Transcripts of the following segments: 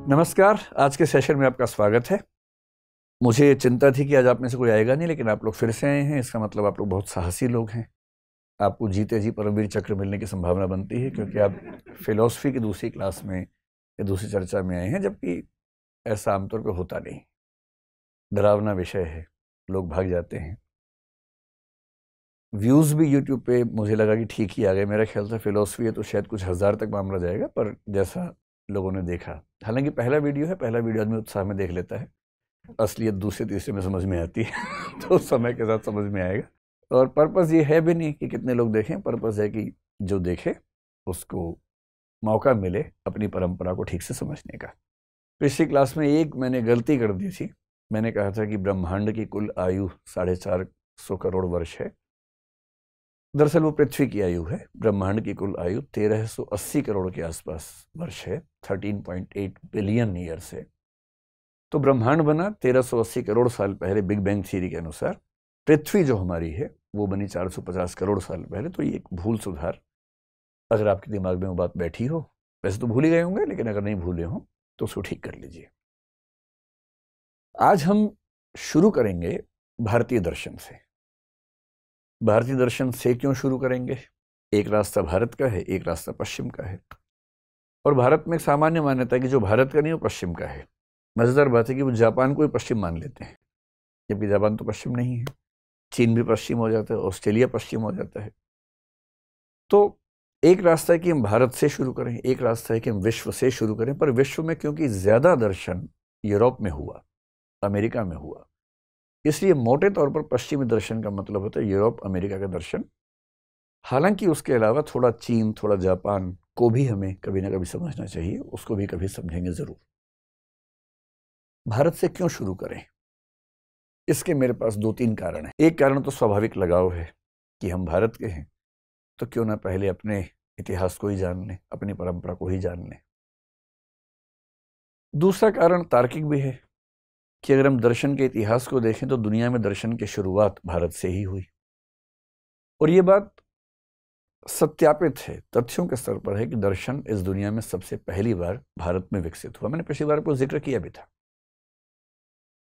नमस्कार। आज के सेशन में आपका स्वागत है। मुझे चिंता थी कि आज आप में से कोई आएगा नहीं, लेकिन आप लोग फिर से आए हैं। इसका मतलब आप लोग बहुत साहसी लोग हैं। आपको जीते जी परमवीर चक्र मिलने की संभावना बनती है, क्योंकि आप फिलॉसफी की दूसरी क्लास में या दूसरी चर्चा में आए हैं, जबकि ऐसा आमतौर पर होता नहीं। डरावना विषय है, लोग भाग जाते हैं। व्यूज़ भी यूट्यूब पे मुझे लगा कि ठीक ही आ गए। मेरा ख्याल था फिलॉसफी है तो शायद कुछ हज़ार तक मामला जाएगा, पर जैसा लोगों ने देखा, हालांकि पहला वीडियो है, पहला वीडियो आदमी उत्साह में देख लेता है, असलियत दूसरे तीसरे में समझ में आती है तो समय के साथ समझ में आएगा। और पर्पस ये है भी नहीं कि कितने लोग देखें, पर्पस है कि जो देखे उसको मौका मिले अपनी परंपरा को ठीक से समझने का। पिछली क्लास में एक मैंने गलती कर दी थी। मैंने कहा था कि ब्रह्मांड की कुल आयु 450 करोड़ वर्ष है। दरअसल वो पृथ्वी की आयु है। ब्रह्मांड की कुल आयु 1380 करोड़ के आसपास वर्ष है, 13.8 बिलियन ईयर्स है। तो ब्रह्मांड बना 1380 करोड़ साल पहले बिग बैंग थ्योरी के अनुसार। पृथ्वी जो हमारी है वो बनी 450 करोड़ साल पहले। तो ये एक भूल सुधार, अगर आपके दिमाग में वो बात बैठी हो, वैसे तो भूल ही गए होंगे, लेकिन अगर नहीं भूले हो तो उसको ठीक कर लीजिए। आज हम शुरू करेंगे भारतीय दर्शन से। भारतीय दर्शन से क्यों शुरू करेंगे? एक रास्ता भारत का है, एक रास्ता पश्चिम का है। और भारत में एक सामान्य मान्यता है कि जो भारत का नहीं वो पश्चिम का है। मजेदार बात है कि वो जापान को भी पश्चिम मान लेते हैं, जबकि जापान तो पश्चिम नहीं है। चीन भी पश्चिम हो जाता है, ऑस्ट्रेलिया पश्चिम हो जाता है। तो एक रास्ता है कि हम भारत से शुरू करें, एक रास्ता है कि हम विश्व से शुरू करें। पर विश्व में क्योंकि ज्यादा दर्शन यूरोप में हुआ, अमेरिका में हुआ, इसलिए मोटे तौर पर पश्चिमी दर्शन का मतलब होता है यूरोप अमेरिका का दर्शन। हालांकि उसके अलावा थोड़ा चीन, थोड़ा जापान को भी हमें कभी ना कभी समझना चाहिए, उसको भी कभी समझेंगे जरूर। भारत से क्यों शुरू करें? इसके मेरे पास दो तीन कारण हैं। एक कारण तो स्वाभाविक लगाव है कि हम भारत के हैं, तो क्यों ना पहले अपने इतिहास को ही जान लें, अपनी परंपरा को ही जान लें। दूसरा कारण तार्किक भी है कि अगर हम दर्शन के इतिहास को देखें तो दुनिया में दर्शन की शुरुआत भारत से ही हुई। और ये बात सत्यापित है, तथ्यों के स्तर पर है कि दर्शन इस दुनिया में सबसे पहली बार भारत में विकसित हुआ। मैंने पिछली बार को जिक्र किया भी था।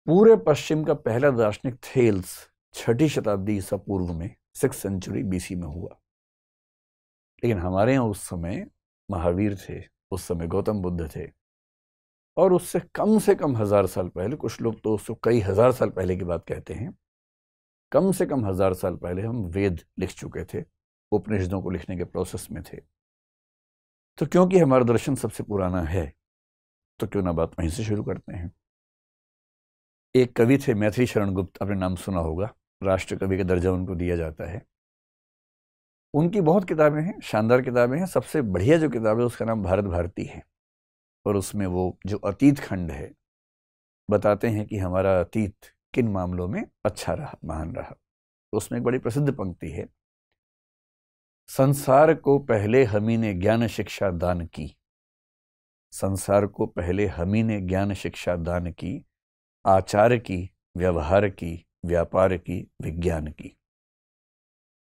पूरे पश्चिम का पहला दार्शनिक थेल्स 6ठी शताब्दी ईसा पूर्व में, 6th सेंचुरी बीसी में हुआ। लेकिन हमारे यहाँ उस समय महावीर थे, उस समय गौतम बुद्ध थे, और उससे कम से कम 1000 साल पहले, कुछ लोग तो उसको कई हजार साल पहले की बात कहते हैं, कम से कम 1000 साल पहले हम वेद लिख चुके थे, उपनिषदों को लिखने के प्रोसेस में थे। तो क्योंकि हमारा दर्शन सबसे पुराना है, तो क्यों ना बात वहीं से शुरू करते हैं। एक कवि थे मैथिली शरण गुप्त, आपने नाम सुना होगा, राष्ट्र कवि का दर्जा उनको दिया जाता है। उनकी बहुत किताबें हैं, शानदार किताबें हैं। सबसे बढ़िया जो किताब है उसका नाम भारत भारती है। और उसमें वो जो अतीत खंड है, बताते हैं कि हमारा अतीत किन मामलों में अच्छा रहा, महान रहा। तो उसमें एक बड़ी प्रसिद्ध पंक्ति है, संसार को पहले हमी ने ज्ञान शिक्षा दान की। संसार को पहले हमी ने ज्ञान शिक्षा दान की, आचार की, व्यवहार की, व्यापार की, विज्ञान की।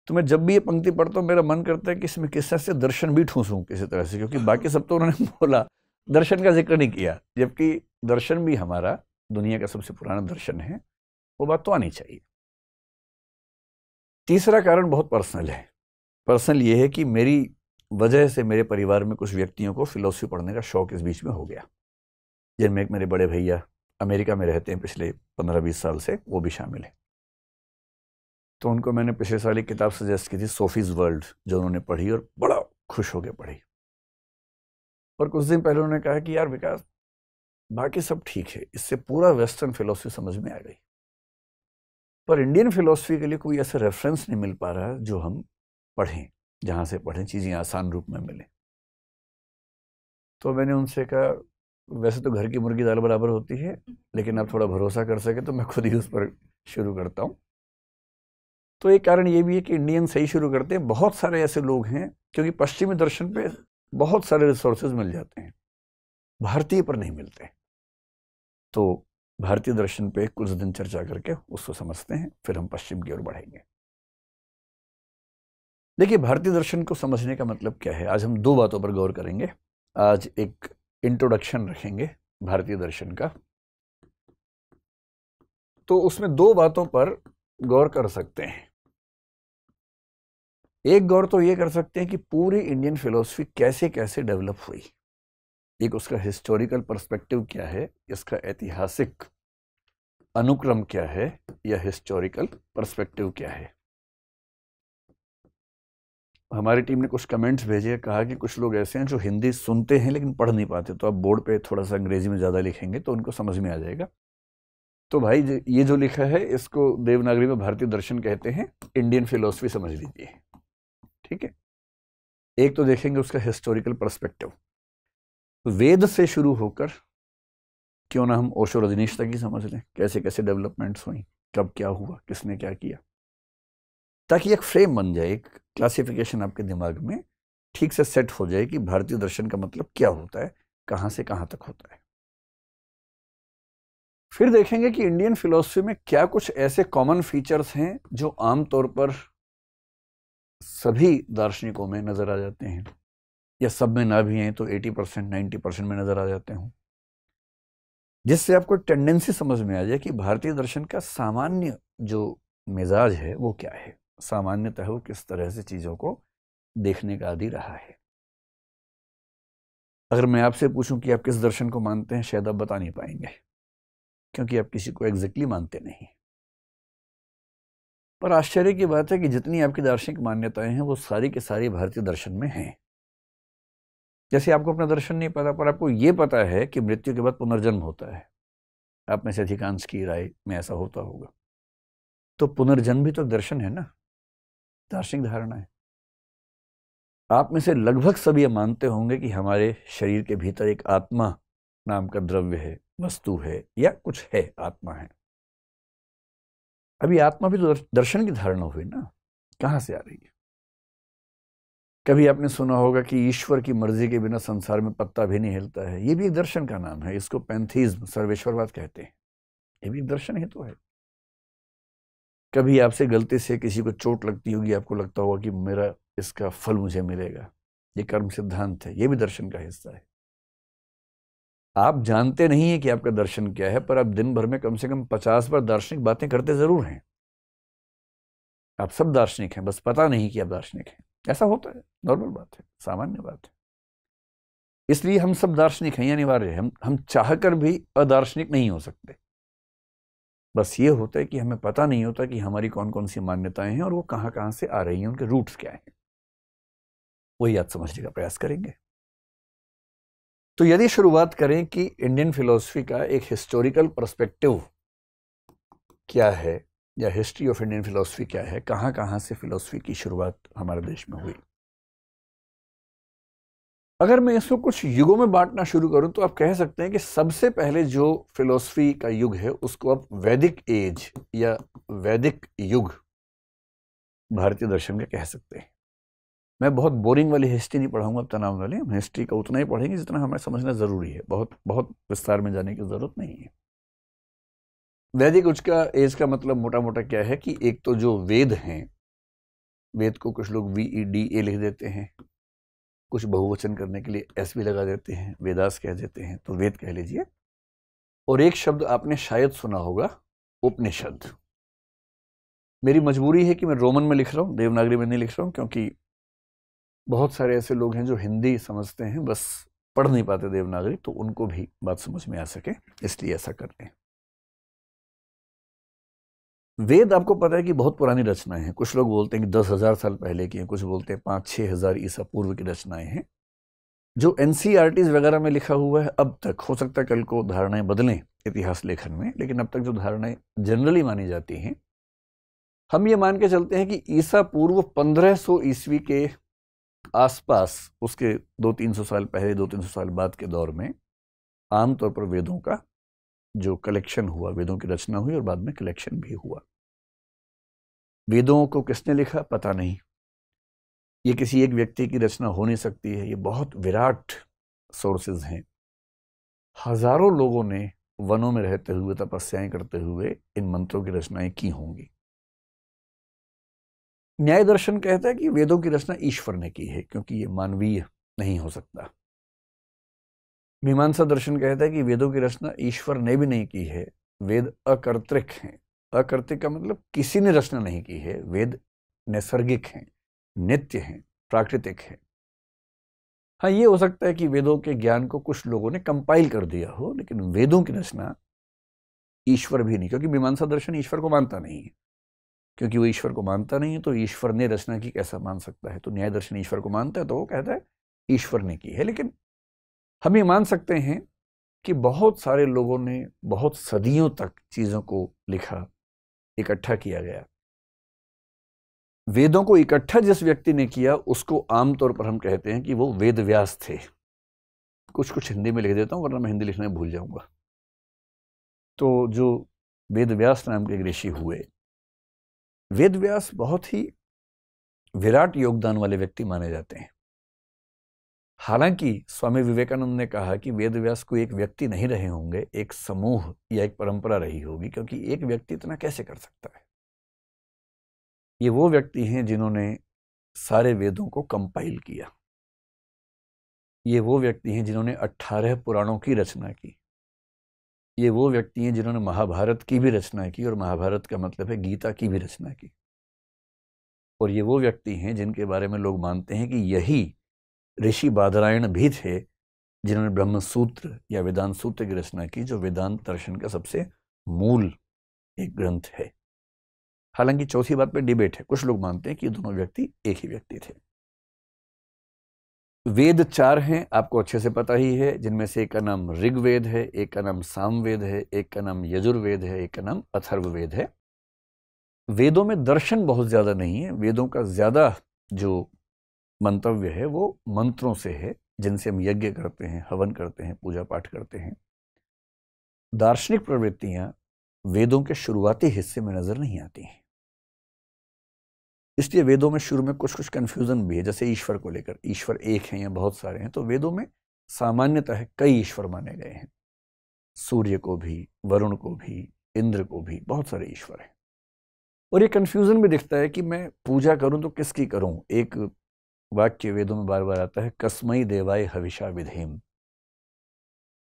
तो मैं जब भी ये पंक्ति पढ़ता हूँ मेरा मन करता है कि इसमें किस से दर्शन भी ठूंसूं किसी तरह से, क्योंकि बाकी सब तो उन्होंने बोला, दर्शन का जिक्र नहीं किया, जबकि दर्शन भी हमारा दुनिया का सबसे पुराना दर्शन है। वो बात तो आनी चाहिए। तीसरा कारण बहुत पर्सनल है। पर्सनल ये है कि मेरी वजह से मेरे परिवार में कुछ व्यक्तियों को फिलॉसफी पढ़ने का शौक इस बीच में हो गया, जिनमें एक मेरे बड़े भैया अमेरिका में रहते हैं पिछले 15-20 साल से, वो भी शामिल है। तो उनको मैंने पिछले साल एक किताब सजेस्ट की थी, सोफीज वर्ल्ड, जो उन्होंने पढ़ी और बड़ा खुश हो गए पढ़ी। और कुछ दिन पहले उन्होंने कहा कि यार विकास, बाकी सब ठीक है, इससे पूरा वेस्टर्न फिलॉसफी समझ में आ गई, पर इंडियन फिलॉसफी के लिए कोई ऐसा रेफरेंस नहीं मिल पा रहा जो हम पढ़ें, जहाँ से पढ़ें चीज़ें आसान रूप में मिलें। तो मैंने उनसे कहा, वैसे तो घर की मुर्गी दाल बराबर होती है, लेकिन आप थोड़ा भरोसा कर सके तो मैं खुद ही उस पर शुरू करता हूँ। तो एक कारण ये भी है कि इंडियन सही शुरू करते हैं। बहुत सारे ऐसे लोग हैं, क्योंकि पश्चिमी दर्शन पे बहुत सारे रिसोर्सेज मिल जाते हैं, भारतीय पर नहीं मिलते। तो भारतीय दर्शन पे कुछ दिन चर्चा करके उसको समझते हैं, फिर हम पश्चिम की ओर बढ़ेंगे। देखिए, भारतीय दर्शन को समझने का मतलब क्या है, आज हम दो बातों पर गौर करेंगे। आज एक इंट्रोडक्शन रखेंगे भारतीय दर्शन का, तो उसमें दो बातों पर गौर कर सकते हैं। एक गौर तो ये कर सकते हैं कि पूरी इंडियन फिलॉसफी कैसे कैसे डेवलप हुई। एक उसका हिस्टोरिकल पर्सपेक्टिव क्या है, इसका ऐतिहासिक अनुक्रम क्या है, या हिस्टोरिकल पर्सपेक्टिव क्या है। हमारी टीम ने कुछ कमेंट्स भेजे, कहा कि कुछ लोग ऐसे हैं जो हिंदी सुनते हैं लेकिन पढ़ नहीं पाते, तो आप बोर्ड पे थोड़ा सा अंग्रेजी में ज़्यादा लिखेंगे तो उनको समझ में आ जाएगा। तो भाई ये जो लिखा है इसको देवनागरी में भारतीय दर्शन कहते हैं, इंडियन फिलॉसफी समझ लीजिए, ठीक है। एक तो देखेंगे उसका हिस्टोरिकल पर्सपेक्टिव, वेद से शुरू होकर क्यों ना हम ओशो रजनीश तक ही समझ लें, कैसे कैसे डेवलपमेंट्स हुई, कब क्या हुआ, किसने क्या किया, ताकि एक फ्रेम बन जाए, एक क्लासिफिकेशन आपके दिमाग में ठीक से सेट हो जाए कि भारतीय दर्शन का मतलब क्या होता है, कहां से कहां तक होता है। फिर देखेंगे कि इंडियन फिलॉसफी में क्या कुछ ऐसे कॉमन फीचर्स हैं जो आमतौर पर सभी दार्शनिकों में नजर आ जाते हैं, या सब में ना भी हैं तो 80% 90% में नजर आ जाते हों, जिससे आपको टेंडेंसी समझ में आ जाए कि भारतीय दर्शन का सामान्य जो मिजाज है वो क्या है, सामान्यतः वो किस तरह से चीजों को देखने का आदी रहा है। अगर मैं आपसे पूछूं कि आप किस दर्शन को मानते हैं, शायद आप बता नहीं पाएंगे, क्योंकि आप किसी को एग्जैक्टली मानते नहीं। पर आश्चर्य की बात है कि जितनी आपकी दार्शनिक मान्यताएं हैं वो सारी की सारी भारतीय दर्शन में हैं। जैसे आपको अपना दर्शन नहीं पता, पर आपको ये पता है कि मृत्यु के बाद पुनर्जन्म होता है। आप में से अधिकांश की राय में ऐसा होता होगा। तो पुनर्जन्म भी तो दर्शन है ना, दार्शनिक धारणा है। आप में से लगभग सब ये मानते होंगे कि हमारे शरीर के भीतर एक आत्मा नाम का द्रव्य है, वस्तु है, या कुछ है, आत्मा है। अभी आत्मा भी तो दर्शन की धारणा हुई ना, कहां से आ रही है। कभी आपने सुना होगा कि ईश्वर की मर्जी के बिना संसार में पत्ता भी नहीं हिलता है, ये भी एक दर्शन का नाम है। इसको पैंथीज्म, सर्वेश्वरवाद कहते हैं। ये भी एक दर्शन ही तो है। कभी आपसे गलती से किसी को चोट लगती होगी, आपको लगता होगा कि मेरा इसका फल मुझे मिलेगा, ये कर्म सिद्धांत है, ये भी दर्शन का हिस्सा है। आप जानते नहीं है कि आपका दर्शन क्या है, पर आप दिन भर में कम से कम 50 बार दार्शनिक बातें करते जरूर हैं। आप सब दार्शनिक हैं, बस पता नहीं कि आप दार्शनिक हैं। ऐसा होता है, नॉर्मल बात है, सामान्य बात है। इसलिए हम सब दार्शनिक हैं, ये अनिवार्य है। हम चाहकर भी अदार्शनिक नहीं हो सकते। बस ये होता है कि हमें पता नहीं होता कि हमारी कौन कौन सी मान्यताएं हैं और वो कहां कहां से आ रही हैं, उनके रूट्स क्या हैं। वही आज समझने का प्रयास करेंगे। तो यदि शुरुआत करें कि इंडियन फिलॉसफी का एक हिस्टोरिकल पर्सपेक्टिव क्या है, या हिस्ट्री ऑफ इंडियन फिलॉसफी क्या है, कहां कहां से फिलॉसफी की शुरुआत हमारे देश में हुई। अगर मैं इसको कुछ युगों में बांटना शुरू करूं तो आप कह सकते हैं कि सबसे पहले जो फिलॉसफी का युग है उसको आप वैदिक एज या वैदिक युग भारतीय दर्शन का कह सकते हैं। मैं बहुत बोरिंग वाली हिस्ट्री नहीं पढ़ाऊंगा, अब तनाव वाले। हम हिस्ट्री का उतना ही पढ़ेंगे जितना हमें समझना जरूरी है, बहुत बहुत विस्तार में जाने की जरूरत नहीं है। वैदिक एज का मतलब मोटा मोटा क्या है कि एक तो जो वेद हैं, वेद को कुछ लोग VEDA लिख देते हैं, कुछ बहुवचन करने के लिए S भी लगा देते हैं, वेदास कह देते हैं, तो वेद कह लीजिए। और एक शब्द आपने शायद सुना होगा, उपनिषद। मेरी मजबूरी है कि मैं रोमन में लिख रहा हूं, देवनागरी में नहीं लिख रहा हूं, क्योंकि बहुत सारे ऐसे लोग हैं जो हिंदी समझते हैं, बस पढ़ नहीं पाते देवनागरी, तो उनको भी बात समझ में आ सके, इसलिए ऐसा कर रहे हैं। वेद आपको पता है कि बहुत पुरानी रचनाएं हैं। कुछ लोग बोलते हैं कि 10,000 साल पहले की हैं, कुछ बोलते हैं 5-6 हजार ईसा पूर्व की रचनाएं हैं। जो NCERTs वगैरह में लिखा हुआ है अब तक, हो सकता है कल को धारणाएं बदलें इतिहास लेखन में, लेकिन अब तक जो धारणाएं जनरली मानी जाती हैं, हम ये मान के चलते हैं कि ईसा पूर्व 1500 ईस्वी के आसपास, उसके 200-300 साल पहले, 200-300 साल बाद के दौर में आमतौर पर वेदों का जो कलेक्शन हुआ, वेदों की रचना हुई और बाद में कलेक्शन भी हुआ। वेदों को किसने लिखा पता नहीं, ये किसी एक व्यक्ति की रचना हो नहीं सकती है, ये बहुत विराट सोर्सेज हैं। हजारों लोगों ने वनों में रहते हुए, तपस्याएं करते हुए इन मंत्रों की रचनाएं की होंगी। न्याय दर्शन कहता है कि वेदों की रचना ईश्वर ने की है, क्योंकि ये मानवीय नहीं हो सकता। मीमांसा दर्शन कहता है कि वेदों की रचना ईश्वर ने भी नहीं की है, वेद अकर्तृक हैं। अकर्तृक का मतलब किसी ने रचना नहीं की है, वेद नैसर्गिक हैं, नित्य हैं, प्राकृतिक हैं। हाँ, ये हो सकता है कि वेदों के ज्ञान को कुछ लोगों ने कंपाइल कर दिया हो, लेकिन वेदों की रचना ईश्वर भी नहीं, क्योंकि मीमांसा दर्शन ईश्वर को मानता नहीं है। क्योंकि वो ईश्वर को मानता नहीं है तो ईश्वर ने रचना की कैसा मान सकता है। तो न्याय दर्शन ईश्वर को मानता है तो वो कहता है ईश्वर ने की है। लेकिन हम ये मान सकते हैं कि बहुत सारे लोगों ने बहुत सदियों तक चीजों को लिखा, इकट्ठा किया गया। वेदों को इकट्ठा जिस व्यक्ति ने किया उसको आमतौर पर हम कहते हैं कि वो वेद व्यास थे। कुछ हिंदी में लिख देता हूं वरना मैं हिंदी लिखने भूल जाऊंगा। तो जो वेद व्यास नाम के ऋषि हुए, वेद व्यास बहुत ही विराट योगदान वाले व्यक्ति माने जाते हैं। हालांकि स्वामी विवेकानंद ने कहा कि वेद व्यास को एक व्यक्ति नहीं रहे होंगे, एक समूह या एक परंपरा रही होगी, क्योंकि एक व्यक्ति इतना कैसे कर सकता है। ये वो व्यक्ति हैं जिन्होंने सारे वेदों को कंपाइल किया। ये वो व्यक्ति हैं जिन्होंने 18 पुराणों की रचना की। ये वो व्यक्ति हैं जिन्होंने महाभारत की भी रचना की, और महाभारत का मतलब है गीता की भी रचना की। और ये वो व्यक्ति हैं जिनके बारे में लोग मानते हैं कि यही ऋषि बादरायण भी थे जिन्होंने ब्रह्म सूत्र या वेदांत सूत्र की रचना की, जो वेदांत दर्शन का सबसे मूल एक ग्रंथ है। हालांकि चौथी बात पे डिबेट है। कुछ लोग मानते हैं कि ये दोनों व्यक्ति एक ही व्यक्ति थे। वेद 4 हैं, आपको अच्छे से पता ही है, जिनमें से एक का नाम ऋग्वेद है, एक का नाम सामवेद है, एक का नाम यजुर्वेद है, एक का नाम अथर्ववेद है। वेदों में दर्शन बहुत ज्यादा नहीं है। वेदों का ज्यादा जो मंतव्य है वो मंत्रों से है, जिनसे हम यज्ञ करते हैं, हवन करते हैं, पूजा पाठ करते हैं। दार्शनिक प्रवृत्तियां वेदों के शुरुआती हिस्से में नजर नहीं आती हैं। इसलिए वेदों में शुरू में कुछ कंफ्यूजन भी है। जैसे ईश्वर को लेकर, ईश्वर एक है या बहुत सारे हैं, तो वेदों में सामान्यतः कई ईश्वर माने गए हैं। सूर्य को भी, वरुण को भी, इंद्र को भी, बहुत सारे ईश्वर हैं। और ये कंफ्यूजन भी दिखता है कि मैं पूजा करूं तो किसकी करूं। एक वाक्य वेदों में बार बार आता है, कस्मै देवाय हविषा विधेम।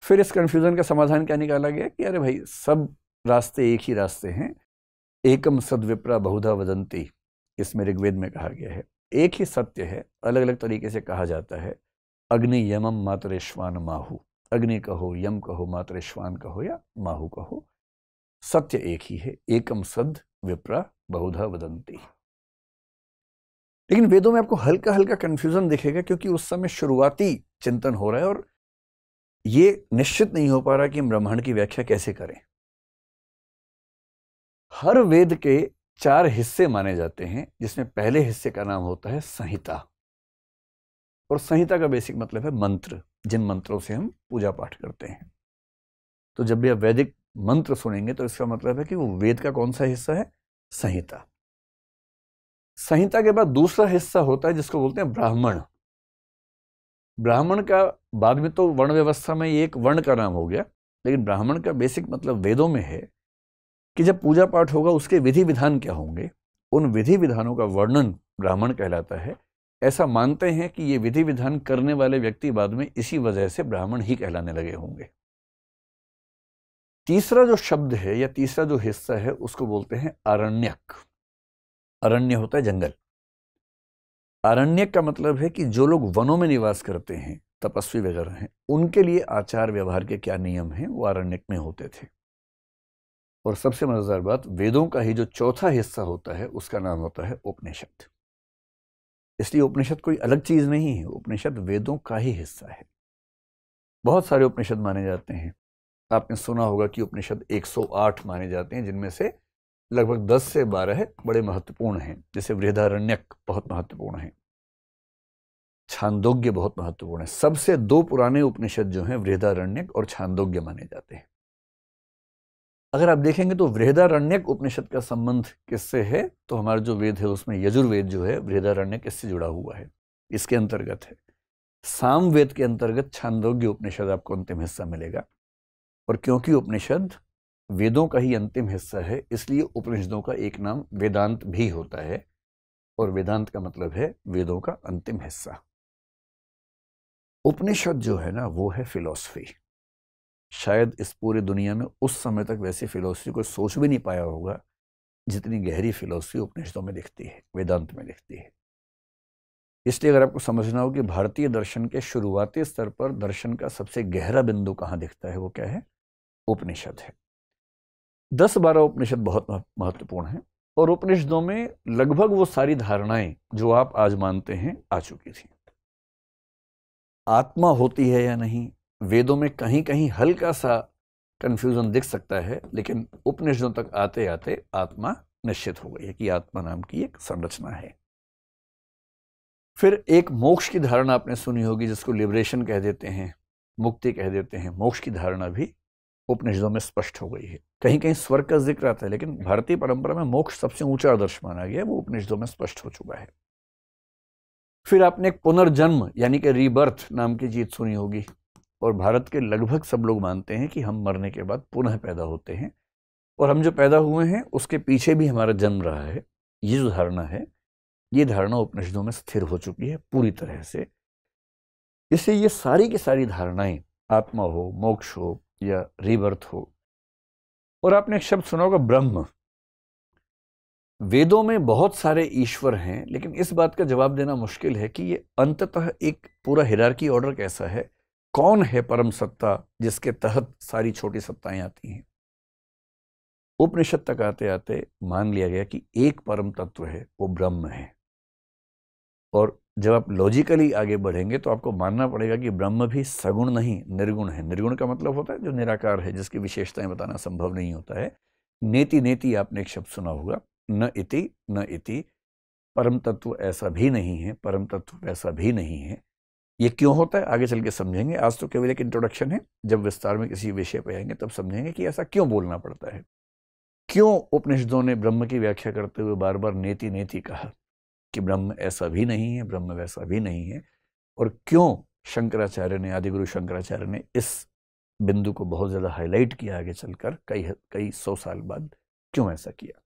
फिर इस कंफ्यूजन का समाधान क्या निकाला गया कि अरे भाई, सब रास्ते एक ही रास्ते हैं। एकम सद्विप्रा बहुधा वदंती, इसमें ऋग्वेद में कहा गया है। एक ही सत्य है, अलग अलग तरीके से कहा जाता है। अग्नि यमम मातरेश्वान माहु, अग्नि कहो, यम कहो, मातरेश्वान कहो या माहु कहो, सत्य एक ही है। एकम सद विप्रा बहुधा वदंती। लेकिन वेदों में आपको हल्का हल्का कंफ्यूजन दिखेगा, क्योंकि उस समय शुरुआती चिंतन हो रहा है और ये निश्चित नहीं हो पा रहा कि हम ब्रह्मांड की व्याख्या कैसे करें। हर वेद के 4 हिस्से माने जाते हैं, जिसमें पहले हिस्से का नाम होता है संहिता। और संहिता का बेसिक मतलब है मंत्र, जिन मंत्रों से हम पूजा पाठ करते हैं। तो जब भी आप वैदिक मंत्र सुनेंगे तो इसका मतलब है कि वो वेद का कौन सा हिस्सा है, संहिता। संहिता के बाद दूसरा हिस्सा होता है जिसको बोलते हैं ब्राह्मण। ब्राह्मण का बाद में तो वर्ण व्यवस्था में एक वर्ण का नाम हो गया, लेकिन ब्राह्मण का बेसिक मतलब वेदों में है कि जब पूजा पाठ होगा उसके विधि विधान क्या होंगे, उन विधि विधानों का वर्णन ब्राह्मण कहलाता है। ऐसा मानते हैं कि ये विधि विधान करने वाले व्यक्ति बाद में इसी वजह से ब्राह्मण ही कहलाने लगे होंगे। तीसरा जो शब्द है या तीसरा जो हिस्सा है उसको बोलते हैं आरण्यक। अरण्य होता है जंगल। आरण्यक का मतलब है कि जो लोग वनों में निवास करते हैं, तपस्वी वगैरह हैं, उनके लिए आचार व्यवहार के क्या नियम हैं वो आरण्यक में होते थे। और सबसे मजेदार बात, वेदों का ही जो चौथा हिस्सा होता है उसका नाम होता है उपनिषद। इसलिए उपनिषद कोई अलग चीज नहीं है, उपनिषद वेदों का ही हिस्सा है। बहुत सारे उपनिषद माने जाते हैं। आपने सुना होगा कि उपनिषद 108 माने जाते हैं, जिनमें से लगभग 10 से 12 बड़े महत्वपूर्ण हैं। जैसे बृहदारण्यक बहुत महत्वपूर्ण है, छांदोग्य बहुत महत्वपूर्ण है। सबसे 2 पुराने उपनिषद जो हैं बृहदारण्यक और छांदोग्य माने जाते हैं। अगर आप देखेंगे तो बृहदारण्यक उपनिषद का संबंध किससे है, तो हमारा जो वेद है उसमें यजुर्वेद जो है बृहदारण्यक इससे जुड़ा हुआ है, इसके अंतर्गत है। सामवेद के अंतर्गत छांदोग्य उपनिषद आपको अंतिम हिस्सा मिलेगा। और क्योंकि उपनिषद वेदों का ही अंतिम हिस्सा है, इसलिए उपनिषदों का एक नाम वेदांत भी होता है। और वेदांत का मतलब है वेदों का अंतिम हिस्सा। उपनिषद जो है ना वो है फिलॉसफी। शायद इस पूरी दुनिया में उस समय तक वैसी फिलॉसफी कोई सोच भी नहीं पाया होगा जितनी गहरी फिलॉसफी उपनिषदों में दिखती है, वेदांत में दिखती है। इसलिए अगर आपको समझना हो कि भारतीय दर्शन के शुरुआती स्तर पर दर्शन का सबसे गहरा बिंदु कहाँ दिखता है, वो क्या है? उपनिषद है। 10-12 उपनिषद बहुत महत्वपूर्ण हैं और उपनिषदों में लगभग वो सारी धारणाएं जो आप आज मानते हैं आ चुकी थी। आत्मा होती है या नहीं, वेदों में कहीं कहीं हल्का सा कंफ्यूजन दिख सकता है, लेकिन उपनिषदों तक आते आते आत्मा निश्चित हो गई है कि आत्मा नाम की एक संरचना है। फिर एक मोक्ष की धारणा आपने सुनी होगी जिसको लिबरेशन कह देते हैं, मुक्ति कह देते हैं। मोक्ष की धारणा भी उपनिषदों में स्पष्ट हो गई है। कहीं कहीं स्वर्ग का जिक्र आता है, लेकिन भारतीय परंपरा में मोक्ष सबसे ऊंचा आदर्श माना गया है, वो उपनिषदों में स्पष्ट हो चुका है। फिर आपने एक पुनर्जन्म यानी कि रीबर्थ नाम की चीज सुनी होगी, और भारत के लगभग सब लोग मानते हैं कि हम मरने के बाद पुनः पैदा होते हैं और हम जो पैदा हुए हैं उसके पीछे भी हमारा जन्म रहा है। ये जो धारणा है, ये धारणा उपनिषदों में स्थिर हो चुकी है पूरी तरह से। इसलिए ये सारी की सारी धारणाएं, आत्मा हो, मोक्ष हो या रीबर्थ हो। और आपने एक शब्द सुना होगा ब्रह्म। वेदों में बहुत सारे ईश्वर हैं, लेकिन इस बात का जवाब देना मुश्किल है कि ये अंततः एक पूरा हिरार्की ऑर्डर कैसा है, कौन है परम सत्ता जिसके तहत सारी छोटी सत्ताएं आती हैं। उपनिषद तक आते आते मान लिया गया कि एक परम तत्व है, वो ब्रह्म है। और जब आप लॉजिकली आगे बढ़ेंगे तो आपको मानना पड़ेगा कि ब्रह्म भी सगुण नहीं, निर्गुण है। निर्गुण का मतलब होता है जो निराकार है, जिसकी विशेषताएं बताना संभव नहीं होता है। नेति नेति आपने एक शब्द सुना होगा, न इति न इति। परम तत्व ऐसा भी नहीं है, परम तत्व वैसा भी नहीं है। ये क्यों होता है आगे चल के समझेंगे। आज तो केवल एक इंट्रोडक्शन है, जब विस्तार में किसी विषय पर आएंगे तब समझेंगे कि ऐसा क्यों बोलना पड़ता है, क्यों उपनिषदों ने ब्रह्म की व्याख्या करते हुए बार बार नेति नेति कहा कि ब्रह्म ऐसा भी नहीं है, ब्रह्म वैसा भी नहीं है। और क्यों शंकराचार्य ने, आदिगुरु शंकराचार्य ने इस बिंदु को बहुत ज्यादा हाईलाइट किया आगे चलकर कई 100 साल बाद, क्यों ऐसा किया।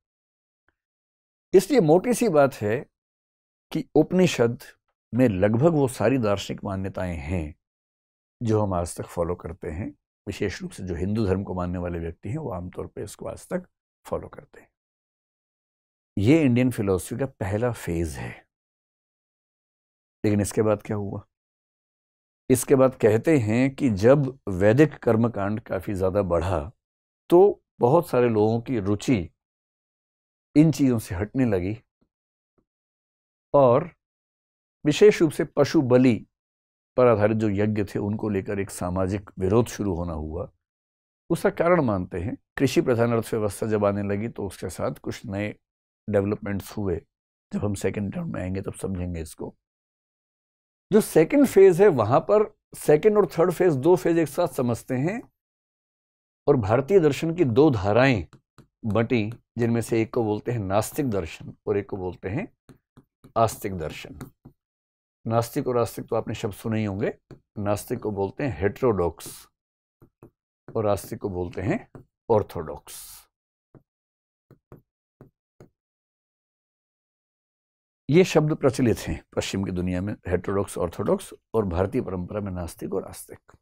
इसलिए मोटी सी बात है कि उपनिषद में लगभग वो सारी दार्शनिक मान्यताएं हैं जो हम आज तक फॉलो करते हैं। विशेष रूप से जो हिंदू धर्म को मानने वाले व्यक्ति हैं वो आमतौर पर इसको आज तक फॉलो करते हैं। ये इंडियन फिलॉसफी का पहला फेज है। लेकिन इसके बाद क्या हुआ? इसके बाद कहते हैं कि जब वैदिक कर्मकांड काफी ज्यादा बढ़ा तो बहुत सारे लोगों की रुचि इन चीजों से हटने लगी और विशेष रूप से पशु बलि पर आधारित जो यज्ञ थे उनको लेकर एक सामाजिक विरोध शुरू होना हुआ। उसका कारण मानते हैं कृषि प्रधान अर्थव्यवस्था जब आने लगी तो उसके साथ कुछ नए डेवलपमेंट्स हुए। जब हम सेकंड टर्म में आएंगे तब समझेंगे इसको। जो सेकंड फेज है वहां पर सेकंड और थर्ड फेज, दो फेज एक साथ समझते हैं। और भारतीय दर्शन की दो धाराएं बटी, जिनमें से एक को बोलते हैं नास्तिक दर्शन और एक को बोलते हैं आस्तिक दर्शन। नास्तिक और आस्तिक तो आपने शब्द सुने ही होंगे। नास्तिक को बोलते हैं हेटेरोडॉक्स और आस्तिक को बोलते हैं ऑर्थोडॉक्स। ये शब्द प्रचलित हैं पश्चिम की दुनिया में, हेटेरोडॉक्स, ऑर्थोडॉक्स, और भारतीय परंपरा में नास्तिक और आस्तिक।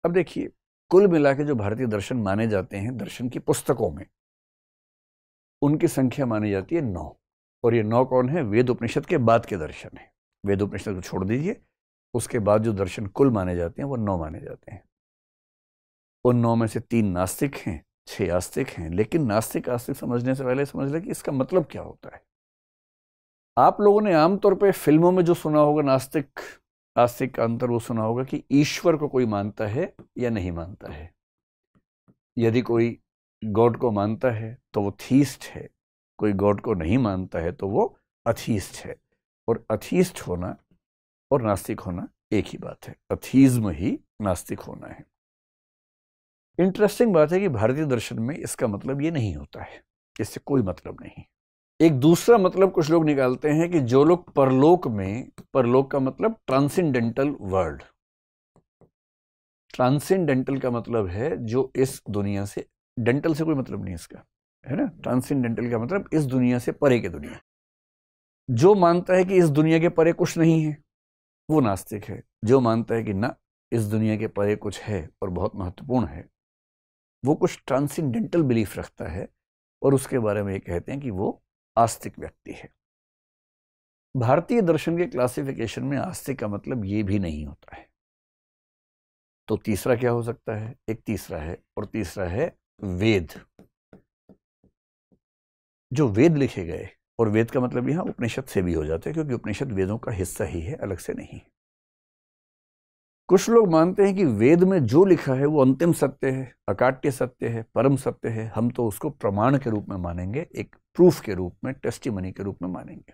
अब देखिए, कुल मिला के जो भारतीय दर्शन माने जाते हैं दर्शन की पुस्तकों में, उनकी संख्या मानी जाती है 9। और ये 9 कौन है? वेद उपनिषद के बाद के दर्शन है। वेद उपनिषद को छोड़ दीजिए, उसके बाद जो दर्शन कुल माने जाते हैं वो 9 माने जाते हैं। उन 9 में से 3 नास्तिक हैं, 6 आस्तिक हैं। लेकिन नास्तिक आस्तिक समझने से पहले समझ लें कि इसका मतलब क्या होता है। आप लोगों ने आमतौर पे फिल्मों में जो सुना होगा नास्तिक आस्तिक का अंतर, वो सुना होगा कि ईश्वर को कोई मानता है या नहीं मानता है। यदि कोई गॉड को मानता है तो वो थीस्ट है, कोई गॉड को नहीं मानता है तो वो अथीस्ट है। और अथीस्ट होना और नास्तिक होना एक ही बात है। अथीज्म ही नास्तिक होना है। इंटरेस्टिंग बात है कि भारतीय दर्शन में इसका मतलब ये नहीं होता है, इससे कोई मतलब नहीं। एक दूसरा मतलब कुछ लोग निकालते हैं कि जो लोग परलोक में, परलोक का मतलब ट्रांसेंडेंटल वर्ल्ड, ट्रांसेंडेंटल का मतलब है जो इस दुनिया से, डेंटल से कोई मतलब नहीं इसका, है ना। ट्रांसेंडेंटल का मतलब इस दुनिया से परे की दुनिया। जो मानता है कि इस दुनिया के परे कुछ नहीं है, वो नास्तिक है। जो मानता है कि ना, इस दुनिया के परे कुछ है और बहुत महत्वपूर्ण है, वो कुछ ट्रांसेंडेंटल बिलीफ रखता है, और उसके बारे में ये कहते हैं कि वो आस्तिक व्यक्ति है। भारतीय दर्शन के क्लासिफिकेशन में आस्तिक का मतलब ये भी नहीं होता है। तो तीसरा क्या हो सकता है? एक तीसरा है, और तीसरा है वेद। जो वेद लिखे गए, और वेद का मतलब यहां उपनिषद से भी हो जाता है, क्योंकि उपनिषद वेदों का हिस्सा ही है, अलग से नहीं। कुछ लोग मानते हैं कि वेद में जो लिखा है वो अंतिम सत्य है, अकाट्य सत्य है, परम सत्य है। हम तो उसको प्रमाण के रूप में मानेंगे, एक प्रूफ के रूप में, टेस्टिमनी के रूप में मानेंगे।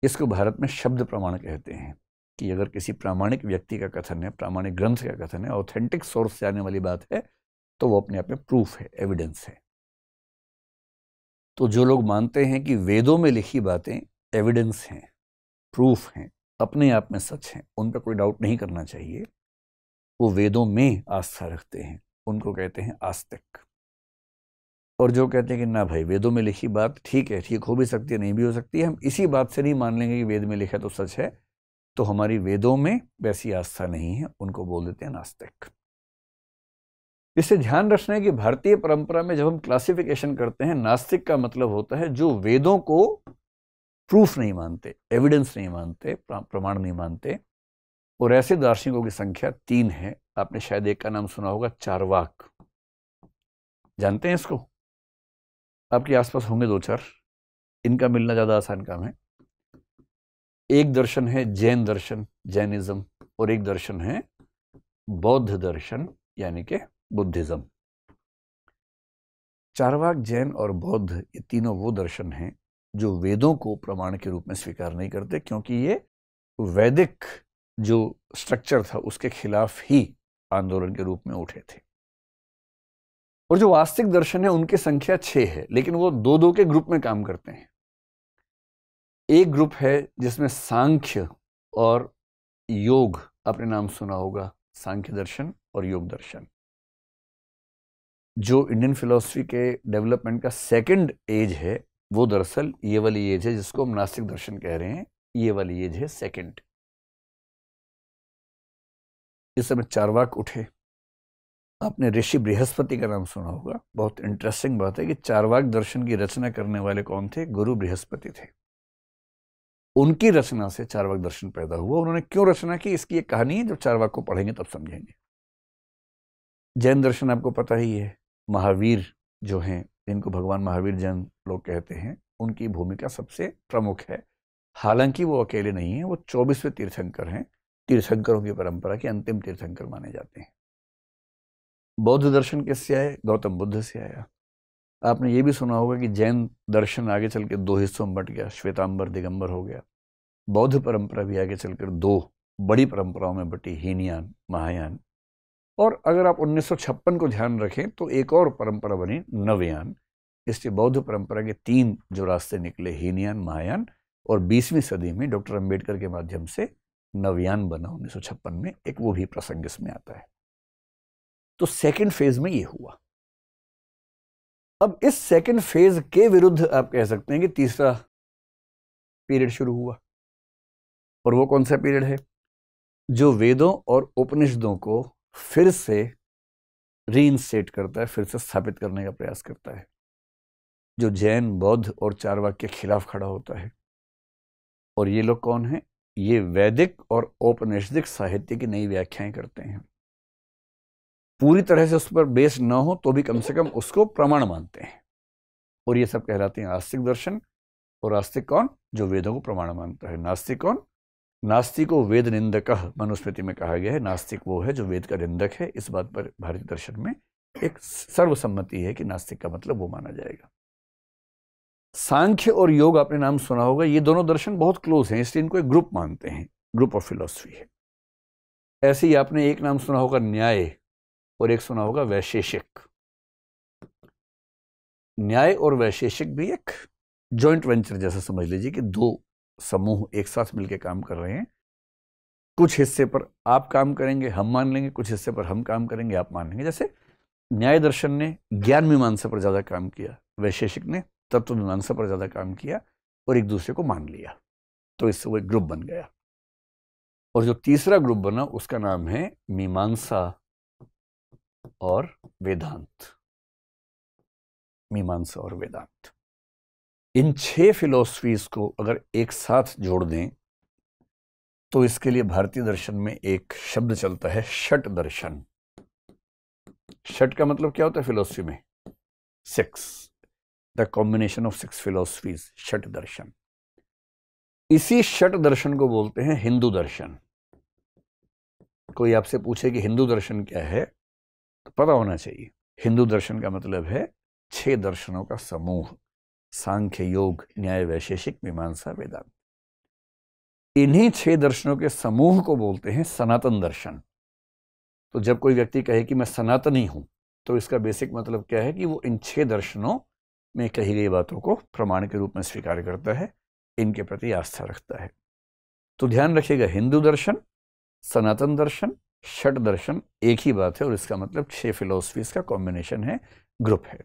इसको भारत में शब्द प्रमाण कहते हैं, कि अगर किसी प्रामाणिक व्यक्ति का कथन है, प्रामाणिक ग्रंथ का कथन है, ऑथेंटिक सोर्स से आने वाली बात है, तो वो अपने आप में प्रूफ है, एविडेंस है। तो जो लोग मानते हैं कि वेदों में लिखी बातें एविडेंस हैं, प्रूफ हैं, अपने आप में सच हैं, उन पर कोई डाउट नहीं करना चाहिए, वो वेदों में आस्था रखते हैं, उनको कहते हैं आस्तिक। और जो कहते हैं कि ना भाई, वेदों में लिखी बात ठीक है, ठीक हो भी सकती है, नहीं भी हो सकती है, हम इसी बात से नहीं मान लेंगे कि वेद में लिखा तो सच है, तो हमारी वेदों में वैसी आस्था नहीं है, उनको बोल देते हैं नास्तिक। इससे ध्यान रखना है कि भारतीय परंपरा में जब हम क्लासिफिकेशन करते हैं, नास्तिक का मतलब होता है जो वेदों को प्रूफ नहीं मानते, एविडेंस नहीं मानते, प्रमाण नहीं मानते। और ऐसे दार्शनिकों की संख्या 3 है। आपने शायद एक का नाम सुना होगा, चारवाक। जानते हैं इसको? आपके आसपास होंगे 2-4, इनका मिलना ज्यादा आसान काम है। एक दर्शन है जैन दर्शन, जैनिज्म, और एक दर्शन है बौद्ध दर्शन, यानी कि बुद्धिज्म। चारवाक, जैन और बौद्ध, ये तीनों वो दर्शन हैं जो वेदों को प्रमाण के रूप में स्वीकार नहीं करते, क्योंकि ये वैदिक जो स्ट्रक्चर था उसके खिलाफ ही आंदोलन के रूप में उठे थे। और जो वास्तविक दर्शन है उनकी संख्या 6 है, लेकिन वो 2-2 के ग्रुप में काम करते हैं। एक ग्रुप है जिसमें सांख्य और योग, आपने नाम सुना होगा, सांख्य दर्शन और योग दर्शन। जो इंडियन फिलॉसफी के डेवलपमेंट का सेकंड एज है, वो दरअसल ये वाली एज है जिसको हम नास्तिक दर्शन कह रहे हैं। ये वाली एज है सेकंड। इस समय चारवाक उठे। आपने ऋषि बृहस्पति का नाम सुना होगा। बहुत इंटरेस्टिंग बात है कि चारवाक दर्शन की रचना करने वाले कौन थे? गुरु बृहस्पति थे। उनकी रचना से चारवाक दर्शन पैदा हुआ। उन्होंने क्यों रचना की, इसकी एक कहानी है, जब चारवाक को पढ़ेंगे तब समझेंगे। जैन दर्शन आपको पता ही है, महावीर जो हैं, जिनको भगवान महावीर जैन लोग कहते हैं, उनकी भूमिका सबसे प्रमुख है। हालांकि वो अकेले नहीं है, वो 24वें तीर्थंकर हैं। तीर्थंकरों की परंपरा के अंतिम तीर्थंकर माने जाते हैं। बौद्ध दर्शन किससे आए? गौतम बुद्ध से आया। आपने ये भी सुना होगा कि जैन दर्शन आगे चल के 2 हिस्सों में बट गया, श्वेतांबर, दिगंबर हो गया। बौद्ध परंपरा भी आगे चलकर 2 बड़ी परंपराओं में बटी, हीनयान, महायान। और अगर आप 1956 को ध्यान रखें तो एक और परंपरा बनी, नवयान। इसलिए बौद्ध परंपरा के 3 जो रास्ते निकले, हीनयान, महायान, और 20वीं सदी में डॉक्टर अंबेडकर के माध्यम से नवयान बना 1956 में। एक वो भी प्रसंग इसमें आता है। तो सेकंड फेज में ये हुआ। अब इस सेकंड फेज के विरुद्ध आप कह सकते हैं कि तीसरा पीरियड शुरू हुआ। और वो कौन सा पीरियड है? जो वेदों और उपनिषदों को फिर से रीइंस्टेट करता है, फिर से स्थापित करने का प्रयास करता है। जो जैन, बौद्ध और चारवाक के खिलाफ खड़ा होता है। और ये लोग कौन हैं? ये वैदिक और औपनिषदिक साहित्य की नई व्याख्याएं करते हैं। पूरी तरह से उस पर बेस ना हो तो भी कम से कम उसको प्रमाण मानते हैं। और ये सब कहलाते हैं आस्तिक दर्शन। और आस्तिक कौन? जो वेदों को प्रमाण मानता है। नास्तिक कौन? नास्तिको वेद निंदकः, मनुस्मृति में कहा गया है, नास्तिक वो है जो वेद का निंदक है। इस बात पर भारतीय दर्शन में एक सर्वसम्मति है कि नास्तिक का मतलब वो माना जाएगा। सांख्य और योग, आपने नाम सुना होगा। ये दोनों दर्शन बहुत क्लोज हैं, इसलिए इनको एक ग्रुप मानते हैं, ग्रुप ऑफ फिलॉसफी है। ऐसे ही आपने एक नाम सुना होगा न्याय, और एक सुना होगा वैशेषिक। न्याय और वैशेषिक भी एक जॉइंट वेंचर जैसा समझ लीजिए कि 2 समूह एक साथ मिलकर काम कर रहे हैं। कुछ हिस्से पर आप काम करेंगे, हम मान लेंगे, कुछ हिस्से पर हम काम करेंगे, आप मान लेंगे। जैसे न्याय दर्शन ने ज्ञान मीमांसा पर ज्यादा काम किया, वैशेषिक ने तत्व मीमांसा पर ज्यादा काम किया, और एक दूसरे को मान लिया, तो इससे वो एक ग्रुप बन गया। और जो तीसरा ग्रुप बना उसका नाम है मीमांसा और वेदांत। मीमांसा और वेदांत, इन 6 फिलॉसफीज को अगर एक साथ जोड़ दें तो इसके लिए भारतीय दर्शन में एक शब्द चलता है, षट दर्शन। षट का मतलब क्या होता है फिलॉसफी में? 6, द कॉम्बिनेशन ऑफ 6 फिलॉसफीज, षट दर्शन। इसी षट दर्शन को बोलते हैं हिंदू दर्शन। कोई आपसे पूछे कि हिंदू दर्शन क्या है, तो पता होना चाहिए हिंदू दर्शन का मतलब है 6 दर्शनों का समूह, सांख्य, योग, न्याय, वैशेषिक, मीमांसा, वेदांत। इन्हीं 6 दर्शनों के समूह को बोलते हैं सनातन दर्शन। तो जब कोई व्यक्ति कहे कि मैं सनातनी हूं, तो इसका बेसिक मतलब क्या है कि वो इन 6 दर्शनों में कही गई बातों को प्रमाण के रूप में स्वीकार करता है, इनके प्रति आस्था रखता है। तो ध्यान रखिएगा, हिंदू दर्शन, सनातन दर्शन, षट दर्शन एक ही बात है, और इसका मतलब 6 फिलॉसफीज का कॉम्बिनेशन है, ग्रुप है।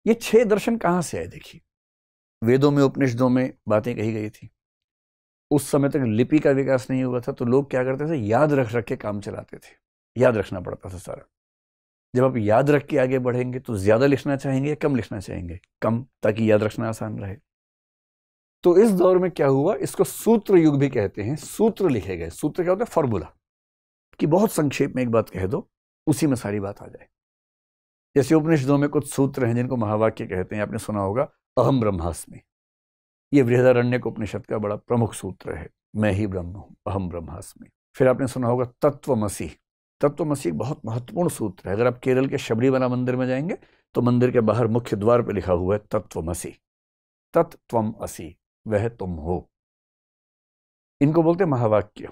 ये 6 दर्शन कहां से आए? देखिए, वेदों में, उपनिषदों में बातें कही गई थी। उस समय तक लिपि का विकास नहीं हुआ था, तो लोग क्या करते थे? याद रख रख के काम चलाते थे। याद रखना पड़ता था सारा। जब आप याद रख के आगे बढ़ेंगे तो ज्यादा लिखना चाहेंगे या कम लिखना चाहेंगे? कम, ताकि याद रखना आसान रहे। तो इस दौर में क्या हुआ, इसको सूत्र युग भी कहते हैं। सूत्र लिखे गए। सूत्र क्या होता है? फॉर्मूला, कि बहुत संक्षेप में एक बात कह दो, उसी में सारी बात आ जाए। जैसे उपनिषदों में कुछ सूत्र हैं जिनको महावाक्य कहते हैं, आपने सुना होगा, अहम ब्रह्मास्मि। ये बृहदारण्यक उपनिषद का बड़ा प्रमुख सूत्र है, मैं ही ब्रह्म हूं, अहम ब्रह्मास्मि। फिर आपने सुना होगा तत्वमसि। तत्वमसि एक बहुत महत्वपूर्ण सूत्र है। अगर आप केरल के शबरीमला मंदिर में जाएंगे तो मंदिर के बाहर मुख्य द्वार पर लिखा हुआ है तत्वमसि। तत्त्वम असि, वह तुम हो। इनको बोलते हैं महावाक्य।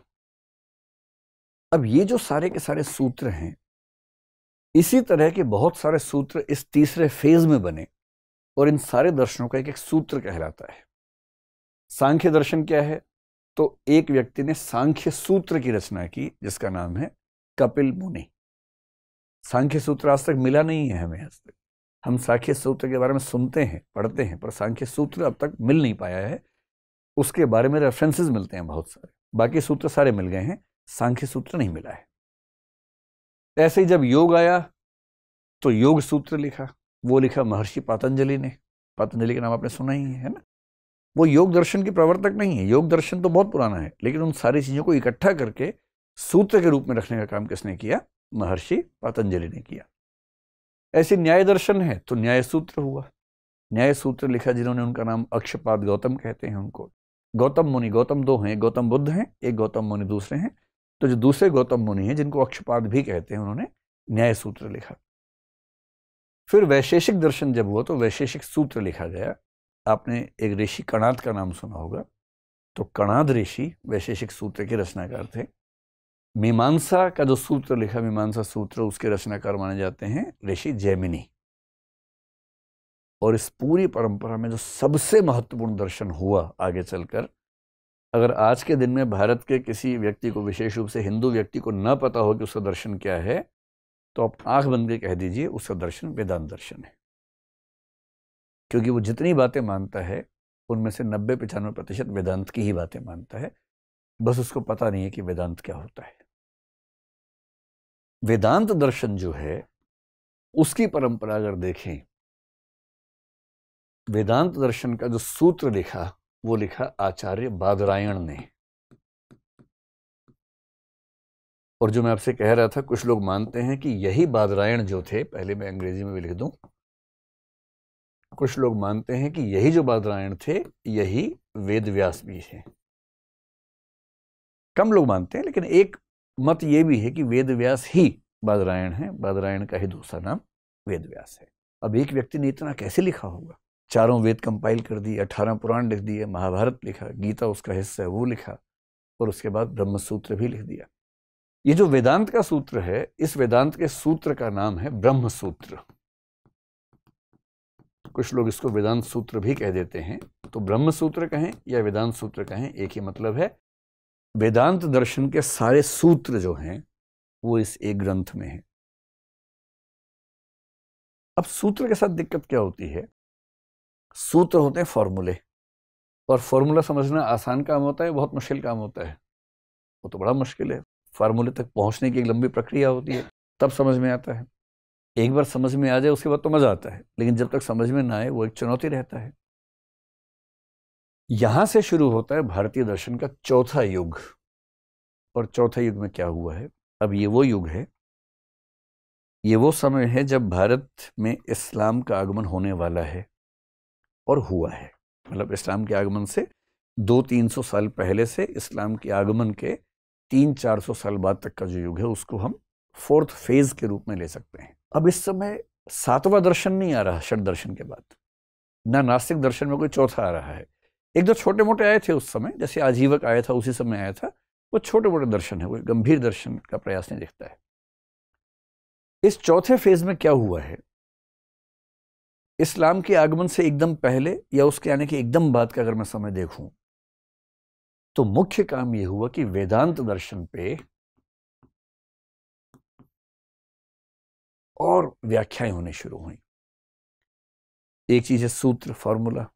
अब ये जो सारे के सारे सूत्र हैं, इसी तरह के बहुत सारे सूत्र इस तीसरे फेज में बने, और इन सारे दर्शनों का एक एक सूत्र कहलाता है। सांख्य दर्शन क्या है? तो एक व्यक्ति ने सांख्य सूत्र की रचना की, जिसका नाम है कपिल मुनि। सांख्य सूत्र आज तक मिला नहीं है हमें। आज तक हम सांख्य सूत्र के बारे में सुनते हैं, पढ़ते हैं, पर सांख्य सूत्र अब तक मिल नहीं पाया है। उसके बारे में रेफरेंसेस मिलते हैं बहुत सारे, बाकी सूत्र सारे मिल गए हैं, सांख्य सूत्र नहीं मिला है। ऐसे ही जब योग आया तो योग सूत्र लिखा, वो लिखा महर्षि पातंजलि ने। पातंजलि का नाम आपने सुना ही है ना। वो योग दर्शन के प्रवर्तक नहीं है, योग दर्शन तो बहुत पुराना है, लेकिन उन सारी चीजों को इकट्ठा करके सूत्र के रूप में रखने का काम किसने किया? महर्षि पातंजलि ने किया। ऐसे न्याय दर्शन है तो न्याय सूत्र हुआ। न्याय सूत्र लिखा जिन्होंने, उनका नाम अक्षपाद गौतम कहते हैं उनको। गौतम मुनि, गौतम 2 हैं, गौतम बुद्ध हैं, एक गौतम मुनि दूसरे हैं। तो जो दूसरे गौतम मुनि हैं, जिनको अक्षपाद भी कहते हैं, उन्होंने न्याय सूत्र लिखा। फिर वैशेषिक दर्शन जब हुआ तो वैशेषिक सूत्र लिखा गया। आपने एक ऋषि कणाद का नाम सुना होगा, तो कणाद ऋषि वैशेषिक सूत्र के रचनाकार थे। मीमांसा का जो सूत्र लिखा, मीमांसा सूत्र, उसके रचनाकार माने जाते हैं ऋषि जैमिनी। और इस पूरी परंपरा में जो सबसे महत्वपूर्ण दर्शन हुआ आगे चलकर, अगर आज के दिन में भारत के किसी व्यक्ति को, विशेष रूप से हिंदू व्यक्ति को, न पता हो कि उसका दर्शन क्या है, तो आप आंख बंद के कह दीजिए उसका दर्शन वेदांत दर्शन है। क्योंकि वो जितनी बातें मानता है उनमें से 90-95% वेदांत की ही बातें मानता है, बस उसको पता नहीं है कि वेदांत क्या होता है। वेदांत दर्शन जो है उसकी परंपरा अगर देखें, वेदांत दर्शन का जो सूत्र लिखा वो लिखा आचार्य बादरायण ने। और जो मैं आपसे कह रहा था, कुछ लोग मानते हैं कि यही बादरायण जो थे, पहले मैं अंग्रेजी में भी लिख दूं, कुछ लोग मानते हैं कि यही जो बादरायण थे यही वेद व्यास भी है। कम लोग मानते हैं, लेकिन एक मत ये भी है कि वेद व्यास ही बादरायण है, बादरायण का ही दूसरा नाम वेद व्यास है। अब एक व्यक्ति ने इतना कैसे लिखा होगा? 4 वेद कंपाइल कर दिए, 18 पुराण लिख दिए, महाभारत लिखा, गीता उसका हिस्सा है वो लिखा, और उसके बाद ब्रह्म सूत्र भी लिख दिया। ये जो वेदांत का सूत्र है, इस वेदांत के सूत्र का नाम है ब्रह्म सूत्र। कुछ लोग इसको वेदांत सूत्र भी कह देते हैं। तो ब्रह्म सूत्र कहें या वेदांत सूत्र कहें, एक ही मतलब है। वेदांत दर्शन के सारे सूत्र जो हैं वो इस एक ग्रंथ में है। अब सूत्र के साथ दिक्कत क्या होती है? सूत्र होते हैं फॉर्मूले, और फॉर्मूला समझना आसान काम होता है, बहुत मुश्किल काम होता है। वो तो बड़ा मुश्किल है, फार्मूले तक पहुंचने की एक लंबी प्रक्रिया होती है, तब समझ में आता है। एक बार समझ में आ जाए उसके बाद तो मजा आता है, लेकिन जब तक समझ में ना आए वो एक चुनौती रहता है। यहां से शुरू होता है भारतीय दर्शन का चौथा युग। और चौथे युग में क्या हुआ है? अब ये वो युग है, ये वो समय है जब भारत में इस्लाम का आगमन होने वाला है और हुआ है। मतलब इस्लाम के आगमन से 200-300 साल पहले से इस्लाम के आगमन के 300-400 साल बाद तक का जो युग है उसको हम फोर्थ फेज के रूप में ले सकते हैं। अब इस समय सातवां दर्शन नहीं आ रहा षड दर्शन के बाद, ना नास्तिक दर्शन में कोई चौथा आ रहा है। एक दो छोटे मोटे आए थे उस समय, जैसे आजीवक आया था उसी समय आया था, वो छोटे मोटे दर्शन है, वो गंभीर दर्शन का प्रयास नहीं दिखता है। इस चौथे फेज में क्या हुआ है? इस्लाम के आगमन से एकदम पहले या उसके आने के एकदम बाद का अगर मैं समय देखूं तो मुख्य काम यह हुआ कि वेदांत दर्शन पे और व्याख्याएं होने शुरू हुई। एक चीज है सूत्र, फॉर्मूला,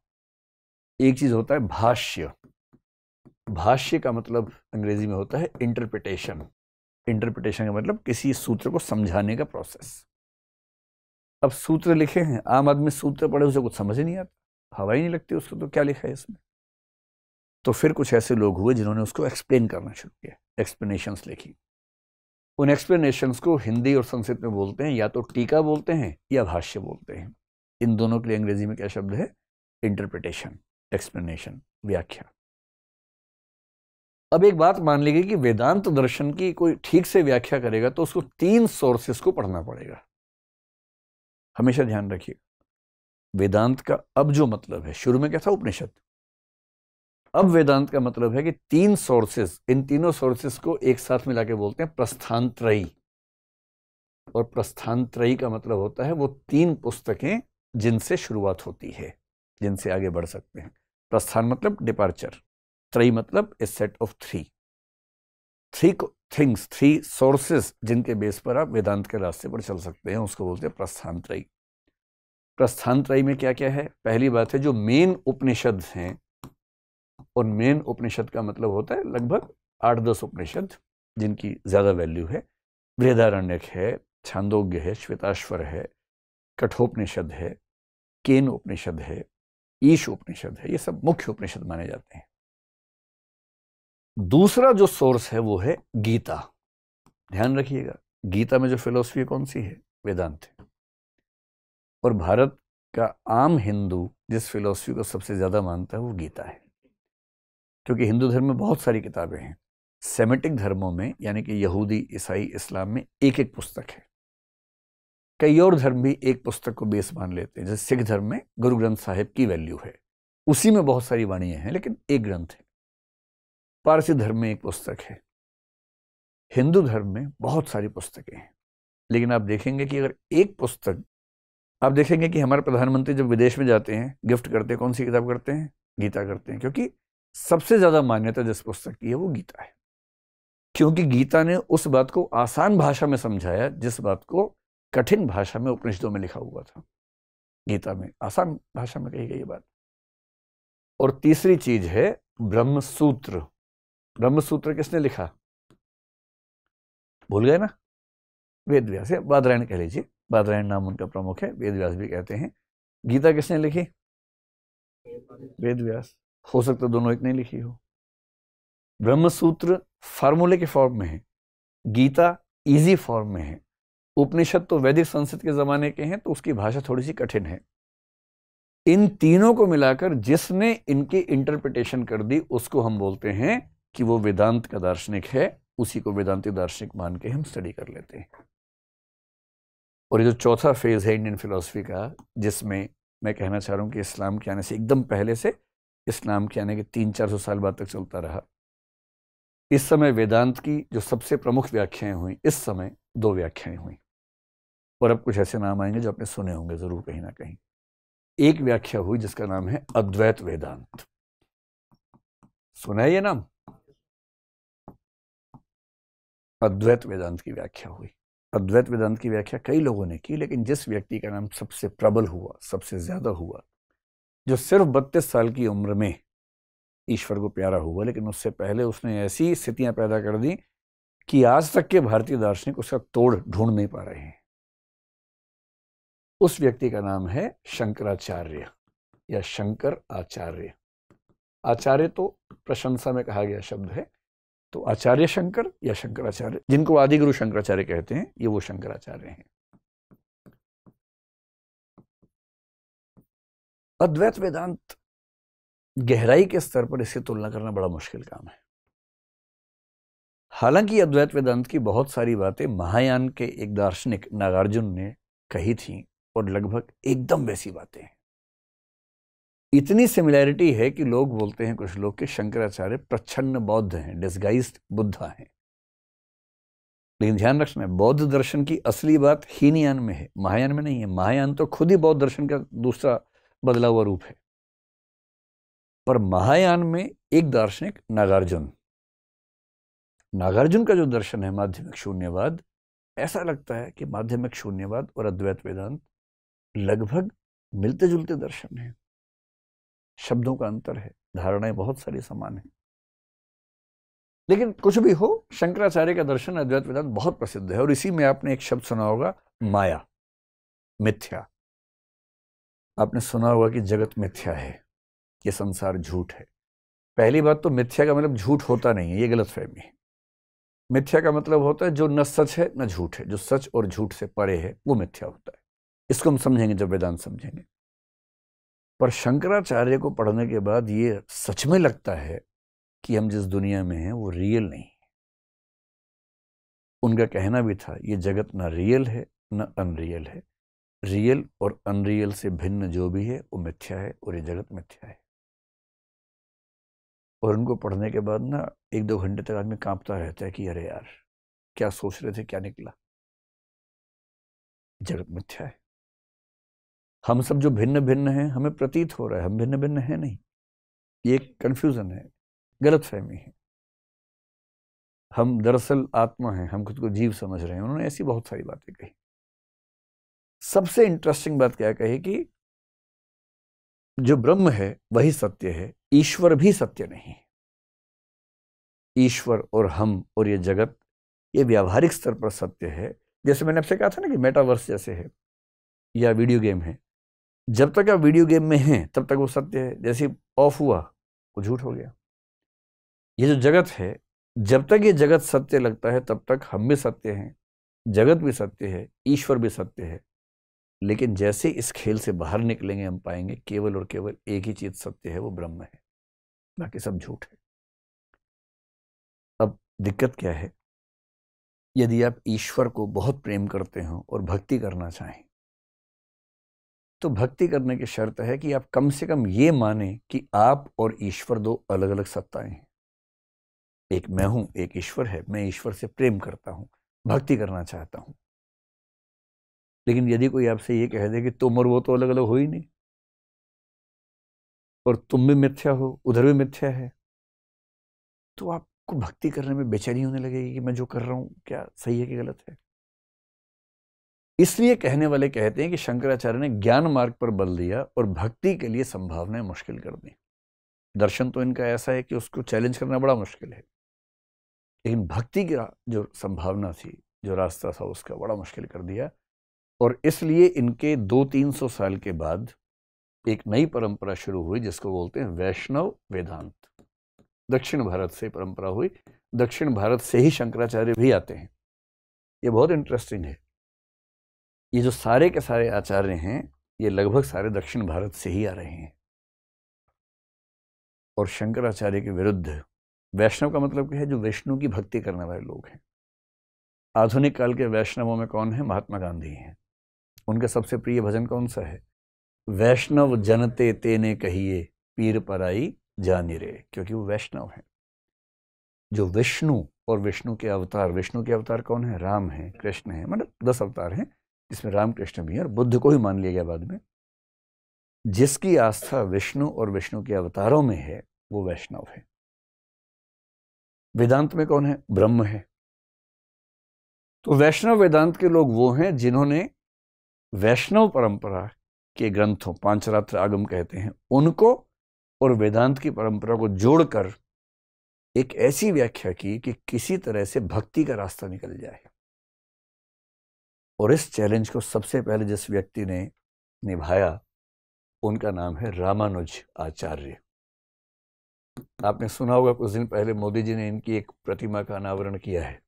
एक चीज होता है भाष्य। भाष्य का मतलब अंग्रेजी में होता है इंटरप्रिटेशन। इंटरप्रिटेशन का मतलब किसी सूत्र को समझाने का प्रोसेस। अब सूत्र लिखे हैं, आम आदमी सूत्र पढ़े उसे कुछ समझ ही नहीं आता, हवा ही नहीं लगती उसको, तो क्या लिखा है इसमें। तो फिर कुछ ऐसे लोग हुए जिन्होंने उसको एक्सप्लेन करना शुरू किया, एक्सप्लेनेशंस लिखी। उन एक्सप्लेनेशंस को हिंदी और संस्कृत में बोलते हैं, या तो टीका बोलते हैं या भाष्य बोलते हैं। इन दोनों के लिए अंग्रेजी में क्या शब्द है? इंटरप्रिटेशन, एक्सप्लेनेशन, व्याख्या। अब एक बात मान लीजिए कि वेदांत दर्शन की कोई ठीक से व्याख्या करेगा तो उसको 3 सोर्सेस को पढ़ना पड़ेगा। हमेशा ध्यान रखिए, वेदांत का अब जो मतलब है, शुरू में क्या था? उपनिषद। अब वेदांत का मतलब है कि 3 सोर्सेस, इन तीनों सोर्सेस को एक साथ मिला के बोलते हैं प्रस्थानत्रयी। और प्रस्थानत्रयी का मतलब होता है वो 3 पुस्तकें जिनसे शुरुआत होती है, जिनसे आगे बढ़ सकते हैं। प्रस्थान मतलब डिपार्चर, त्रयी मतलब ए सेट ऑफ 3 थिंग्स, 3 सोर्सेस जिनके बेस पर आप वेदांत के रास्ते पर चल सकते हैं, उसको बोलते हैं प्रस्थानत्रयी। प्रस्थानत्रयी में क्या क्या है? पहली बात है जो मेन उपनिषद हैं, और मेन उपनिषद का मतलब होता है लगभग 8-10 उपनिषद जिनकी ज्यादा वैल्यू है। बृहदारण्यक है, छांदोग्य है, श्वेताश्वर है, कठोपनिषद है, केन उपनिषद है, ईश उपनिषद है, ये सब मुख्य उपनिषद माने जाते हैं। दूसरा जो सोर्स है वो है गीता। ध्यान रखिएगा, गीता में जो फिलॉसफी कौन सी है? वेदांत है। और भारत का आम हिंदू जिस फिलॉसफी को सबसे ज्यादा मानता है वो गीता है, क्योंकि हिंदू धर्म में बहुत सारी किताबें हैं। सेमेटिक धर्मों में, यानी कि यहूदी, ईसाई, इस्लाम में एक एक पुस्तक है। कई और धर्म भी एक पुस्तक को बेस मान लेते हैं। जैसे सिख धर्म में गुरु ग्रंथ साहिब की वैल्यू है, उसी में बहुत सारी वाणियां हैं लेकिन एक ग्रंथ है। पारसी धर्म में एक पुस्तक है। हिंदू धर्म में बहुत सारी पुस्तकें हैं, लेकिन आप देखेंगे कि अगर एक पुस्तक, आप देखेंगे कि हमारे प्रधानमंत्री जब विदेश में जाते हैं गिफ्ट करते हैं, कौन सी किताब करते हैं? गीता करते हैं, क्योंकि सबसे ज्यादा मान्यता जिस पुस्तक की है वो गीता है। क्योंकि गीता ने उस बात को आसान भाषा में समझाया जिस बात को कठिन भाषा में उपनिषदों में लिखा हुआ था। गीता में आसान भाषा में कही गई बात। और तीसरी चीज है ब्रह्मसूत्र। ब्रह्मसूत्र किसने लिखा? भूल गए ना? वेद व्यास है, बादरायण कह लीजिए, बादरायण नाम उनका प्रमुख है, वेद व्यास भी कहते हैं। गीता किसने लिखी? वेद व्यास। हो सकता दोनों एक नहीं लिखी हो। ब्रह्मसूत्र फार्मूले के फॉर्म में है, गीता इजी फॉर्म में है। उपनिषद तो वैदिक संस्कृत के जमाने के हैं, तो उसकी भाषा थोड़ी सी कठिन है। इन तीनों को मिलाकर जिसने इनकी इंटरप्रिटेशन कर दी उसको हम बोलते हैं कि वो वेदांत का दार्शनिक है। उसी को वेदांती दार्शनिक मान के हम स्टडी कर लेते हैं। और ये जो चौथा फेज है इंडियन फिलॉसफी का, जिसमें मैं कहना चाह रहा हूं कि इस्लाम के आने से एकदम पहले से इस्लाम के आने के 300-400 साल बाद तक चलता रहा। इस समय वेदांत की जो सबसे प्रमुख व्याख्याएं हुई, इस समय 2 व्याख्याएं हुई। और अब कुछ ऐसे नाम आएंगे जो आपने सुने होंगे जरूर कहीं ना कहीं। एक व्याख्या हुई जिसका नाम है अद्वैत वेदांत। सुना है ये नाम? अद्वैत वेदांत की व्याख्या हुई। अद्वैत वेदांत की व्याख्या कई लोगों ने की, लेकिन जिस व्यक्ति का नाम सबसे प्रबल हुआ, सबसे ज्यादा हुआ, जो सिर्फ 32 साल की उम्र में ईश्वर को प्यारा हुआ, लेकिन उससे पहले उसने ऐसी स्थितियां पैदा कर दी कि आज तक के भारतीय दार्शनिक उसका तोड़ ढूंढ नहीं पा रहे हैं। उस व्यक्ति का नाम है शंकराचार्य या शंकर आचार्य। आचार्य तो प्रशंसा में कहा गया शब्द है, तो आचार्य शंकर या शंकराचार्य, जिनको आदि गुरु शंकराचार्य कहते हैं, ये वो शंकराचार्य हैं। अद्वैत वेदांत गहराई के स्तर पर इससे तुलना करना बड़ा मुश्किल काम है। हालांकि अद्वैत वेदांत की बहुत सारी बातें महायान के एक दार्शनिक नागार्जुन ने कही थी और लगभग एकदम वैसी बातें हैं। इतनी सिमिलैरिटी है कि लोग बोलते हैं, कुछ लोग, कि शंकराचार्य प्रच्छन्न बौद्ध हैं, डिस्गाइज्ड बुद्धा हैं। लेकिन ध्यान रखना, बौद्ध दर्शन की असली बात हीनयान में है, महायान में नहीं है। महायान तो खुद ही बौद्ध दर्शन का दूसरा बदला हुआ रूप है। पर महायान में एक दार्शनिक नागार्जुन का जो दर्शन है माध्यमिक शून्यवाद, ऐसा लगता है कि माध्यमिक शून्यवाद और अद्वैत वेदांत लगभग मिलते जुलते दर्शन हैं। शब्दों का अंतर है, धारणाएं बहुत सारी समान हैं। लेकिन कुछ भी हो, शंकराचार्य का दर्शन अद्वैत वेदांत बहुत प्रसिद्ध है। और इसी में आपने एक शब्द सुना होगा, माया, मिथ्या। आपने सुना होगा कि जगत मिथ्या है, ये संसार झूठ है। पहली बात तो मिथ्या का मतलब झूठ होता नहीं है, ये गलतफहमी है। मिथ्या का मतलब होता है जो न सच है न झूठ है, जो सच और झूठ से परे है, वो मिथ्या होता है। इसको हम समझेंगे जब वेदांत समझेंगे। पर शंकराचार्य को पढ़ने के बाद ये सच में लगता है कि हम जिस दुनिया में हैं वो रियल नहीं है। उनका कहना भी था, ये जगत ना रियल है न अनरियल है, रियल और अनरियल से भिन्न जो भी है वो मिथ्या है और ये जगत मिथ्या है। और उनको पढ़ने के बाद ना 1-2 घंटे तक आदमी कांपता रहता है कि अरे यार, क्या सोच रहे थे, क्या निकला। जगत मिथ्या है। हम सब जो भिन्न भिन्न हैं, हमें प्रतीत हो रहा है हम भिन्न भिन्न हैं नहीं। ये एक कंफ्यूजन है, गलतफहमी है। हम दरअसल आत्मा हैं, हम खुद को जीव समझ रहे हैं। उन्होंने ऐसी बहुत सारी बातें कही। सबसे इंटरेस्टिंग बात क्या कही कि जो ब्रह्म है वही सत्य है, ईश्वर भी सत्य नहीं। ईश्वर और हम और ये जगत, ये व्यावहारिक स्तर पर सत्य है। जैसे मैंने आपसे कहा था ना कि मेटावर्स जैसे है या वीडियो गेम है। जब तक आप वीडियो गेम में हैं तब तक वो सत्य है, जैसे ऑफ हुआ वो झूठ हो गया। ये जो जगत है, जब तक ये जगत सत्य लगता है तब तक हम भी सत्य हैं, जगत भी सत्य है, ईश्वर भी सत्य है। लेकिन जैसे इस खेल से बाहर निकलेंगे हम पाएंगे केवल और केवल एक ही चीज सत्य है, वो ब्रह्म है, बाकी सब झूठ है। अब दिक्कत क्या है, यदि आप ईश्वर को बहुत प्रेम करते हो और भक्ति करना चाहें, तो भक्ति करने की शर्त है कि आप कम से कम ये माने कि आप और ईश्वर दो अलग अलग सत्ताएं हैं। एक मैं हूं, एक ईश्वर है। मैं ईश्वर से प्रेम करता हूं, भक्ति करना चाहता हूं। लेकिन यदि कोई आपसे ये कह दे कि तुम और वो तो अलग अलग हो ही नहीं, और तुम भी मिथ्या हो, उधर भी मिथ्या है, तो आपको भक्ति करने में बेचैनी होने लगेगी कि मैं जो कर रहा हूं क्या सही है कि गलत है। इसलिए कहने वाले कहते हैं कि शंकराचार्य ने ज्ञान मार्ग पर बल दिया और भक्ति के लिए संभावनाएं मुश्किल कर दी। दर्शन तो इनका ऐसा है कि उसको चैलेंज करना बड़ा मुश्किल है, लेकिन भक्ति की जो संभावना थी, जो रास्ता था, उसका बड़ा मुश्किल कर दिया। और इसलिए इनके 200-300 साल के बाद एक नई परंपरा शुरू हुई जिसको बोलते हैं वैष्णव वेदांत। दक्षिण भारत से परंपरा हुई, दक्षिण भारत से ही शंकराचार्य भी आते हैं। ये बहुत इंटरेस्टिंग है। ये जो सारे के सारे आचार्य हैं, ये लगभग सारे दक्षिण भारत से ही आ रहे हैं। और शंकराचार्य के विरुद्ध वैष्णव का मतलब क्या है, जो विष्णु की भक्ति करने वाले लोग हैं। आधुनिक काल के वैष्णवों में कौन है? महात्मा गांधी हैं। उनका सबसे प्रिय भजन कौन सा है? वैष्णव जनते तेने कहिए, पीर पराई जानी रे। क्योंकि वो वैष्णव हैं। जो विष्णु और विष्णु के अवतार, विष्णु के अवतार कौन है? राम है, कृष्ण है, मतलब 10 अवतार हैं, जिसमें राम कृष्ण भी है और बुद्ध को ही मान लिया गया बाद में। जिसकी आस्था विष्णु और विष्णु के अवतारों में है वो वैष्णव है। वेदांत में कौन है? ब्रह्म है। तो वैष्णव वेदांत के लोग वो हैं जिन्होंने वैष्णव परंपरा के ग्रंथों, पांचरात्र आगम कहते हैं, उनको और वेदांत की परंपरा को जोड़कर एक ऐसी व्याख्या की कि किसी तरह से भक्ति का रास्ता निकल जाए। और इस चैलेंज को सबसे पहले जिस व्यक्ति ने निभाया उनका नाम है रामानुज आचार्य। आपने सुना होगा कुछ दिन पहले मोदी जी ने इनकी एक प्रतिमा का अनावरण किया है,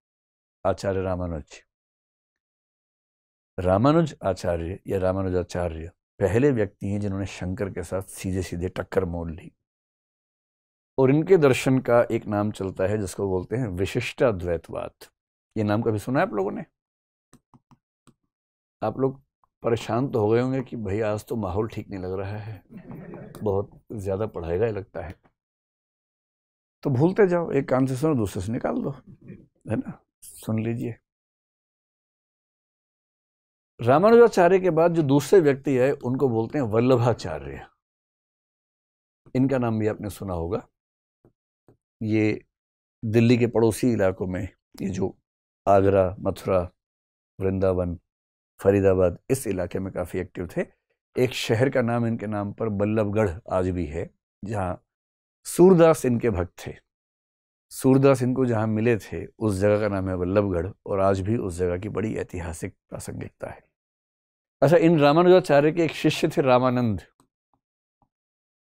आचार्य रामानुज। रामानुज आचार्य या रामानुजाचार्य पहले व्यक्ति हैं जिन्होंने शंकर के साथ सीधे सीधे टक्कर मोल ली। और इनके दर्शन का एक नाम चलता है जिसको बोलते हैं विशिष्टाद्वैतवाद। ये नाम कभी सुना है आप लोगों ने? आप लोग परेशान तो हो गए होंगे कि भाई आज तो माहौल ठीक नहीं लग रहा है, बहुत ज्यादा पढ़ाएगा लगता है। तो भूलते जाओ, एक कान से सुनो दूसरे से निकाल दो, है ना? सुन लीजिए। रामानुजाचार्य के बाद जो दूसरे व्यक्ति है उनको बोलते हैं वल्लभाचार्य। इनका नाम भी आपने सुना होगा। ये दिल्ली के पड़ोसी इलाकों में, ये जो आगरा, मथुरा, वृंदावन, फरीदाबाद, इस इलाके में काफी एक्टिव थे। एक शहर का नाम इनके नाम पर बल्लभगढ़ आज भी है, जहां सूरदास इनके भक्त थे। सूरदास इनको जहां मिले थे उस जगह का नाम है बल्लभगढ़, और आज भी उस जगह की बड़ी ऐतिहासिक प्रासंगिकता है। अच्छा, इन रामानुजाचार्य के एक शिष्य थे रामानंद,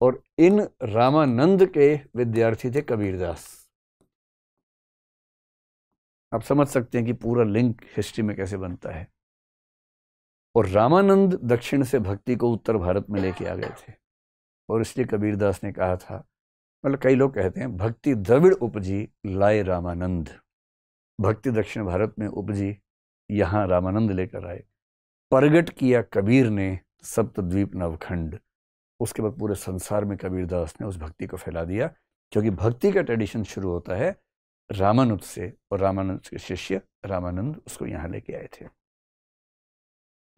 और इन रामानंद के विद्यार्थी थे कबीरदास। आप समझ सकते हैं कि पूरा लिंक हिस्ट्री में कैसे बनता है। और रामानंद दक्षिण से भक्ति को उत्तर भारत में लेके आ गए थे, और इसलिए कबीरदास ने कहा था, मतलब कई लोग कहते हैं, भक्ति द्रविड़ उपजी लाए रामानंद। भक्ति दक्षिण भारत में उपजी, यहां रामानंद लेकर आए। प्रगट किया कबीर ने सप्तद्वीप नवखंड। उसके बाद पूरे संसार में कबीरदास ने उस भक्ति को फैला दिया, क्योंकि भक्ति का ट्रेडिशन शुरू होता है रामानुज से, और रामानुज के शिष्य रामानंद उसको यहां लेके आए थे।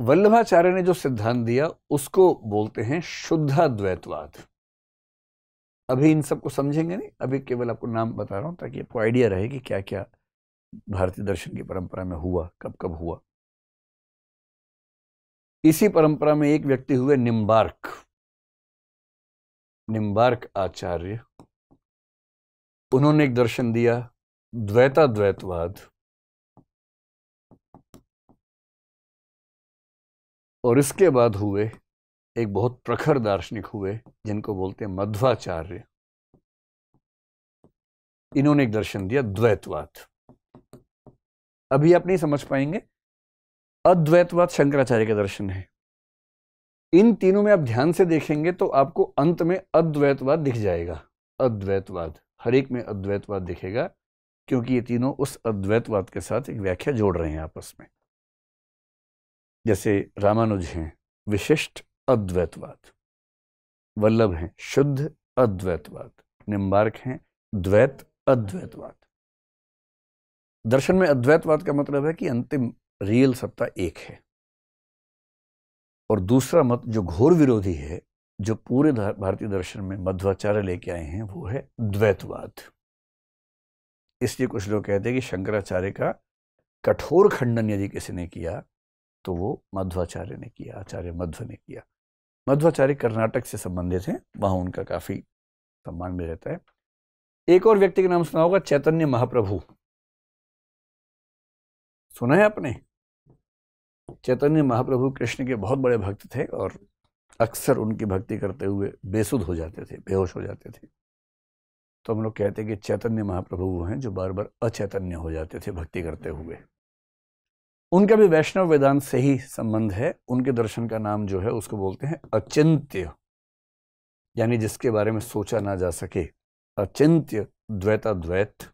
वल्लभाचार्य ने जो सिद्धांत दिया उसको बोलते हैं शुद्धाद्वैतवाद। अभी इन सबको समझेंगे नहीं, अभी केवल आपको नाम बता रहा हूं ताकि आपको आइडिया रहे कि क्या क्या भारतीय दर्शन की परंपरा में हुआ, कब कब हुआ। इसी परंपरा में एक व्यक्ति हुए निम्बार्क आचार्य। उन्होंने एक दर्शन दिया द्वैताद्वैतवाद, और इसके बाद हुए एक बहुत प्रखर दार्शनिक हुए जिनको बोलते हैं मध्वाचार्य। इन्होंने एक दर्शन दिया द्वैतवाद। अभी आप नहीं समझ पाएंगे, अद्वैतवाद शंकराचार्य के दर्शन है। इन तीनों में आप ध्यान से देखेंगे तो आपको अंत में अद्वैतवाद दिख जाएगा। अद्वैतवाद, हर एक में अद्वैतवाद दिखेगा, क्योंकि ये तीनों उस अद्वैतवाद के साथ एक व्याख्या जोड़ रहे हैं आपस में। जैसे रामानुज हैं विशिष्ट अद्वैतवाद, वल्लभ हैं शुद्ध अद्वैतवाद, निम्बार्क हैं द्वैत अद्वैतवाद। दर्शन में अद्वैतवाद का मतलब है कि अंतिम रियल सत्ता एक है। और दूसरा मत जो घोर विरोधी है, जो पूरे भारतीय दर्शन में मध्वाचार्य लेके आए हैं, वो है द्वैतवाद। इसलिए कुछ लोग कहते हैं कि शंकराचार्य का कठोर खंडन यदि किसी ने किया तो वो मध्वाचार्य ने किया, आचार्य मध्व ने किया। मध्वाचार्य कर्नाटक से संबंधित हैं, वहां उनका काफी सम्मान भी रहता है। एक और व्यक्ति का नाम सुना होगा, चैतन्य महाप्रभु। सुना है आपने? चैतन्य महाप्रभु कृष्ण के बहुत बड़े भक्त थे, और अक्सर उनकी भक्ति करते हुए बेसुध हो जाते थे, बेहोश हो जाते थे। तो हम लोग कहते हैं कि चैतन्य महाप्रभु वो हैं जो बार बार अचैतन्य हो जाते थे भक्ति करते हुए। उनका भी वैष्णव वेदांत से ही संबंध है। उनके दर्शन का नाम जो है उसको बोलते हैं अचिंत्य, यानी जिसके बारे में सोचा ना जा सके। अचिंत्य द्वैताद्वैत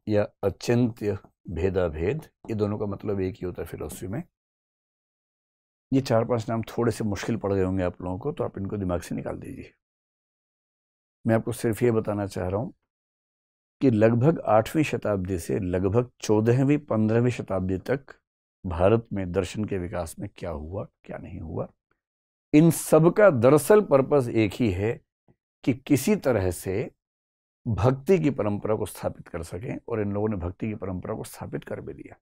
या अचिंत्य भेदाभेद, ये दोनों का मतलब एक ही होता है फिलॉसफी में। ये 4-5 नाम थोड़े से मुश्किल पड़ गए होंगे आप लोगों को, तो आप इनको दिमाग से निकाल दीजिए। मैं आपको सिर्फ ये बताना चाह रहा हूं कि लगभग 8वीं शताब्दी से लगभग 14वीं 15वीं शताब्दी तक भारत में दर्शन के विकास में क्या हुआ, क्या नहीं हुआ, इन सब का दरअसल पर्पस एक ही है कि किसी तरह से भक्ति की परंपरा को स्थापित कर सकें। और इन लोगों ने भक्ति की परंपरा को स्थापित कर भी दिया।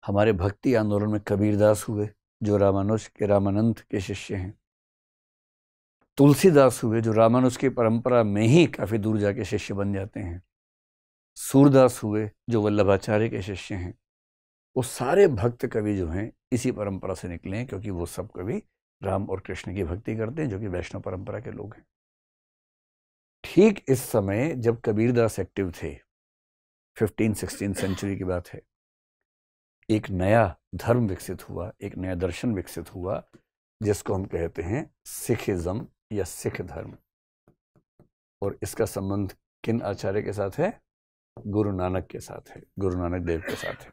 हमारे भक्ति आंदोलन में कबीरदास हुए, जो रामानुज के रामानंद के शिष्य हैं। तुलसीदास हुए जो रामानुज की परंपरा में ही काफी दूर जाके शिष्य बन जाते हैं, सूरदास हुए जो वल्लभाचार्य के शिष्य हैं, वो सारे भक्त कवि जो हैं इसी परंपरा से निकले हैं, क्योंकि वो सब कवि राम और कृष्ण की भक्ति करते हैं, जो कि वैष्णव परंपरा के लोग हैं। ठीक इस समय जब कबीरदास एक्टिव थे, 15-16 सेंचुरी की बात है, एक नया धर्म विकसित हुआ, एक नया दर्शन विकसित हुआ, जिसको हम कहते हैं सिखिज्म या सिख धर्म। और इसका संबंध किन आचार्य के साथ है? गुरु नानक के साथ है, गुरु नानक देव के साथ है।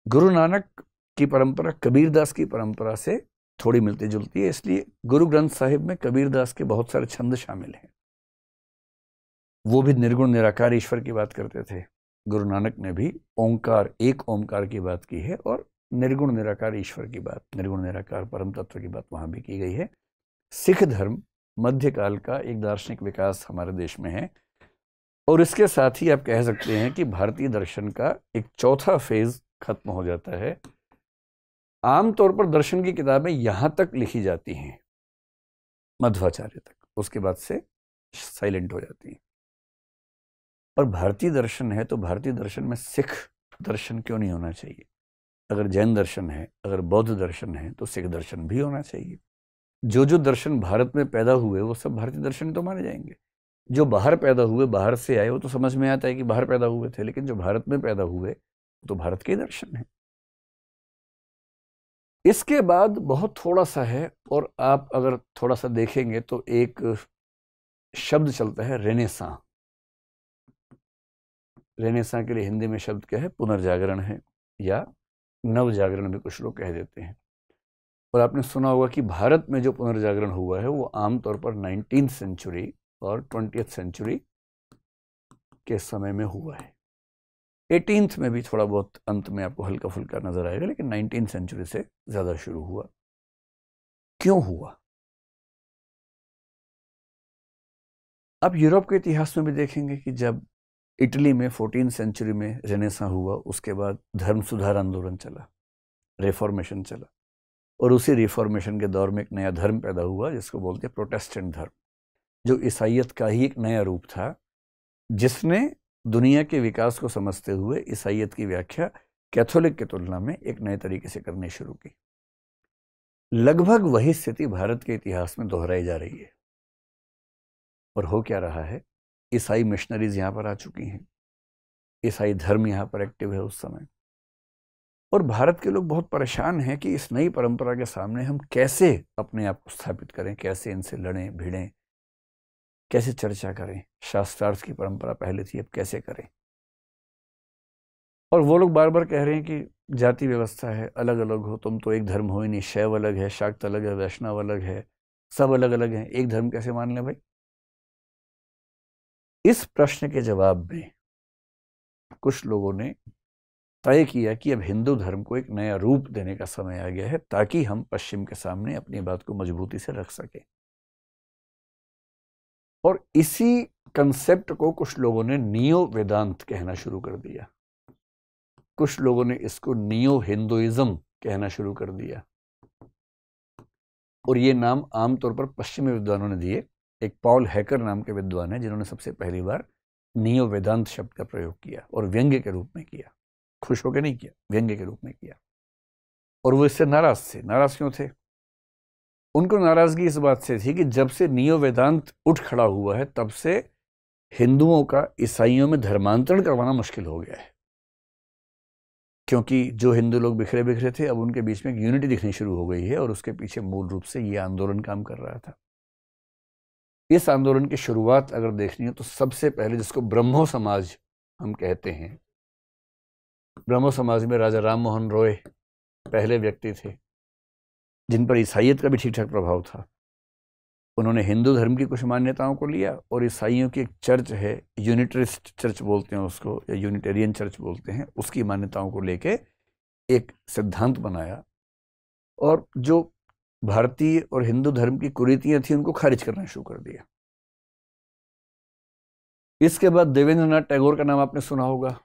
गुरु नानक की परंपरा कबीरदास की परंपरा से थोड़ी मिलती जुलती है, इसलिए गुरु ग्रंथ साहिब में कबीरदास के बहुत सारे छंद शामिल हैं। वो भी निर्गुण निराकार ईश्वर की बात करते थे। गुरु नानक ने भी ओंकार, एक ओंकार की बात की है, और निर्गुण निराकार ईश्वर की बात, निर्गुण निराकार परम तत्व की बात वहां भी की गई है। सिख धर्म मध्यकाल का एक दार्शनिक विकास हमारे देश में है, और इसके साथ ही आप कह सकते हैं कि भारतीय दर्शन का एक चौथा फेज खत्म हो जाता है। आमतौर पर दर्शन की किताबें यहां तक लिखी जाती हैं, मध्वाचार्य तक, उसके बाद से साइलेंट हो जाती हैं। और भारतीय दर्शन है तो भारतीय दर्शन में सिख दर्शन क्यों नहीं होना चाहिए? अगर जैन दर्शन है, अगर बौद्ध दर्शन है, तो सिख दर्शन भी होना चाहिए। जो जो दर्शन भारत में पैदा हुए वो सब भारतीय दर्शन तो माने जाएंगे। जो बाहर पैदा हुए, बाहर से आए, वो तो समझ में आता है कि बाहर पैदा हुए थे, लेकिन जो भारत में पैदा हुए तो भारत के दर्शन है। इसके बाद बहुत थोड़ा सा है, और आप अगर थोड़ा सा देखेंगे तो एक शब्द चलता है रेनेसां। रेनेसां के लिए हिंदी में शब्द क्या है? पुनर्जागरण है, या नव जागरण भी कुछ लोग कह देते हैं। और आपने सुना होगा कि भारत में जो पुनर्जागरण हुआ है वो आमतौर पर 19th सेंचुरी और 20th सेंचुरी के समय में हुआ है। 18th में भी थोड़ा बहुत अंत में आपको हल्का फुल्का नजर आएगा, लेकिन 19th सेंचुरी से ज्यादा शुरू हुआ। क्यों हुआ? आप यूरोप के इतिहास में भी देखेंगे कि जब इटली में 14th सेंचुरी में रेनेसां हुआ, उसके बाद धर्म सुधार आंदोलन चला, रिफॉर्मेशन चला, और उसी रिफॉर्मेशन के दौर में एक नया धर्म पैदा हुआ जिसको बोलते हैं प्रोटेस्टेंट धर्म, जो ईसाइयत का ही एक नया रूप था, जिसने दुनिया के विकास को समझते हुए ईसाइयत की व्याख्या कैथोलिक की तुलना में एक नए तरीके से करनी शुरू की। लगभग वही स्थिति भारत के इतिहास में दोहराई जा रही है। और हो क्या रहा है? ईसाई मिशनरीज यहां पर आ चुकी हैं, ईसाई धर्म यहां पर एक्टिव है उस समय, और भारत के लोग बहुत परेशान हैं कि इस नई परंपरा के सामने हम कैसे अपने आप को स्थापित करें, कैसे इनसे लड़ें भिड़ें, कैसे चर्चा करें। शास्त्रार्थ की परंपरा पहले थी, अब कैसे करें? और वो लोग बार बार कह रहे हैं कि जाति व्यवस्था है, अलग अलग हो, तुम तो एक धर्म हो ही नहीं, शैव अलग है, शाक्त अलग है, वैष्णव अलग है, सब अलग अलग हैं, एक धर्म कैसे मान लें भाई? इस प्रश्न के जवाब में कुछ लोगों ने तय किया कि अब हिंदू धर्म को एक नया रूप देने का समय आ गया है, ताकि हम पश्चिम के सामने अपनी बात को मजबूती से रख सकें। और इसी कंसेप्ट को कुछ लोगों ने नियो वेदांत कहना शुरू कर दिया, कुछ लोगों ने इसको नियो हिंदुइज्म कहना शुरू कर दिया, और ये नाम आमतौर पर पश्चिमी विद्वानों ने दिए। एक पॉल हैकर नाम के विद्वान है जिन्होंने सबसे पहली बार नियो वेदांत शब्द का प्रयोग किया, और व्यंग्य के रूप में किया, खुश होकर नहीं किया, व्यंग्य के रूप में किया। और वो इससे नाराज थे। नाराज क्यों थे? उनको नाराजगी इस बात से थी कि जब से नियो वेदांत उठ खड़ा हुआ है, तब से हिंदुओं का ईसाइयों में धर्मांतरण करवाना मुश्किल हो गया है, क्योंकि जो हिंदू लोग बिखरे बिखरे थे, अब उनके बीच में एक यूनिटी दिखनी शुरू हो गई है, और उसके पीछे मूल रूप से ये आंदोलन काम कर रहा था। इस आंदोलन की शुरुआत अगर देखनी हो तो सबसे पहले, जिसको ब्रह्मो समाज हम कहते हैं, ब्रह्मो समाज में राजा राम मोहन रॉय पहले व्यक्ति थे जिन पर ईसाइयत का भी ठीक ठाक प्रभाव था। उन्होंने हिंदू धर्म की कुछ मान्यताओं को लिया, और ईसाइयों की एक चर्च है, यूनिटरिस्ट चर्च बोलते हैं उसको, या यूनिटेरियन चर्च बोलते हैं, उसकी मान्यताओं को लेके एक सिद्धांत बनाया, और जो भारतीय और हिंदू धर्म की कुरीतियां थी उनको खारिज करना शुरू कर दिया। इसके बाद देवेंद्रनाथ टैगोर का नाम आपने सुना होगा।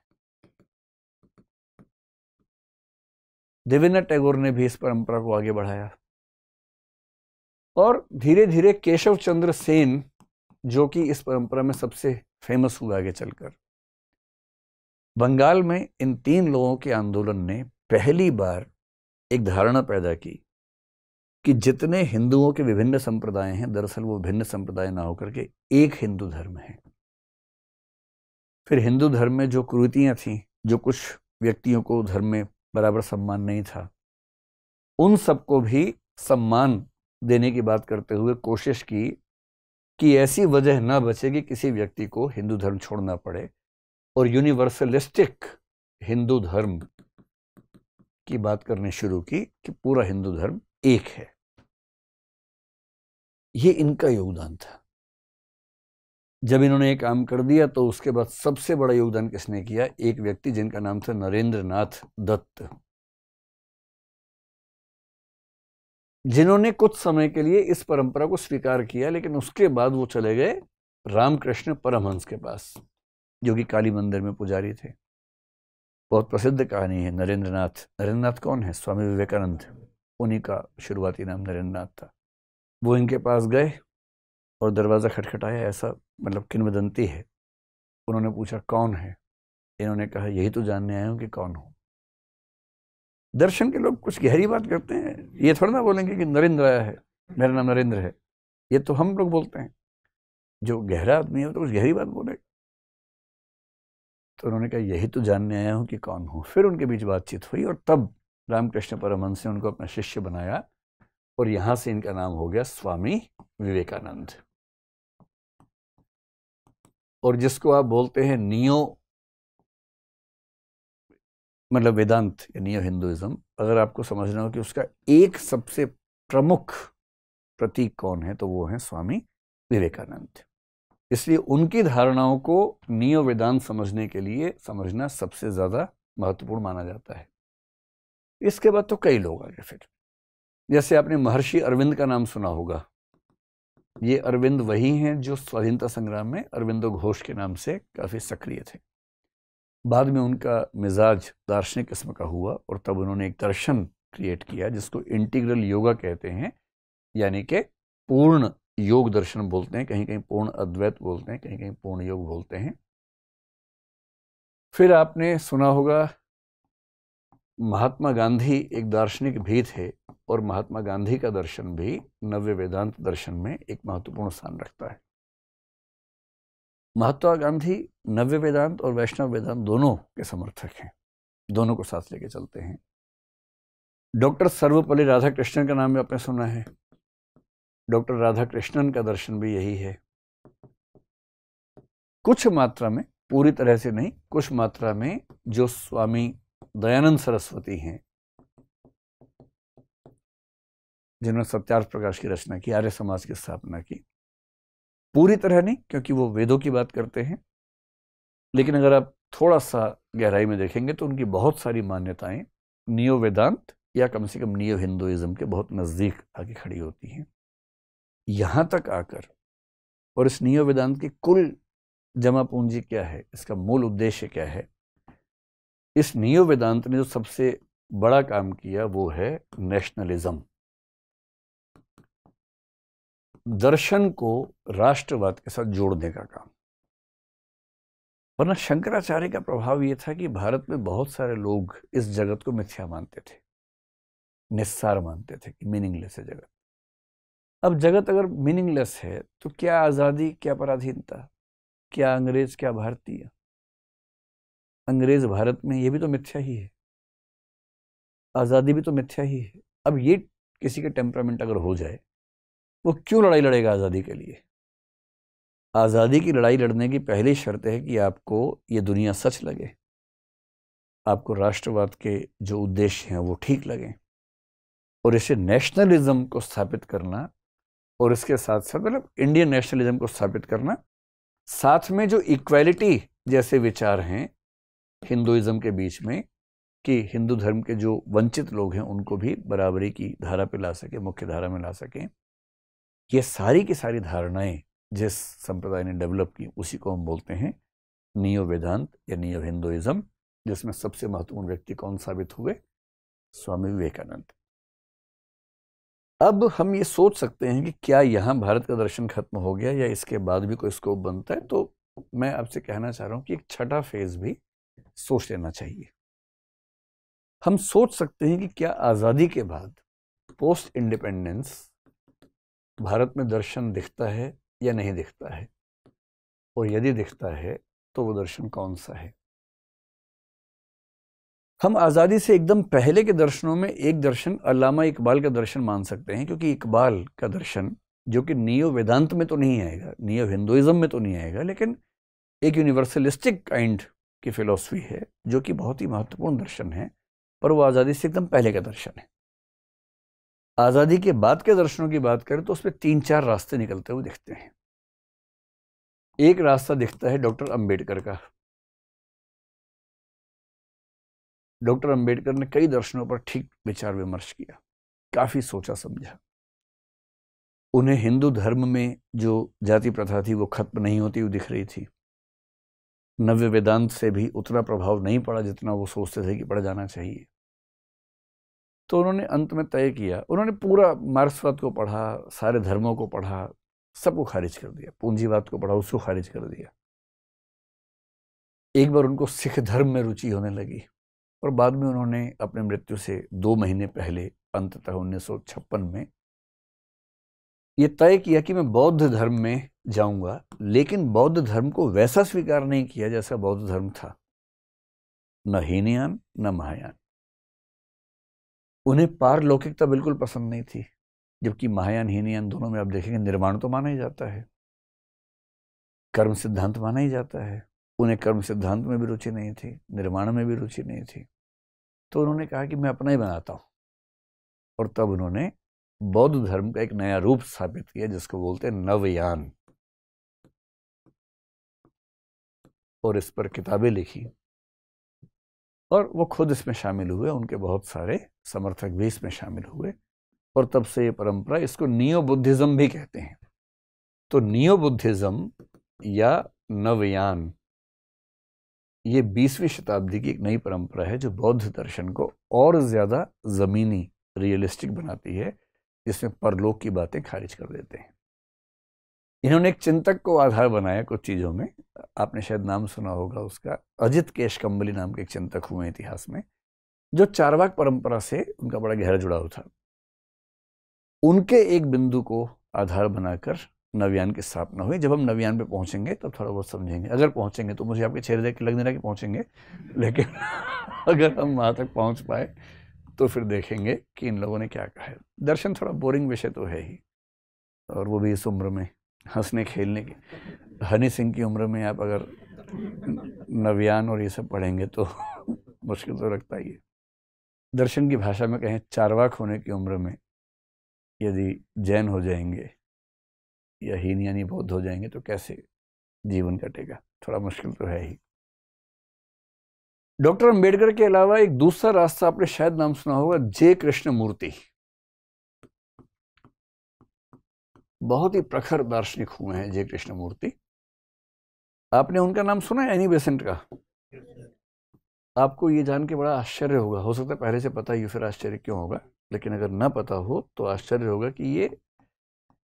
देवेंद्रनाथ टैगोर ने भी इस परंपरा को आगे बढ़ाया, और धीरे धीरे केशव चंद्र सेन, जो कि इस परंपरा में सबसे फेमस हुआ आगे चलकर, बंगाल में इन 3 लोगों के आंदोलन ने पहली बार एक धारणा पैदा की कि जितने हिंदुओं के विभिन्न संप्रदाय हैं, दरअसल वो भिन्न संप्रदाय ना होकर के एक हिंदू धर्म है। फिर हिंदू धर्म में जो कुरीतियां थीं, जो कुछ व्यक्तियों को धर्म में बराबर सम्मान नहीं था, उन सबको भी सम्मान देने की बात करते हुए कोशिश की कि ऐसी वजह ना बचे कि किसी व्यक्ति को हिंदू धर्म छोड़ना पड़े, और यूनिवर्सलिस्टिक हिंदू धर्म की बात करनी शुरू की कि पूरा हिंदू धर्म एक है। ये इनका योगदान था। जब इन्होंने ये काम कर दिया तो उसके बाद सबसे बड़ा योगदान किसने किया? एक व्यक्ति जिनका नाम था नरेंद्र नाथ दत्त, जिन्होंने कुछ समय के लिए इस परंपरा को स्वीकार किया, लेकिन उसके बाद वो चले गए रामकृष्ण परमहंस के पास, जो कि काली मंदिर में पुजारी थे। बहुत प्रसिद्ध कहानी है नरेंद्र नाथ। नरेंद्र नाथ कौन है? स्वामी विवेकानंद, उन्हीं का शुरुआती नाम नरेंद्र नाथ था। वो इनके पास गए और दरवाज़ा खटखटाया, ऐसा मतलब किंवदंती है। उन्होंने पूछा कौन है? इन्होंने कहा यही तो जानने आया हूँ कि कौन हूँ। दर्शन के लोग कुछ गहरी बात करते हैं, ये थोड़ा ना बोलेंगे कि नरेंद्र आया है, मेरा नाम नरेंद्र है। ये तो हम लोग बोलते हैं। जो गहरा आदमी है तो कुछ गहरी बात बोले। तो उन्होंने कहा यही तो जानने आया हूँ कि कौन हूँ। फिर उनके बीच बातचीत हुई और तब रामकृष्ण परमहंस ने उनको अपना शिष्य बनाया, और यहां से इनका नाम हो गया स्वामी विवेकानंद। और जिसको आप बोलते हैं नियो, मतलब वेदांत या नियो हिंदुइज्म, अगर आपको समझना हो कि उसका एक सबसे प्रमुख प्रतीक कौन है तो वो है स्वामी विवेकानंद। इसलिए उनकी धारणाओं को नियो वेदांत समझने के लिए समझना सबसे ज्यादा महत्वपूर्ण माना जाता है। इसके बाद तो कई लोग आगे, फिर जैसे आपने महर्षि अरविंद का नाम सुना होगा। ये अरविंद वही हैं जो स्वाधीनता संग्राम में अरविंदो घोष के नाम से काफी सक्रिय थे। बाद में उनका मिजाज दार्शनिक किस्म का हुआ और तब उन्होंने एक दर्शन क्रिएट किया जिसको इंटीग्रल योगा कहते हैं, यानी कि पूर्ण योग दर्शन बोलते हैं, कहीं कहीं पूर्ण अद्वैत बोलते हैं, कहीं कहीं पूर्ण योग बोलते हैं। फिर आपने सुना होगा महात्मा गांधी एक दार्शनिक भी थे, और महात्मा गांधी का दर्शन भी नव्य वेदांत दर्शन में एक महत्वपूर्ण स्थान रखता है। महात्मा गांधी नव्य वेदांत और वैष्णव वेदांत दोनों के समर्थक हैं, दोनों को साथ लेके चलते हैं। डॉक्टर सर्वपल्ली राधाकृष्णन का नाम भी आपने सुना है। डॉक्टर राधाकृष्णन का दर्शन भी यही है। कुछ मात्रा में, पूरी तरह से नहीं, कुछ मात्रा में जो स्वामी दयानंद सरस्वती हैं, जिन्होंने सत्यार्थ प्रकाश की रचना की, आर्य समाज की स्थापना की, पूरी तरह नहीं क्योंकि वो वेदों की बात करते हैं, लेकिन अगर आप थोड़ा सा गहराई में देखेंगे तो उनकी बहुत सारी मान्यताएं नियो वेदांत या कम से कम नियो हिंदुइज्म के बहुत नजदीक आके खड़ी होती हैं। यहां तक आकर, और इस नियो वेदांत की कुल जमा पूंजी क्या है, इसका मूल उद्देश्य क्या है, इस नियो वेदांत ने जो सबसे बड़ा काम किया वो है नेशनलिज्म। दर्शन को राष्ट्रवाद के साथ जोड़ने का काम। वरना शंकराचार्य का प्रभाव यह था कि भारत में बहुत सारे लोग इस जगत को मिथ्या मानते थे, निस्सार मानते थे कि मीनिंगलेस है जगत। अब जगत अगर मीनिंगलेस है तो क्या आजादी, क्या पराधीनता, क्या अंग्रेज, क्या भारतीय? अंग्रेज भारत में, ये भी तो मिथ्या ही है। आजादी भी तो मिथ्या ही है। अब ये किसी के टेम्परामेंट अगर हो जाए, वो क्यों लड़ाई लड़ेगा आजादी के लिए? आजादी की लड़ाई लड़ने की पहली शर्त है कि आपको ये दुनिया सच लगे, आपको राष्ट्रवाद के जो उद्देश्य हैं वो ठीक लगे, और इसे नेशनलिज्म को स्थापित करना, और इसके साथ साथ मतलब इंडियन नेशनलिज्म को स्थापित करना, साथ में जो इक्वालिटी जैसे विचार हैं हिंदुइज्म के बीच में, कि हिंदू धर्म के जो वंचित लोग हैं उनको भी बराबरी की धारा पे ला सके, मुख्य धारा में ला सके। ये सारी की सारी धारणाएं जिस संप्रदाय ने डेवलप की उसी को हम बोलते हैं नियो वेदांत या नियो हिंदुइज्म, जिसमें सबसे महत्वपूर्ण व्यक्ति कौन साबित हुए? स्वामी विवेकानंद। अब हम ये सोच सकते हैं कि क्या यहाँ भारत का दर्शन खत्म हो गया या इसके बाद भी कोई स्कोप बनता है। तो मैं आपसे कहना चाह रहा हूँ कि एक छठा फेज भी सोच लेना चाहिए। हम सोच सकते हैं कि क्या आजादी के बाद पोस्ट इंडिपेंडेंस भारत में दर्शन दिखता है या नहीं दिखता है, और यदि दिखता है तो वो दर्शन कौन सा है। हम आजादी से एकदम पहले के दर्शनों में एक दर्शन अल्लामा इकबाल का दर्शन मान सकते हैं, क्योंकि इकबाल का दर्शन जो कि नियो वेदांत में तो नहीं आएगा, नियो हिंदुइज्म में तो नहीं आएगा, लेकिन एक यूनिवर्सलिस्टिक काइंड की फिलॉसफी है जो कि बहुत ही महत्वपूर्ण दर्शन है, पर वो आज़ादी से एकदम पहले का दर्शन है। आज़ादी के बाद के दर्शनों की बात करें तो उसमें 3-4 रास्ते निकलते हुए दिखते हैं। एक रास्ता दिखता है डॉक्टर अंबेडकर का। डॉक्टर अंबेडकर ने कई दर्शनों पर ठीक विचार विमर्श किया, काफी सोचा समझा। उन्हें हिंदू धर्म में जो जाति प्रथा थी वो खत्म नहीं होती हुई दिख रही थी। नव्य वेदांत से भी उतना प्रभाव नहीं पड़ा जितना वो सोचते थे कि पड़ जाना चाहिए। तो उन्होंने अंत में तय किया, उन्होंने पूरा मार्क्सवाद को पढ़ा, सारे धर्मों को पढ़ा, सबको खारिज कर दिया। पूंजीवाद को पढ़ा, उसको खारिज कर दिया। एक बार उनको सिख धर्म में रुचि होने लगी और बाद में उन्होंने अपने मृत्यु से 2 महीने पहले अंततः 1956 में ये तय किया कि मैं बौद्ध धर्म में जाऊंगा, लेकिन बौद्ध धर्म को वैसा स्वीकार नहीं किया जैसा बौद्ध धर्म था, न हीनयान न महायान। उन्हें पारलौकिकता बिल्कुल पसंद नहीं थी, जबकि महायान हीनयान दोनों में आप देखेंगे निर्माण तो माना ही जाता है, कर्म सिद्धांत माना ही जाता है। उन्हें कर्म सिद्धांत में भी रुचि नहीं थी, निर्माण में भी रुचि नहीं थी। तो उन्होंने कहा कि मैं अपना ही बनाता हूं, और तब उन्होंने बौद्ध धर्म का एक नया रूप स्थापित किया जिसको बोलते हैं नवयान, और इस पर किताबें लिखी और वो खुद इसमें शामिल हुए, उनके बहुत सारे समर्थक भी इसमें शामिल हुए, और तब से ये परंपरा, इसको नियो बुद्धिज्म भी कहते हैं। तो नियो बुद्धिज्म या नवयान ये 20वीं शताब्दी की एक नई परंपरा है जो बौद्ध दर्शन को और ज्यादा जमीनी रियलिस्टिक बनाती है, जिसमें परलोक की बातें खारिज कर देते हैं। इन्होंने एक चिंतक को आधार बनाया कुछ चीजों में, आपने शायद नाम सुना होगा उसका, अजित केशकंबली नाम के एक चिंतक हुए इतिहास में, जो चारवाक परंपरा से उनका बड़ा गहरा जुड़ाव था। उनके एक बिंदु को आधार बनाकर नवयान की स्थापना हुई। जब हम नवयान पे पहुंचेंगे तब थोड़ा बहुत समझेंगे, अगर पहुंचेंगे तो। मुझे आपके चेहरे देख के लग नहीं रहा कि पहुंचेंगे, लेकिन अगर हम वहां तक पहुंच पाए तो फिर देखेंगे कि इन लोगों ने क्या कहा है। दर्शन थोड़ा बोरिंग विषय तो है ही, और वो भी इस उम्र में हंसने खेलने की। हनी सिंह की उम्र में आप अगर नवयान और ये सब पढ़ेंगे तो मुश्किल तो लगता ही है। दर्शन की भाषा में कहें, चारवाक होने की उम्र में यदि जैन हो जाएंगे या हीनयानी बौद्ध हो जाएंगे तो कैसे जीवन कटेगा, थोड़ा मुश्किल तो है ही। डॉक्टर अंबेडकर के अलावा एक दूसरा रास्ता आपने शायद नाम सुना होगा, जे कृष्णमूर्ति। बहुत ही प्रखर दार्शनिक हुए हैं जे कृष्णमूर्ति। आपने उनका नाम सुना है, एनी बेसेंट का? आपको ये जान के बड़ा आश्चर्य होगा, हो सकता है पहले से पता ही, फिर आश्चर्य क्यों होगा, लेकिन अगर ना पता हो तो आश्चर्य होगा कि ये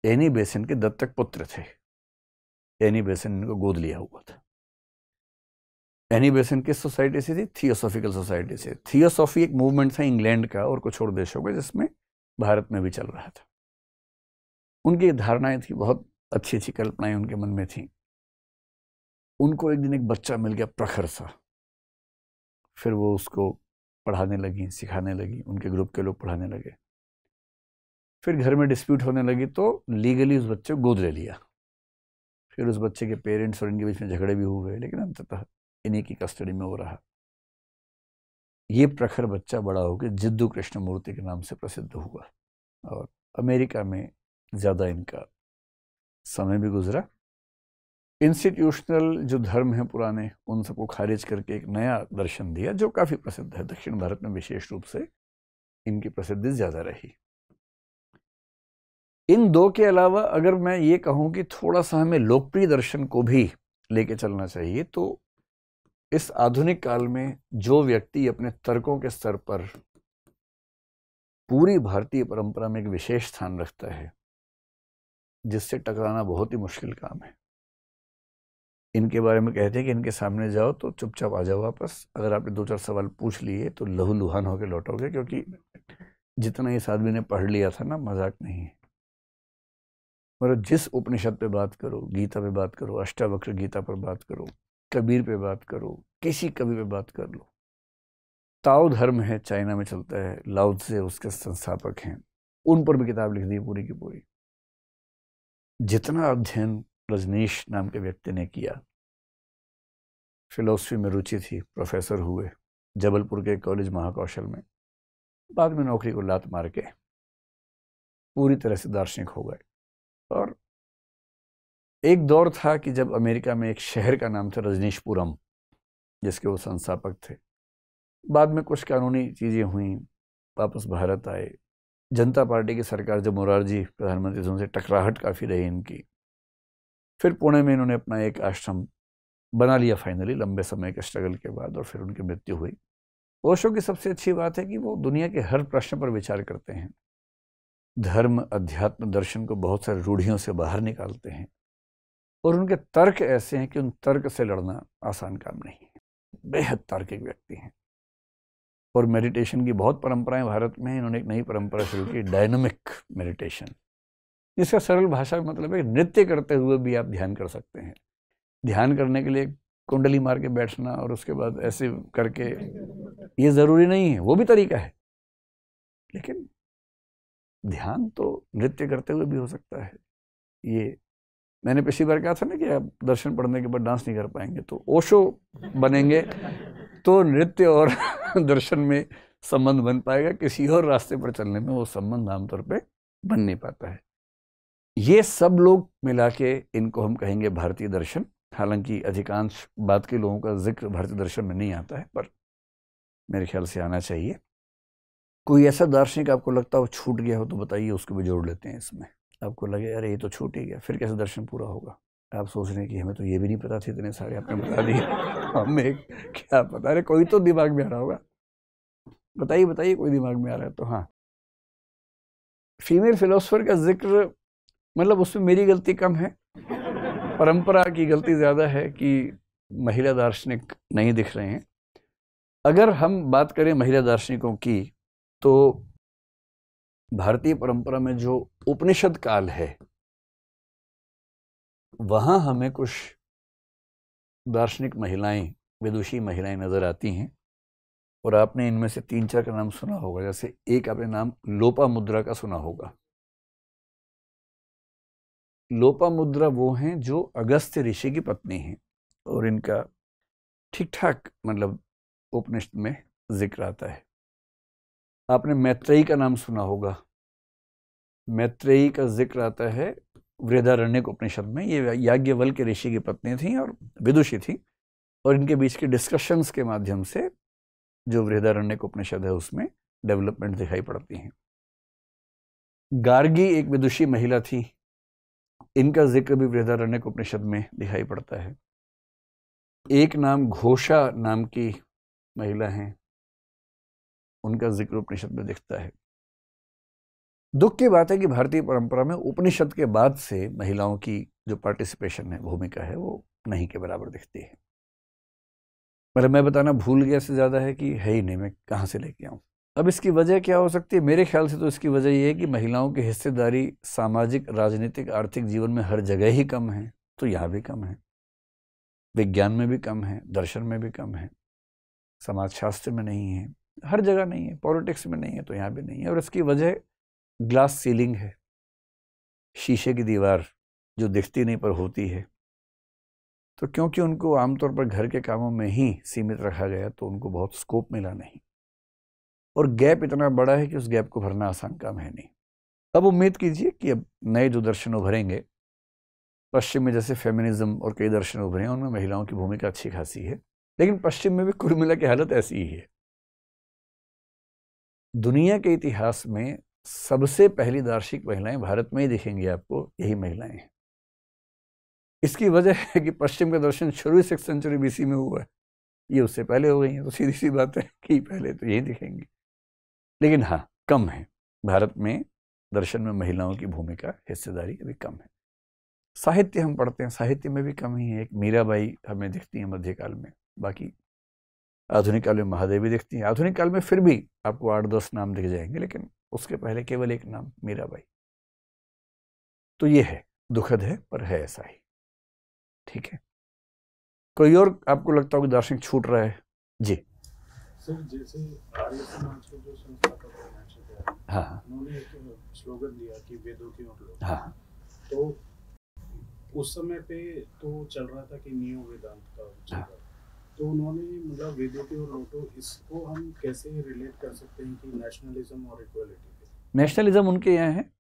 एनी बेसेंट के दत्तक पुत्र थे। एनी बेसेंट ने इनको गोद लिया हुआ था। एनी बेसेंट किस सोसाइटी से थी? थियोसॉफिकल सोसाइटी से। थियोसॉफी एक मूवमेंट था इंग्लैंड का और कुछ और देशों का, जिसमें भारत में भी चल रहा था। उनकी धारणाएं थी, बहुत अच्छी अच्छी कल्पनाएं उनके मन में थी। उनको एक दिन एक बच्चा मिल गया प्रखर सा, फिर वो उसको पढ़ाने लगी, सिखाने लगी, उनके ग्रुप के लोग पढ़ाने लगे। फिर घर में डिस्प्यूट होने लगी तो लीगली उस बच्चे को गोद ले लिया। फिर उस बच्चे के पेरेंट्स और इनके बीच में झगड़े भी हुए, लेकिन अंततः इन्हीं की कस्टडी में वो रहा। ये प्रखर बच्चा बड़ा होकर जिद्दू कृष्णमूर्ति के नाम से प्रसिद्ध हुआ, और अमेरिका में ज़्यादा इनका समय भी गुजरा। इंस्टीट्यूशनल जो धर्म है पुराने, उन सबको खारिज करके एक नया दर्शन दिया जो काफ़ी प्रसिद्ध है। दक्षिण भारत में विशेष रूप से इनकी प्रसिद्धि ज़्यादा रही। इन दो के अलावा अगर मैं ये कहूँ कि थोड़ा सा हमें लोकप्रिय दर्शन को भी लेके चलना चाहिए, तो इस आधुनिक काल में जो व्यक्ति अपने तर्कों के स्तर पर पूरी भारतीय परंपरा में एक विशेष स्थान रखता है, जिससे टकराना बहुत ही मुश्किल काम है। इनके बारे में कहते हैं कि इनके सामने जाओ तो चुपचाप आ जाओ वापस। अगर आपने 2-4 सवाल पूछ लिए तो लहूलुहान होकर लौटोगे, क्योंकि जितना इस आदमी ने पढ़ लिया था ना, मजाक नहीं है। और जिस उपनिषद पे बात करो, गीता पे बात करो, अष्टावक्र गीता पर बात करो, कबीर पे बात करो, किसी कवि पे बात कर लो। ताओ धर्म है, चाइना में चलता है, लाओ त्से उसके संस्थापक हैं, उन पर भी किताब लिख दी पूरी की पूरी। जितना अध्ययन रजनीश नाम के व्यक्ति ने किया, फिलोसफी में रुचि थी, प्रोफेसर हुए जबलपुर के कॉलेज महाकौशल में, बाद में नौकरी को लात मार के पूरी तरह से दार्शनिक हो गए। और एक दौर था कि जब अमेरिका में एक शहर का नाम था रजनीशपुरम, जिसके वो संस्थापक थे। बाद में कुछ कानूनी चीज़ें हुई, वापस भारत आए। जनता पार्टी की सरकार जब मोरारजी प्रधानमंत्री थे, उनसे टकराहट काफ़ी रही इनकी। फिर पुणे में इन्होंने अपना एक आश्रम बना लिया फाइनली, लंबे समय के स्ट्रगल के बाद, और फिर उनकी मृत्यु हुई। ओशो की सबसे अच्छी बात है कि वो दुनिया के हर प्रश्न पर विचार करते हैं, धर्म, अध्यात्म, दर्शन को बहुत सारी रूढ़ियों से बाहर निकालते हैं, और उनके तर्क ऐसे हैं कि उन तर्क से लड़ना आसान काम नहीं है। बेहद तार्किक व्यक्ति हैं। और मेडिटेशन की बहुत परंपराएं भारत में। इन्होंने एक नई परंपरा शुरू की, डायनामिक मेडिटेशन, जिसका सरल भाषा में मतलब है नृत्य करते हुए भी आप ध्यान कर सकते हैं। ध्यान करने के लिए कुंडली मार के बैठना और उसके बाद ऐसे करके, ये ज़रूरी नहीं है, वो भी तरीका है, लेकिन ध्यान तो नृत्य करते हुए भी हो सकता है। ये मैंने पिछली बार कहा था ना कि आप दर्शन पढ़ने के बाद डांस नहीं कर पाएंगे, तो ओशो बनेंगे तो नृत्य और दर्शन में संबंध बन पाएगा। किसी और रास्ते पर चलने में वो संबंध आमतौर पे बन नहीं पाता है। ये सब लोग मिला के इनको हम कहेंगे भारतीय दर्शन। हालांकि अधिकांश बात के लोगों का जिक्र भारतीय दर्शन में नहीं आता है, पर मेरे ख्याल से आना चाहिए। कोई ऐसा दार्शनिक आपको लगता हो छूट गया हो तो बताइए, उसको भी जोड़ लेते हैं इसमें। आपको लगे अरे ये तो छूट ही गया, फिर कैसे दर्शन पूरा होगा? आप सोच रहे हैं कि हमें तो ये भी नहीं पता थे, इतने सारे आपने बता दिए, हमें क्या पता। अरे कोई तो दिमाग में आ रहा होगा, बताइए बताइए, कोई दिमाग में आ रहा है तो। हाँ, फीमेल फिलोसोफर का जिक्र, मतलब उसमें मेरी गलती कम है, परंपरा की गलती ज़्यादा है कि महिला दार्शनिक नहीं दिख रहे हैं। अगर हम बात करें महिला दार्शनिकों की, तो भारतीय परंपरा में जो उपनिषद काल है, वहाँ हमें कुछ दार्शनिक महिलाएं, विदुषी महिलाएं नजर आती हैं। और आपने इनमें से 3-4 का नाम सुना होगा। जैसे एक आपने नाम लोपामुद्रा का सुना होगा। लोपामुद्रा वो हैं जो अगस्त्य ऋषि की पत्नी हैं, और इनका ठीक ठाक मतलब उपनिषद में जिक्र आता है। आपने मैत्रेयी का नाम सुना होगा। मैत्रेयी का जिक्र आता है बृहदारण्यक उपनिषद में। ये याज्ञवल्क्य ऋषि की पत्नी थी और विदुषी थी, और इनके बीच के डिस्कशंस के माध्यम से जो बृहदारण्यक उपनिषद है उसमें डेवलपमेंट दिखाई पड़ती है। गार्गी एक विदुषी महिला थी, इनका जिक्र भी बृहदारण्यक उपनिषद में दिखाई पड़ता है। एक नाम घोषा नाम की महिला हैं, उनका जिक्र उपनिषद में दिखता है। दुख की बात है कि भारतीय परंपरा में उपनिषद के बाद से महिलाओं की जो पार्टिसिपेशन है, भूमिका है, वो नहीं के बराबर दिखती है। मतलब मैं बताना भूल गया से ज़्यादा है कि है ही नहीं, मैं कहाँ से लेके आऊँ। अब इसकी वजह क्या हो सकती है? मेरे ख्याल से तो इसकी वजह ये है कि महिलाओं की हिस्सेदारी सामाजिक, राजनीतिक, आर्थिक जीवन में हर जगह ही कम है, तो यहाँ भी कम है। विज्ञान में भी कम है, दर्शन में भी कम है, समाजशास्त्र में नहीं है, हर जगह नहीं है, पॉलिटिक्स में नहीं है, तो यहाँ भी नहीं है। और इसकी वजह ग्लास सीलिंग है, शीशे की दीवार जो दिखती नहीं पर होती है। तो क्योंकि उनको आमतौर पर घर के कामों में ही सीमित रखा गया, तो उनको बहुत स्कोप मिला नहीं, और गैप इतना बड़ा है कि उस गैप को भरना आसान काम है नहीं। अब उम्मीद कीजिए कि अब नए जो दर्शन उभरेंगे, पश्चिम में जैसे फेमिनिज्म और कई दर्शन उभरे हैं, उनमें महिलाओं की भूमिका अच्छी खासी है, लेकिन पश्चिम में भी कुल मिला की हालत ऐसी ही है। दुनिया के इतिहास में सबसे पहली दार्शनिक महिलाएं भारत में ही दिखेंगी आपको, यही महिलाएं हैं। इसकी वजह है कि पश्चिम का दर्शन शुरू 6th सेंचुरी BC में हुआ है, ये उससे पहले हो गई हैं, तो सीधी सी बात है कि पहले तो यही दिखेंगी। लेकिन हाँ, कम है, भारत में दर्शन में महिलाओं की भूमिका, हिस्सेदारी अभी कम है। साहित्य हम पढ़ते हैं, साहित्य में भी कमी है। एक मीराबाई हमें दिखती है मध्यकाल में, बाकी आधुनिक काल में महादेवी दिखती है। आधुनिक काल में फिर भी आपको 8-10 नाम दिख जाएंगे, लेकिन उसके पहले केवल एक नाम, मीराबाई। तो ये है, दुखद है पर है ऐसा ही। ठीक है, कोई और आपको लगता हो कि दार्शनिक छूट रहा है? जी सर, जैसे आर्य समाज के जो संस्थापक हैं, हाँ, उन्होंने एक स्लोगन दिया कि वेदों की ओर लौटो। हाँ, तो उस समय पे तो चल रहा था कि नियो वेदांत का चल रहा था, तो उन्होंने मतलब वेदों की ओर लौटो, इसको हम कैसे रिलेट कर सकते हैं कि नेशनलिज्म और इक्वालिटी पे? नेशनलिज्म उनके यहाँ है।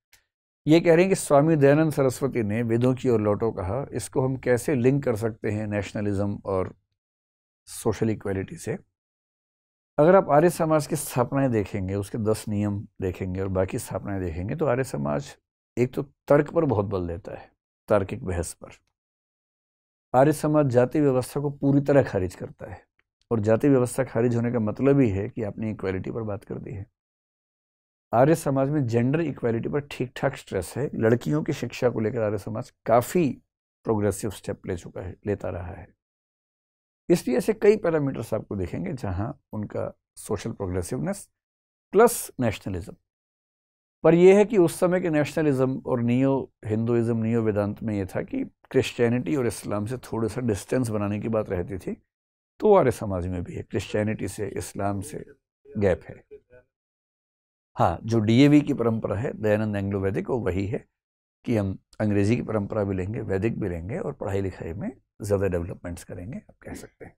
ये कह रहे हैं कि स्वामी दयानंद सरस्वती ने वेदों की ओर लौटो कहा, इसको हम कैसे लिंक कर सकते हैं नेशनलिज्म और सोशल इक्वालिटी से। अगर आप आर्य समाज की स्थापनाएं देखेंगे, उसके 10 नियम देखेंगे और बाकी स्थापनाएं देखेंगे, तो आर्य समाज एक तो तर्क पर बहुत बल देता है, तार्किक बहस पर। आर्य समाज जाति व्यवस्था को पूरी तरह खारिज करता है, और जाति व्यवस्था खारिज होने का मतलब ही है कि आपने इक्वालिटी पर बात कर दी है। आर्य समाज में जेंडर इक्वालिटी पर ठीक ठाक स्ट्रेस है। लड़कियों की शिक्षा को लेकर आर्य समाज काफ़ी प्रोग्रेसिव स्टेप लेता रहा है। इसलिए ऐसे कई पैरामीटर्स आपको देखेंगे जहां उनका सोशल प्रोग्रेसिवनेस प्लस नेशनलिज्म। पर यह है कि उस समय के नेशनलिज्म और नियो हिंदुइज्म, नियो वेदांत में यह था कि क्रिश्चियनिटी और इस्लाम से थोड़ा सा डिस्टेंस बनाने की बात रहती थी। तो आर्य समाज में भी है, क्रिश्चियनिटी से, इस्लाम से गैप है। हाँ, जो डीएवी की परंपरा है, दयानंद एंग्लो वैदिक, वो वही है कि हम अंग्रेजी की परंपरा भी लेंगे, वैदिक भी लेंगे, और पढ़ाई लिखाई में ज़्यादा डेवलपमेंट्स करेंगे, आप कह सकते हैं।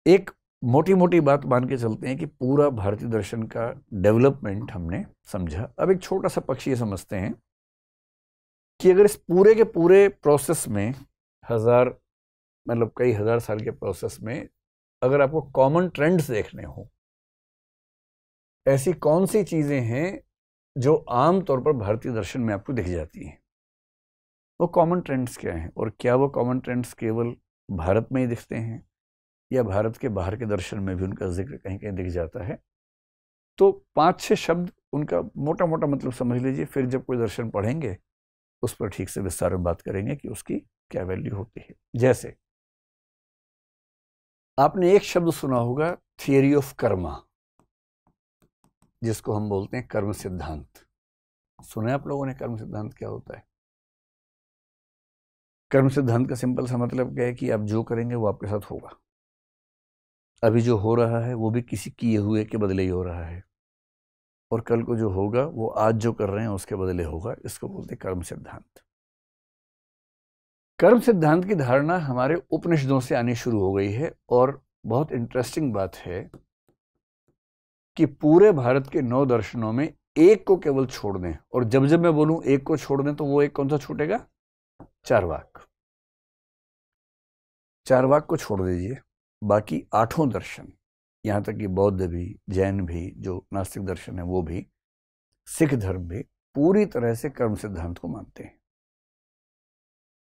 एक मोटी मोटी बात मान के चलते हैं कि पूरा भारतीय दर्शन का डेवलपमेंट हमने समझा। अब एक छोटा सा पक्ष ये समझते हैं कि अगर इस पूरे के पूरे प्रोसेस में कई हजार साल के प्रोसेस में अगर आपको कॉमन ट्रेंड्स देखने हो, ऐसी कौन सी चीजें हैं जो आम तौर पर भारतीय दर्शन में आपको दिख जाती हैं, वो कॉमन ट्रेंड्स क्या हैं, और क्या वो कॉमन ट्रेंड्स केवल भारत में ही दिखते हैं या भारत के बाहर के दर्शन में भी उनका जिक्र कहीं कहीं दिख जाता है? तो 5-6 शब्द उनका मोटा मोटा मतलब समझ लीजिए, फिर जब कोई दर्शन पढ़ेंगे उस पर ठीक से विस्तार में बात करेंगे कि उसकी क्या वैल्यू होती है। जैसे आपने एक शब्द सुना होगा, थियरी ऑफ कर्मा, जिसको हम बोलते हैं कर्म सिद्धांत। सुना है आप लोगों ने कर्म सिद्धांत क्या होता है? कर्म सिद्धांत का सिंपल सा मतलब क्या है कि आप जो करेंगे वो आपके साथ होगा। अभी जो हो रहा है वो भी किसी किए हुए के बदले ही हो रहा है, और कल को जो होगा वो आज जो कर रहे हैं उसके बदले होगा। इसको बोलते हैं कर्म सिद्धांत। कर्म सिद्धांत की धारणा हमारे उपनिषदों से आनी शुरू हो गई है, और बहुत इंटरेस्टिंग बात है कि पूरे भारत के 9 दर्शनों में एक को केवल छोड़ दें, और जब जब मैं बोलूं एक को छोड़ दें तो वो एक कौन सा छूटेगा? चार्वाक। चार्वाक को छोड़ दीजिए, बाकी 8 दर्शन, यहां तक कि बौद्ध भी, जैन भी, जो नास्तिक दर्शन है वो भी, सिख धर्म भी पूरी तरह से कर्म सिद्धांत को मानते हैं।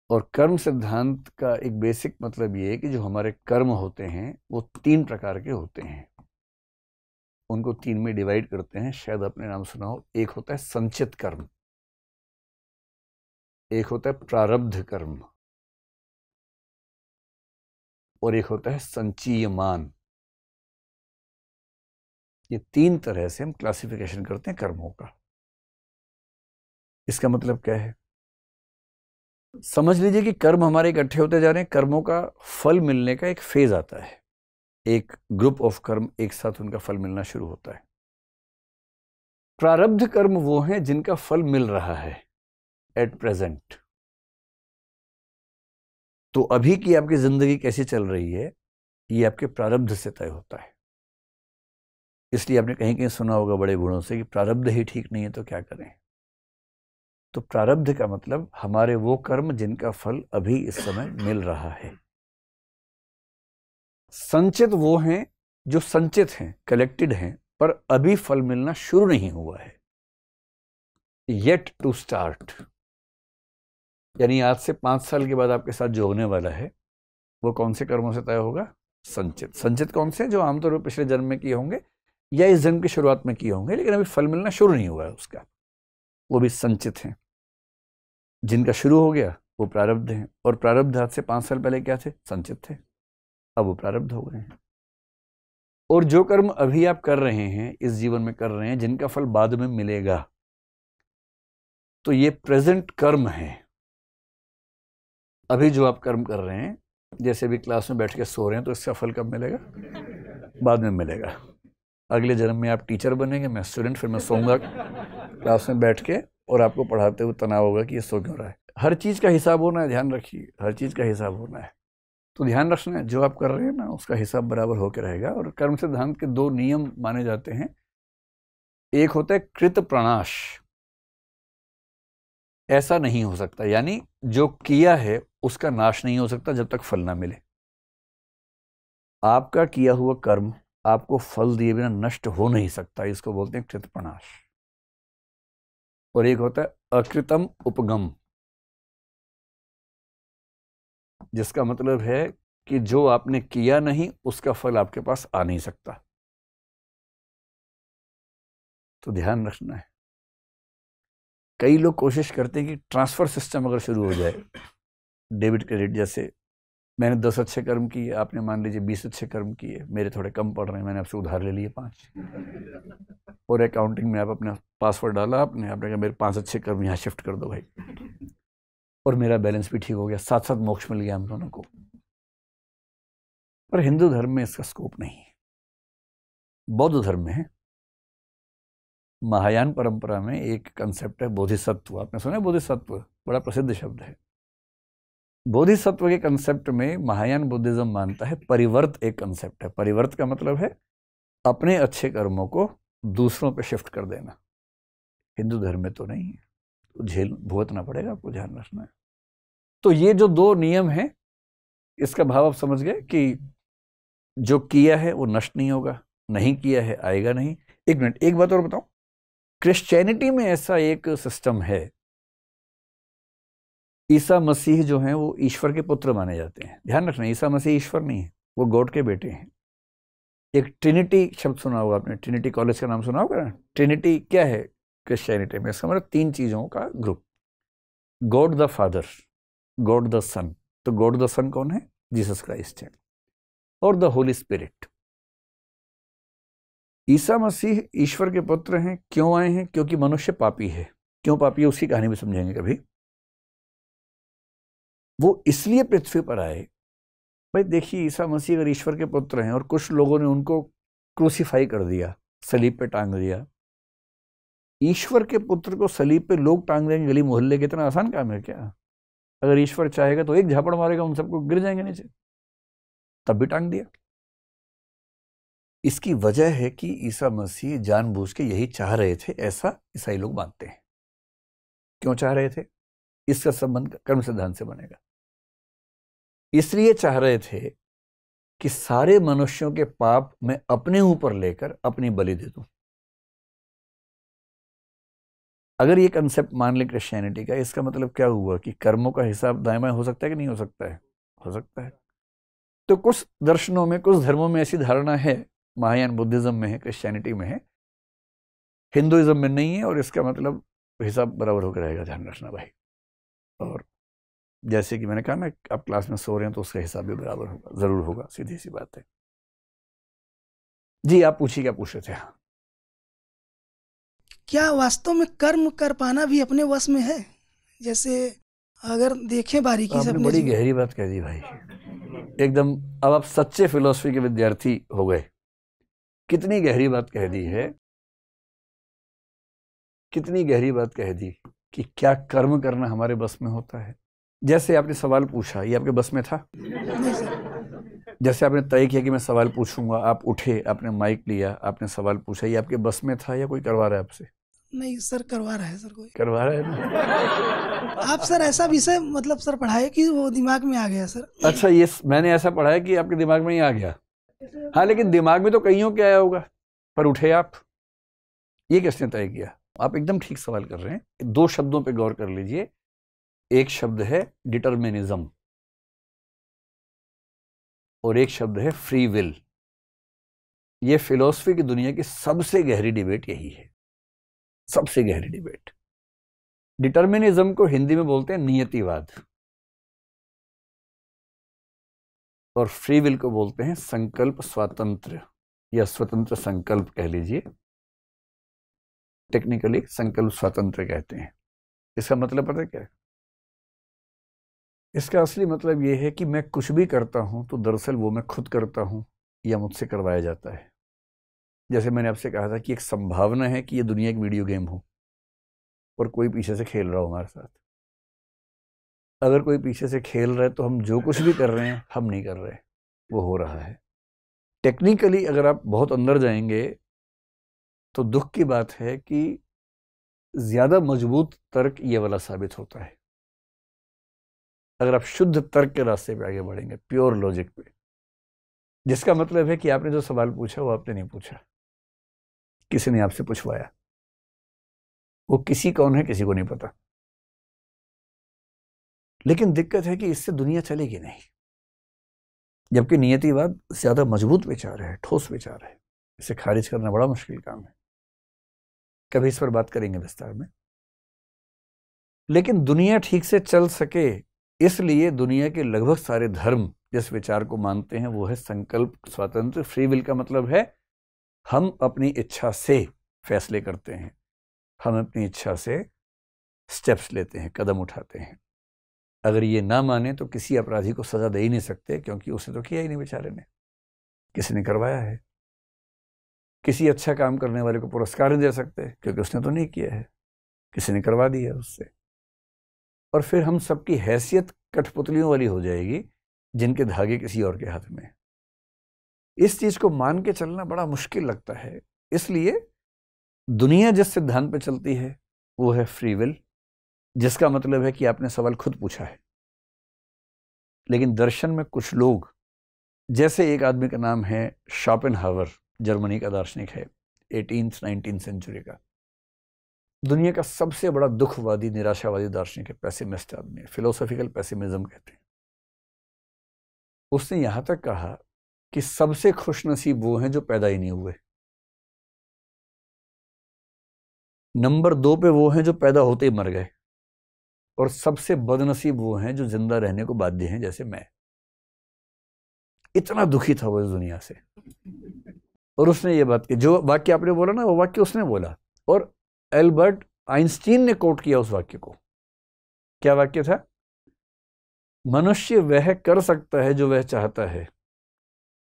और कर्म सिद्धांत का एक बेसिक मतलब ये है कि जो हमारे कर्म होते हैं वो 3 प्रकार के होते हैं। उनको 3 में डिवाइड करते हैं, शायद आपने नाम सुना हो। एक होता है संचित कर्म, एक होता है प्रारब्ध कर्म, और एक होता है संचीयमान। ये 3 तरह से हम क्लासिफिकेशन करते हैं कर्मों का। इसका मतलब क्या है? समझ लीजिए कि कर्म हमारे इकट्ठे होते जा रहे हैं, कर्मों का फल मिलने का एक फेज आता है, एक ग्रुप ऑफ कर्म एक साथ उनका फल मिलना शुरू होता है। प्रारब्ध कर्म वो हैं जिनका फल मिल रहा है एट प्रेजेंट। तो अभी की आपकी जिंदगी कैसी चल रही है, ये आपके प्रारब्ध से तय होता है। इसलिए आपने कहीं कहीं सुना होगा बड़े बूढ़ों से कि प्रारब्ध ही ठीक नहीं है तो क्या करें। तो प्रारब्ध का मतलब हमारे वो कर्म जिनका फल अभी इस समय मिल रहा है। संचित वो हैं जो संचित हैं, कलेक्टेड हैं, पर अभी फल मिलना शुरू नहीं हुआ है, येट टू स्टार्ट। यानी आज से 5 साल के बाद आपके साथ जो होने वाला है वो कौन से कर्मों से तय होगा? संचित। संचित कौन से? जो आमतौर पर पिछले जन्म में किए होंगे, या इस जन्म की शुरुआत में किए होंगे, लेकिन अभी फल मिलना शुरू नहीं हुआ है उसका, वो भी संचित हैं। जिनका शुरू हो गया वो प्रारब्ध हैं, और प्रारब्ध आज से 5 साल पहले क्या थे? संचित थे, अब वो प्रारब्ध हो गए हैं। और जो कर्म अभी आप कर रहे हैं, इस जीवन में कर रहे हैं, जिनका फल बाद में मिलेगा, तो ये प्रेजेंट कर्म है। अभी जो आप कर्म कर रहे हैं, जैसे भी क्लास में बैठ के सो रहे हैं, तो इसका फल कब मिलेगा? बाद में मिलेगा। अगले जन्म में आप टीचर बनेंगे, मैं स्टूडेंट, फिर मैं सोऊंगा क्लास में बैठ के, और आपको पढ़ाते हुए तनाव होगा कि ये सो क्यों रहा है। हर चीज़ का हिसाब होना है, ध्यान रखिए, हर चीज़ का हिसाब होना है। तो ध्यान रखना है, जो आप कर रहे हैं ना, उसका हिसाब बराबर होकर रहेगा। और कर्म सिद्धांत के 2 नियम माने जाते हैं। एक होता है कृत प्रणाश, ऐसा नहीं हो सकता, यानी जो किया है उसका नाश नहीं हो सकता जब तक फल ना मिले। आपका किया हुआ कर्म आपको फल दिए बिना नष्ट हो नहीं सकता, इसको बोलते हैं कृत प्रणाश। और एक होता है अकृतम उपगम, जिसका मतलब है कि जो आपने किया नहीं उसका फल आपके पास आ नहीं सकता। तो ध्यान रखना है। कई लोग कोशिश करते हैं कि ट्रांसफर सिस्टम अगर शुरू हो जाए, डेबिट क्रेडिट जैसे, मैंने 10 अच्छे कर्म किए, आपने मान लीजिए 20 अच्छे कर्म किए, मेरे थोड़े कम पड़ रहे हैं, मैंने आपसे उधार ले लिए 5, और अकाउंटिंग में आप अपना पासवर्ड डाला, आपने कहा मेरे 5 अच्छे कर्म यहाँ शिफ्ट कर दो भाई, और मेरा बैलेंस भी ठीक हो गया, साथ साथ मोक्ष मिल गया हम दोनों को। पर हिंदू धर्म में इसका स्कोप नहीं है, बौद्ध धर्म में है। महायान परंपरा में एक कंसेप्ट है बोधिसत्व, आपने सुना है बोधिसत्व? बड़ा प्रसिद्ध शब्द है। बोधिसत्व के कंसेप्ट में महायान बुद्धिज्म मानता है परिवर्त एक कंसेप्ट है। परिवर्त का मतलब है अपने अच्छे कर्मों को दूसरों पे शिफ्ट कर देना। हिंदू धर्म में तो नहीं है, तो झेल भुगतना पड़ेगा, आपको ध्यान रखना है। तो ये जो 2 नियम हैं, इसका भाव आप समझ गए कि जो किया है वो नष्ट नहीं होगा, नहीं किया है आएगा नहीं। एक मिनट, एक बात और बताऊं, क्रिश्चियनिटी में ऐसा एक सिस्टम है, ईसा मसीह जो हैं वो ईश्वर के पुत्र माने जाते हैं। ध्यान रखना, ईसा मसीह ईश्वर नहीं है, वो गॉड के बेटे हैं। एक ट्रिनिटी शब्द सुना होगा आपने, ट्रिनिटी कॉलेज का नाम सुना होगा। ट्रिनिटी क्या है क्रिश्चियनिटी में? इसका मतलब 3 चीजों का group, God the Father, God the Son, तो गॉड द सन कौन है? जीसस क्राइस्ट है, और द होली स्पिरिट। ईसा मसीह ईश्वर के पुत्र हैं। क्यों आए हैं? क्योंकि मनुष्य पापी है। क्यों पापी है उसकी कहानी भी समझेंगे कभी। वो इसलिए पृथ्वी पर आए, भाई देखिए, ईसा मसीह अगर ईश्वर के पुत्र हैं और कुछ लोगों ने उनको क्रूसीफाई कर दिया, सलीब पे टांग दिया, ईश्वर के पुत्र को सलीब पे लोग टांग देंगे गली मोहल्ले के, इतना आसान काम है क्या? अगर ईश्वर चाहेगा तो एक झापड़ मारेगा, उन सबको गिर जाएंगे नीचे, तब भी टांग दिया। इसकी वजह है कि ईसा मसीह जानबूझ के यही चाह रहे थे, ऐसा ईसाई लोग मानते हैं। क्यों चाह रहे थे? इसका संबंध कर्म सिद्धांत से बनेगा। इसलिए चाह रहे थे कि सारे मनुष्यों के पाप मैं अपने ऊपर लेकर अपनी बलि दे दूं। अगर ये कंसेप्ट मान ले क्रिश्चियनिटी का, इसका मतलब क्या हुआ कि कर्मों का हिसाब दाएं बाएं हो सकता है कि नहीं हो सकता है? हो सकता है। तो कुछ दर्शनों में, कुछ धर्मों में ऐसी धारणा है, महायान बुद्धिज्म में है, क्रिश्चियनिटी में है, हिंदुइज्म में नहीं है, और इसका मतलब हिसाब बराबर होकर रहेगा, ध्यान रखना भाई। और जैसे कि मैंने कहा ना, आप क्लास में सो रहे हैं तो उसका हिसाब भी बराबर होगा, जरूर होगा, सीधी सी बात है। जी आप पूछिए, क्या पूछ रहे थे? क्या वास्तव में कर्म कर पाना भी अपने वश में है? जैसे अगर देखें बारीकी से, आपने बड़ी गहरी बात कह दी भाई, एकदम। अब आप सच्चे फिलॉसफी के विद्यार्थी हो गए। कितनी गहरी बात कह दी है, कितनी गहरी बात कह दी कि क्या कर्म करना हमारे बस में होता है। जैसे आपने सवाल पूछा, ये आपके बस में था? नहीं सर। जैसे आपने तय किया कि मैं सवाल पूछूंगा, आप उठे, आपने माइक लिया, आपने सवाल पूछा, ये आपके बस में था या कोई करवा रहा है आपसे? नहीं सर, करवा रहा है सर, कोई करवा रहा है ना? आप सर ऐसा विषय मतलब सर पढ़ाए कि वो दिमाग में आ गया सर। अच्छा, ये मैंने ऐसा पढ़ा है कि आपके दिमाग में ही आ गया। हाँ, लेकिन दिमाग में तो कईयों के आया होगा, पर उठे आप, ये किसने तय किया? आप एकदम ठीक सवाल कर रहे हैं। 2 शब्दों पे गौर कर लीजिए। एक शब्द है डिटर्मिनिज्म और एक शब्द है फ्री विल। ये फिलॉसफी की दुनिया की सबसे गहरी डिबेट यही है, सबसे गहरी डिबेट। डिटर्मिनिज्म को हिंदी में बोलते हैं नियतिवाद, और फ्री विल को बोलते हैं संकल्प स्वातंत्र या स्वतंत्र संकल्प कह लीजिए, टेक्निकली संकल्प स्वातंत्र कहते हैं। इसका मतलब पता है क्या है? इसका असली मतलब यह है कि मैं कुछ भी करता हूं तो दरअसल वो मैं खुद करता हूं या मुझसे करवाया जाता है। जैसे मैंने आपसे कहा था कि एक संभावना है कि ये दुनिया एक वीडियो गेम हो और कोई पीछे से खेल रहा हो हमारे साथ। अगर कोई पीछे से खेल रहा है तो हम जो कुछ भी कर रहे हैं हम नहीं कर रहे, वो हो रहा है। टेक्निकली अगर आप बहुत अंदर जाएंगे तो दुख की बात है कि ज्यादा मजबूत तर्क ये वाला साबित होता है। अगर आप शुद्ध तर्क के रास्ते पे आगे बढ़ेंगे, प्योर लॉजिक पे, जिसका मतलब है कि आपने जो सवाल पूछा वो आपने नहीं पूछा, किसी ने आपसे पूछवाया। वो किसी कौन है किसी को नहीं पता। लेकिन दिक्कत है कि इससे दुनिया चलेगी नहीं, जबकि नियतिवाद ज्यादा मजबूत विचार है, ठोस विचार है। इसे खारिज करना बड़ा मुश्किल काम है। कभी इस पर बात करेंगे विस्तार में। लेकिन दुनिया ठीक से चल सके इसलिए दुनिया के लगभग सारे धर्म जिस विचार को मानते हैं वो है संकल्प स्वातंत्र। फ्री विल का मतलब है हम अपनी इच्छा से फैसले करते हैं, हम अपनी इच्छा से स्टेप्स लेते हैं, कदम उठाते हैं। अगर ये ना माने तो किसी अपराधी को सजा दे ही नहीं सकते, क्योंकि उसने तो किया ही नहीं बेचारे ने, किसी ने करवाया है। किसी अच्छा काम करने वाले को पुरस्कार नहीं दे सकते क्योंकि उसने तो नहीं किया है, किसी ने करवा दिया उससे। और फिर हम सबकी हैसियत कठपुतलियों वाली हो जाएगी जिनके धागे किसी और के हाथ में। इस चीज को मान के चलना बड़ा मुश्किल लगता है। इसलिए दुनिया जिस सिद्धांत पे चलती है वो है फ्री विल, जिसका मतलब है कि आपने सवाल खुद पूछा है। लेकिन दर्शन में कुछ लोग, जैसे एक आदमी का नाम है शोपेनहावर, जर्मनी का दार्शनिक है, 18th-19th सेंचुरी का, दुनिया का सबसे बड़ा दुखवादी निराशावादी दार्शनिक है, पेसिमिस्ट आदमी है, फिलोसॉफिकल पेसिमिज्म कहते हैं। उसने यहां तक कहा कि सबसे खुशनसीब वो हैं जो पैदा ही नहीं हुए, नंबर 2 पे वो हैं जो पैदा होते ही मर गए, और सबसे बदनसीब वो हैं जो जिंदा रहने को बाध्य हैं, जैसे मैं। इतना दुखी था वो इस दुनिया से। और उसने ये बात की, जो वाक्य आपने बोला ना, वो वाक्य उसने बोला, और एल्बर्ट आइंस्टीन ने कोट किया उस वाक्य को। क्या वाक्य था? मनुष्य वह कर सकता है जो वह चाहता है,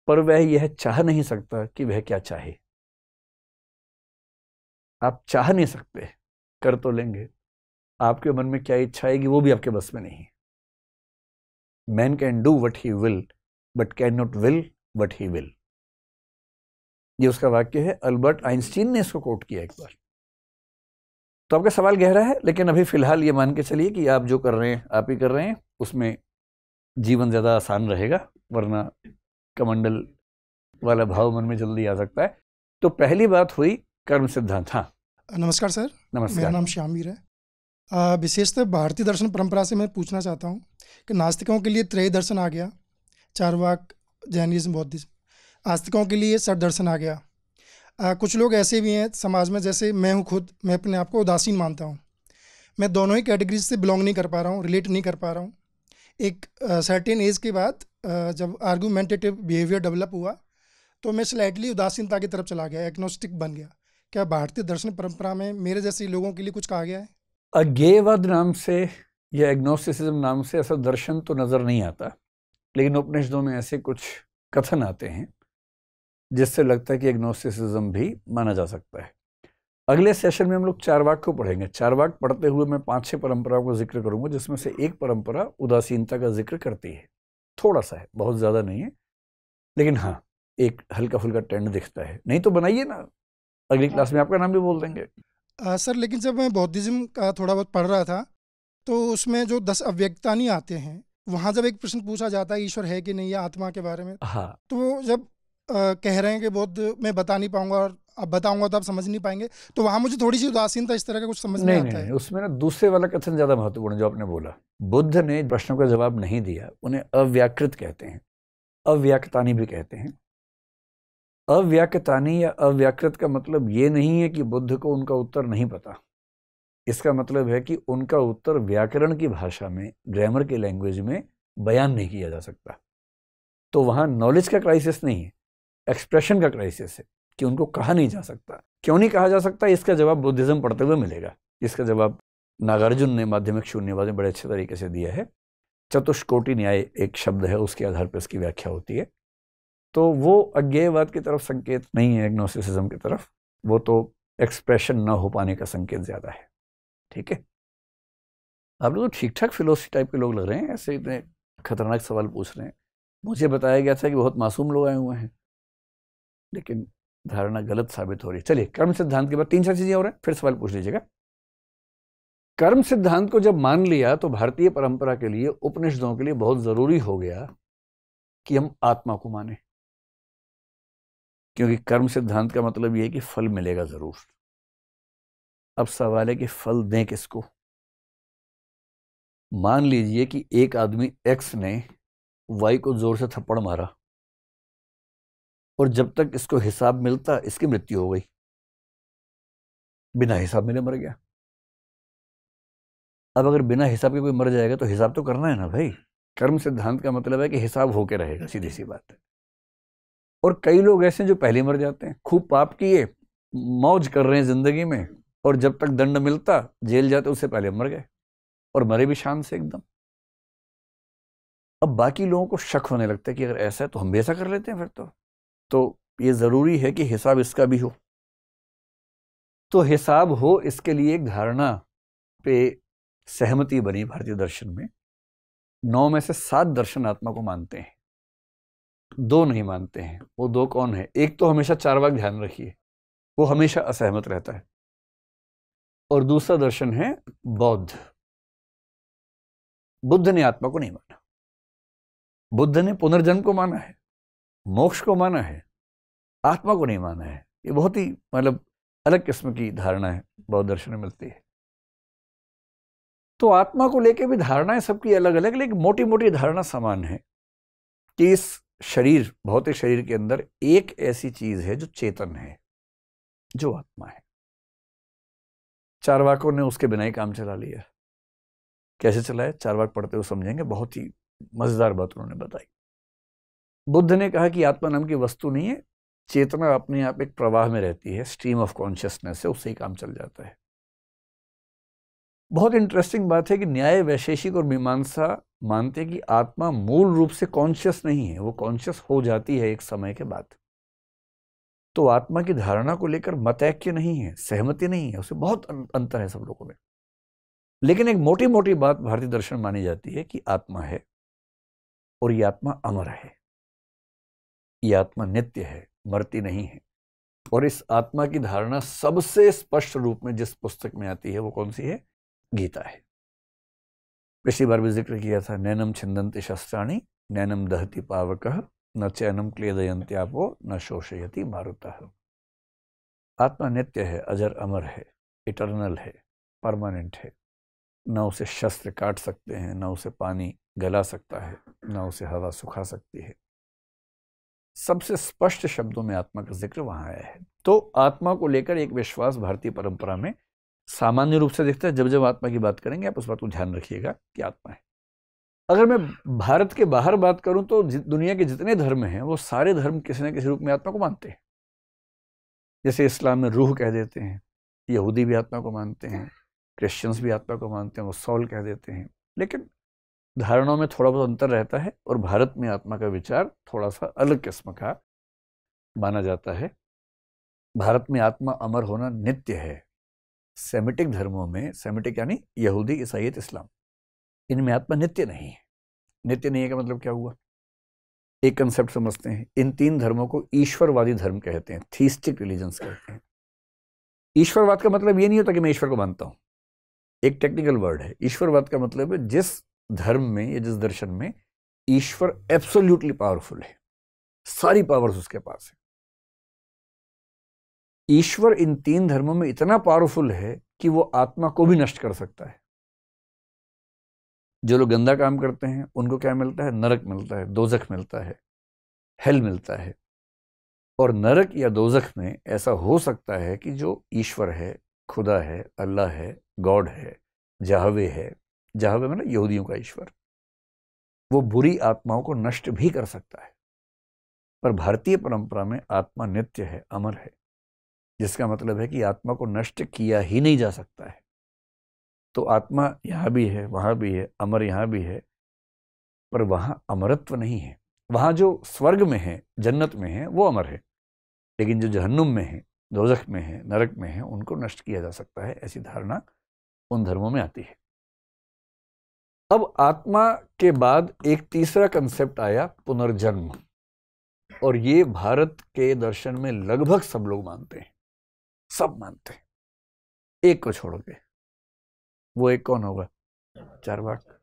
पर वह यह चाह नहीं सकता कि वह क्या चाहे। आप चाह नहीं सकते, कर तो लेंगे। आपके मन में क्या इच्छा आएगी वो भी आपके बस में नहीं है। Man can do what he will but can not will what he will. ये उसका वाक्य है, अल्बर्ट आइंस्टीन ने इसको कोट किया एक बार। तो आपका सवाल गहरा है, लेकिन अभी फिलहाल ये मान के चलिए कि आप जो कर रहे हैं आप ही कर रहे हैं, उसमें जीवन ज्यादा आसान रहेगा, वरना कमंडल वाला भाव मन में जल्दी आ सकता है। तो पहली बात हुई कर्म सिद्धांत। हाँ, नमस्कार सर। नमस्कार। मेरा नाम श्यामवीर है। विशेषतः भारतीय दर्शन परंपरा से मैं पूछना चाहता हूँ कि नास्तिकों के लिए त्रय दर्शन आ गया, चारवाक, जैनिज्म, बौद्धिज्म। आस्तिकों के लिए षट दर्शन आ गया। कुछ लोग ऐसे भी हैं समाज में, जैसे मैं हूँ खुद, मैं अपने आप को उदासीन मानता हूँ। मैं दोनों ही कैटेगरीज से बिलोंग नहीं कर पा रहा हूँ, रिलेट नहीं कर पा रहा हूँ। एक सर्टेन एज के बाद जब आर्गूमेंटेटिव बिहेवियर डेवलप हुआ तो मैं स्लाइटली उदासीनता की तरफ चला गया, एग्नोस्टिक बन गया। क्या भारतीय दर्शन परंपरा में मेरे जैसे लोगों के लिए कुछ कहा गया है? अज्ञेयवाद नाम से या एग्नोस्टिसिज्म नाम से ऐसा दर्शन तो नजर नहीं आता, लेकिन उपनिषदों में ऐसे कुछ कथन आते हैं जिससे लगता है कि एग्नोस्टिसिज्म भी माना जा सकता है। अगले सेशन में हम लोग चारवाक को पढ़ेंगे। चारवाक पढ़ते हुए मैं 5-6 परंपराओं का जिक्र करूंगा, जिसमें से एक परंपरा उदासीनता का जिक्र करती है। थोड़ा सा है, बहुत ज्यादा नहीं है, लेकिन हाँ एक हल्का फुल्का ट्रेंड दिखता है। नहीं तो बनाइए ना, अगली क्लास में आपका नाम भी बोल देंगे। सर, लेकिन जब मैं बौद्धिज्म का थोड़ा बहुत पढ़ रहा था तो उसमें जो 10 अव्यक्ता नहीं आते हैं, वहाँ जब एक प्रश्न पूछा जाता है ईश्वर है कि नहीं, या आत्मा के बारे में, हाँ, तो वो जब कह रहे हैं कि बौद्ध मैं बता नहीं पाऊंगा और अब बताऊंगा तो आप समझ नहीं पाएंगे, तो वहाँ मुझे थोड़ी सी उदासीनता इस तरह का कुछ समझ में आता है। उसमें ना दूसरे वाला कथन ज्यादा महत्वपूर्ण है जो आपने बोला। बुद्ध ने प्रश्नों का जवाब नहीं दिया, उन्हें अव्याकृत कहते हैं, अव्याक्तानी भी कहते हैं। अव्याकृतानि या अव्याकृत का मतलब ये नहीं है कि बुद्ध को उनका उत्तर नहीं पता। इसका मतलब है कि उनका उत्तर व्याकरण की भाषा में, ग्रामर की लैंग्वेज में बयान नहीं किया जा सकता। तो वहां नॉलेज का क्राइसिस नहीं है, एक्सप्रेशन का क्राइसिस है कि उनको कहा नहीं जा सकता। क्यों नहीं कहा जा सकता, इसका जवाब बुद्धिज्म पढ़ते हुए मिलेगा। इसका जवाब नागार्जुन ने माध्यमिक शून्यवाद में बड़े अच्छे तरीके से दिया है। चतुष्कोटि न्याय एक शब्द है, उसके आधार पर इसकी व्याख्या होती है। तो वो अज्ञेयवाद की तरफ संकेत नहीं है, एग्नोस्टिसिज्म की तरफ, वो तो एक्सप्रेशन ना हो पाने का संकेत ज्यादा है। ठीक है, आप लोग तो ठीक ठाक फिलोसफी टाइप के लोग लग रहे हैं, ऐसे इतने खतरनाक सवाल पूछ रहे हैं। मुझे बताया गया था कि बहुत मासूम लोग आए हुए हैं, लेकिन धारणा गलत साबित हो रही है। चलिए, कर्म सिद्धांत के बाद 3-4 चीजें और हैं, फिर सवाल पूछ लीजिएगा। कर्म सिद्धांत को जब मान लिया तो भारतीय परंपरा के लिए, उपनिषदों के लिए बहुत जरूरी हो गया कि हम आत्मा को माने, क्योंकि कर्म सिद्धांत का मतलब यह है कि फल मिलेगा जरूर। अब सवाल है कि फल दें किसको। मान लीजिए कि एक आदमी एक्स ने वाई को जोर से थप्पड़ मारा और जब तक इसको हिसाब मिलता इसकी मृत्यु हो गई, बिना हिसाब मिले मर गया। अब अगर बिना हिसाब के कोई मर जाएगा तो हिसाब तो करना है ना भाई। कर्म सिद्धांत का मतलब है कि हिसाब होके रहेगा, सीधी सी बात है। और कई लोग ऐसे हैं जो पहले मर जाते हैं, खूब पाप किए, मौज कर रहे हैं जिंदगी में, और जब तक दंड मिलता, जेल जाते, उससे पहले मर गए, और मरे भी शान से एकदम। अब बाकी लोगों को शक होने लगता है कि अगर ऐसा है तो हम भी ऐसा कर लेते हैं फिर तो ये जरूरी है कि हिसाब इसका भी हो। तो हिसाब हो, इसके लिए एक धारणा पे सहमति बनी भारतीय दर्शन में। 9 में से 7 दर्शन आत्मा को मानते हैं, 2 नहीं मानते हैं। वो 2 कौन है? एक तो हमेशा चार्वाक, ध्यान रखिए, वो हमेशा असहमत रहता है, और दूसरा दर्शन है बौद्ध। बुद्ध ने आत्मा को नहीं माना, बुद्ध ने पुनर्जन्म को माना है, मोक्ष को माना है, आत्मा को नहीं माना है। ये बहुत ही मतलब अलग किस्म की धारणा है, बौद्ध दर्शन में मिलती है। तो आत्मा को लेकर भी धारणाएं सबकी अलग अलग, लेकिन मोटी मोटी धारणा समान है कि इस शरीर, भौतिक शरीर के अंदर एक ऐसी चीज है जो चेतन है, जो आत्मा है। चारवाकों ने उसके बिना ही काम चला लिया। कैसे चलाया, चारवाक पढ़ते हुए समझेंगे, बहुत ही मजेदार बात उन्होंने बताई। बुद्ध ने कहा कि आत्मा नाम की वस्तु नहीं है, चेतना अपने आप एक प्रवाह में रहती है, स्ट्रीम ऑफ कॉन्शियसनेस है, उससे ही काम चल जाता है। बहुत इंटरेस्टिंग बात है कि न्याय, वैशेषिक और मीमांसा मानते हैं कि आत्मा मूल रूप से कॉन्शियस नहीं है, वो कॉन्शियस हो जाती है एक समय के बाद। तो आत्मा की धारणा को लेकर मतैक्य नहीं है, सहमति नहीं है, उससे बहुत अंतर है सब लोगों में। लेकिन एक मोटी मोटी बात भारतीय दर्शन मानी जाती है कि आत्मा है, और ये आत्मा अमर है, ये आत्मा नित्य है, मरती नहीं है। और इस आत्मा की धारणा सबसे स्पष्ट रूप में जिस पुस्तक में आती है वो कौन सी है? गीता है। पिछली बार भी जिक्र किया था, नैनम छिन्दन्ति शस्त्राणि नैनम दहति पावकः न चैनम क्लेदयन्त्यापो न शोषयति मारुतः। आत्मा नित्य है, अजर अमर है, इटर्नल है, परमानेंट है। न उसे शस्त्र काट सकते हैं, न उसे पानी गला सकता है, न उसे हवा सुखा सकती है। सबसे स्पष्ट शब्दों में आत्मा का जिक्र वहां आया है। तो आत्मा को लेकर एक विश्वास भारतीय परंपरा में सामान्य रूप से दिखता है। जब जब आत्मा की बात करेंगे आप उस बात को ध्यान रखिएगा कि आत्मा है। अगर मैं भारत के बाहर बात करूं तो दुनिया के जितने धर्म हैं वो सारे धर्म किसी न किसी रूप में आत्मा को मानते हैं। जैसे इस्लाम में रूह कह देते हैं, यहूदी भी आत्मा को मानते हैं, क्रिश्चियंस भी आत्मा को मानते हैं, वो सॉल कह देते हैं। लेकिन धारणाओं में थोड़ा बहुत अंतर रहता है, और भारत में आत्मा का विचार थोड़ा सा अलग किस्म का माना जाता है। भारत में आत्मा अमर होना नित्य है। सेमिटिक धर्मों में, सेमिटिक यानी यहूदी, ईसाईयत, इस्लाम, इनमें आत्मा नित्य नहीं है। नित्य नहीं है का मतलब क्या हुआ? एक कंसेप्ट समझते हैं। इन 3 धर्मों को ईश्वरवादी धर्म कहते हैं, थीस्टिक रिलीजन्स कहते हैं। ईश्वरवाद का मतलब ये नहीं होता कि मैं ईश्वर को मानता हूं, एक टेक्निकल वर्ड है। ईश्वरवाद का मतलब है जिस धर्म में या जिस दर्शन में ईश्वर एब्सोल्युटली पावरफुल है, सारी पावर्स उसके पास है। ईश्वर इन 3 धर्मों में इतना पावरफुल है कि वो आत्मा को भी नष्ट कर सकता है। जो लोग गंदा काम करते हैं उनको क्या मिलता है? नरक मिलता है, दोजख मिलता है, हेल मिलता है। और नरक या दोजख में ऐसा हो सकता है कि जो ईश्वर है, खुदा है, अल्लाह है, गॉड है, जाहवे है, जाहवे मतलब यहूदियों का ईश्वर, वो बुरी आत्माओं को नष्ट भी कर सकता है। पर भारतीय परंपरा में आत्मा नित्य है, अमर है, जिसका मतलब है कि आत्मा को नष्ट किया ही नहीं जा सकता है। तो आत्मा यहाँ भी है, वहाँ भी है, अमर यहाँ भी है, पर वहाँ अमरत्व नहीं है। वहाँ जो स्वर्ग में है, जन्नत में है, वो अमर है, लेकिन जो जहन्नुम में है, दोजख में है, नरक में है, उनको नष्ट किया जा सकता है। ऐसी धारणा उन धर्मों में आती है। अब आत्मा के बाद एक तीसरा कंसेप्ट आया, पुनर्जन्म, और ये भारत के दर्शन में लगभग सब लोग मानते हैं, सब मानते हैं, एक को छोड़ के। वो एक कौन होगा? चारवाक।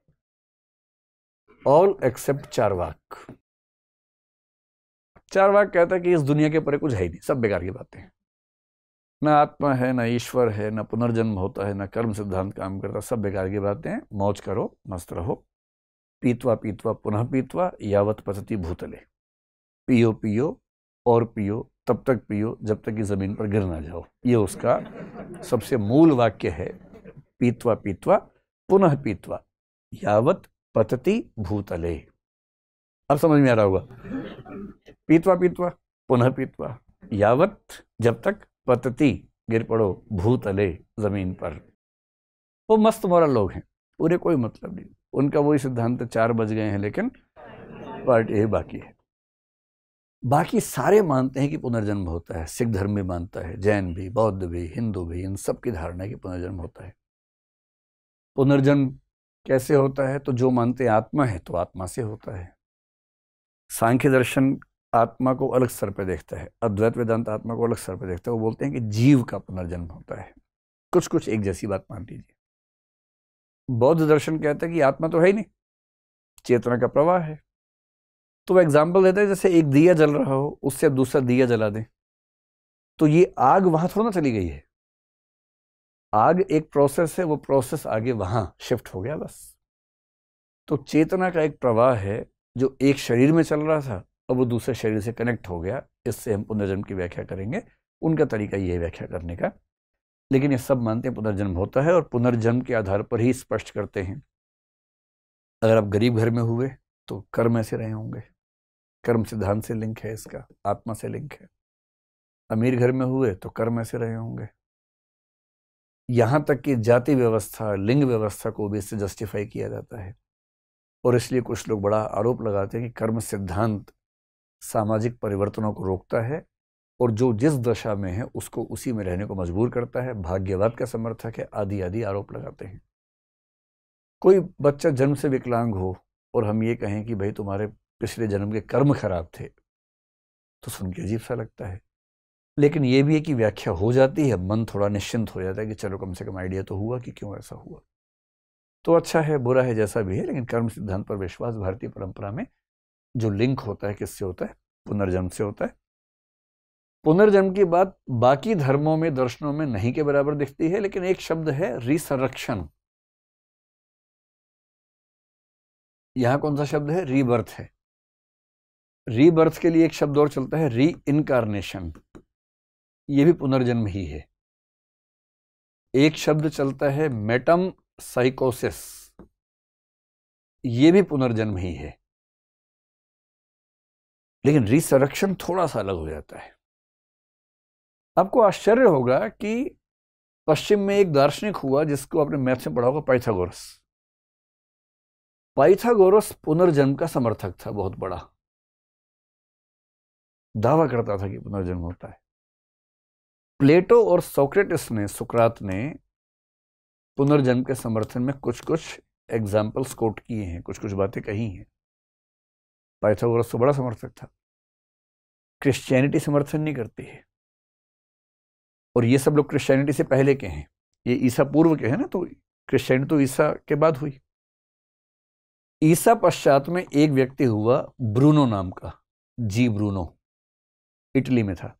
All except Charvaka. चारवाक कहता है कि इस दुनिया के परे कुछ है ही नहीं, सब बेकार की बातें हैं। ना आत्मा है, ना ईश्वर है, ना पुनर्जन्म होता है, ना कर्म सिद्धांत काम करता, सब बेकार की बातें हैं। मौज करो, मस्त रहो, पीतवा पीतवा पुनः पीतवा यावत पतति भूतले। पियो पियो और पियो, तब तक पियो जब तक कि जमीन पर गिर ना जाओ। ये उसका सबसे मूल वाक्य है, पीतवा पीतवा पुनः पीतवा यावत पतति भूतले। अब समझ में आ रहा होगा, पीतवा पीतवा पुनः पीतवा यावत, जब तक, पतति गिर पड़ो, भूतले जमीन पर। वो मस्त मोरल लोग हैं, पूरे कोई मतलब नहीं उनका। वही सिद्धांत 4 बज गए हैं, लेकिन पार्ट यही बाकी है। बाकी सारे मानते हैं कि पुनर्जन्म होता है। सिख धर्म भी मानता है, जैन भी, बौद्ध भी, हिंदू भी, इन सब की धारणा है कि पुनर्जन्म होता है। पुनर्जन्म कैसे होता है? तो जो मानते हैं आत्मा है तो आत्मा से होता है। सांख्य दर्शन आत्मा को अलग स्तर पे देखता है, अद्वैत वेदांत आत्मा को अलग स्तर पे देखता है। वो बोलते हैं कि जीव का पुनर्जन्म होता है। कुछ कुछ एक जैसी बात मान लीजिए। बौद्ध दर्शन कहता है कि आत्मा तो है ही नहीं, चेतना का प्रवाह है। तो वो एग्जाम्पल देता है, जैसे एक दिया जल रहा हो, उससे दूसरा दिया जला दें, तो ये आग वहां थोड़ा ना चली गई है। आग एक प्रोसेस है, वो प्रोसेस आगे वहां शिफ्ट हो गया बस। तो चेतना का एक प्रवाह है जो एक शरीर में चल रहा था, अब वो दूसरे शरीर से कनेक्ट हो गया। इससे हम पुनर्जन्म की व्याख्या करेंगे। उनका तरीका ये है व्याख्या करने का, लेकिन ये सब मानते हैं पुनर्जन्म होता है, और पुनर्जन्म के आधार पर ही स्पष्ट करते हैं। अगर आप गरीब घर में हुए तो कर्म ऐसे रहे होंगे, कर्म सिद्धांत से लिंक है इसका, आत्मा से लिंक है। अमीर घर में हुए तो कर्म ऐसे रहे होंगे। यहां तक कि जाति व्यवस्था, लिंग व्यवस्था को भी इससे जस्टिफाई किया जाता है। और इसलिए कुछ लोग बड़ा आरोप लगाते हैं कि कर्म सिद्धांत सामाजिक परिवर्तनों को रोकता है, और जो जिस दशा में है उसको उसी में रहने को मजबूर करता है, भाग्यवाद का समर्थक है, आदि आदि आरोप लगाते हैं। कोई बच्चा जन्म से विकलांग हो और हम ये कहें कि भाई तुम्हारे पिछले जन्म के कर्म खराब थे, तो सुन के अजीब सा लगता है। लेकिन ये भी है कि व्याख्या हो जाती है, मन थोड़ा निश्चिंत हो जाता है कि चलो कम से कम आइडिया तो हुआ कि क्यों ऐसा हुआ। तो अच्छा है, बुरा है, जैसा भी है, लेकिन कर्म सिद्धांत पर विश्वास भारतीय परंपरा में जो लिंक होता है, किससे होता है? पुनर्जन्म से होता है। पुनर्जन्म की बात बाकी धर्मों में, दर्शनों में नहीं के बराबर दिखती है, लेकिन एक शब्द है रिसरेक्शन। यहां कौन सा शब्द है? रीबर्थ है। रीबर्थ के लिए एक शब्द और चलता है, री इनकारनेशन। ये भी पुनर्जन्म ही है। एक शब्द चलता है मेटम साइकोसिस, ये भी पुनर्जन्म ही है। लेकिन रिसरेक्शन थोड़ा सा अलग हो जाता है। आपको आश्चर्य होगा कि पश्चिम में एक दार्शनिक हुआ जिसको आपने मैथ्स में पढ़ा होगा, पाइथागोरस। पाइथागोरस पुनर्जन्म का समर्थक था, बहुत बड़ा दावा करता था कि पुनर्जन्म होता है। प्लेटो और सोक्रेटिस ने, सुकरात ने पुनर्जन्म के समर्थन में कुछ कुछ एग्जाम्पल्स कोट किए हैं, कुछ कुछ बातें कही हैं। पाइथागोरस तो बड़ा समर्थक था। क्रिश्चियनिटी समर्थन नहीं करती है, और ये सब लोग क्रिश्चियनिटी से पहले के हैं, ये ईसा पूर्व के हैं ना, तो क्रिश्चियनिटी तो ईसा के बाद हुई। ईसा पश्चात में एक व्यक्ति हुआ ब्रूनो नाम का, जी ब्रूनो, इटली में था।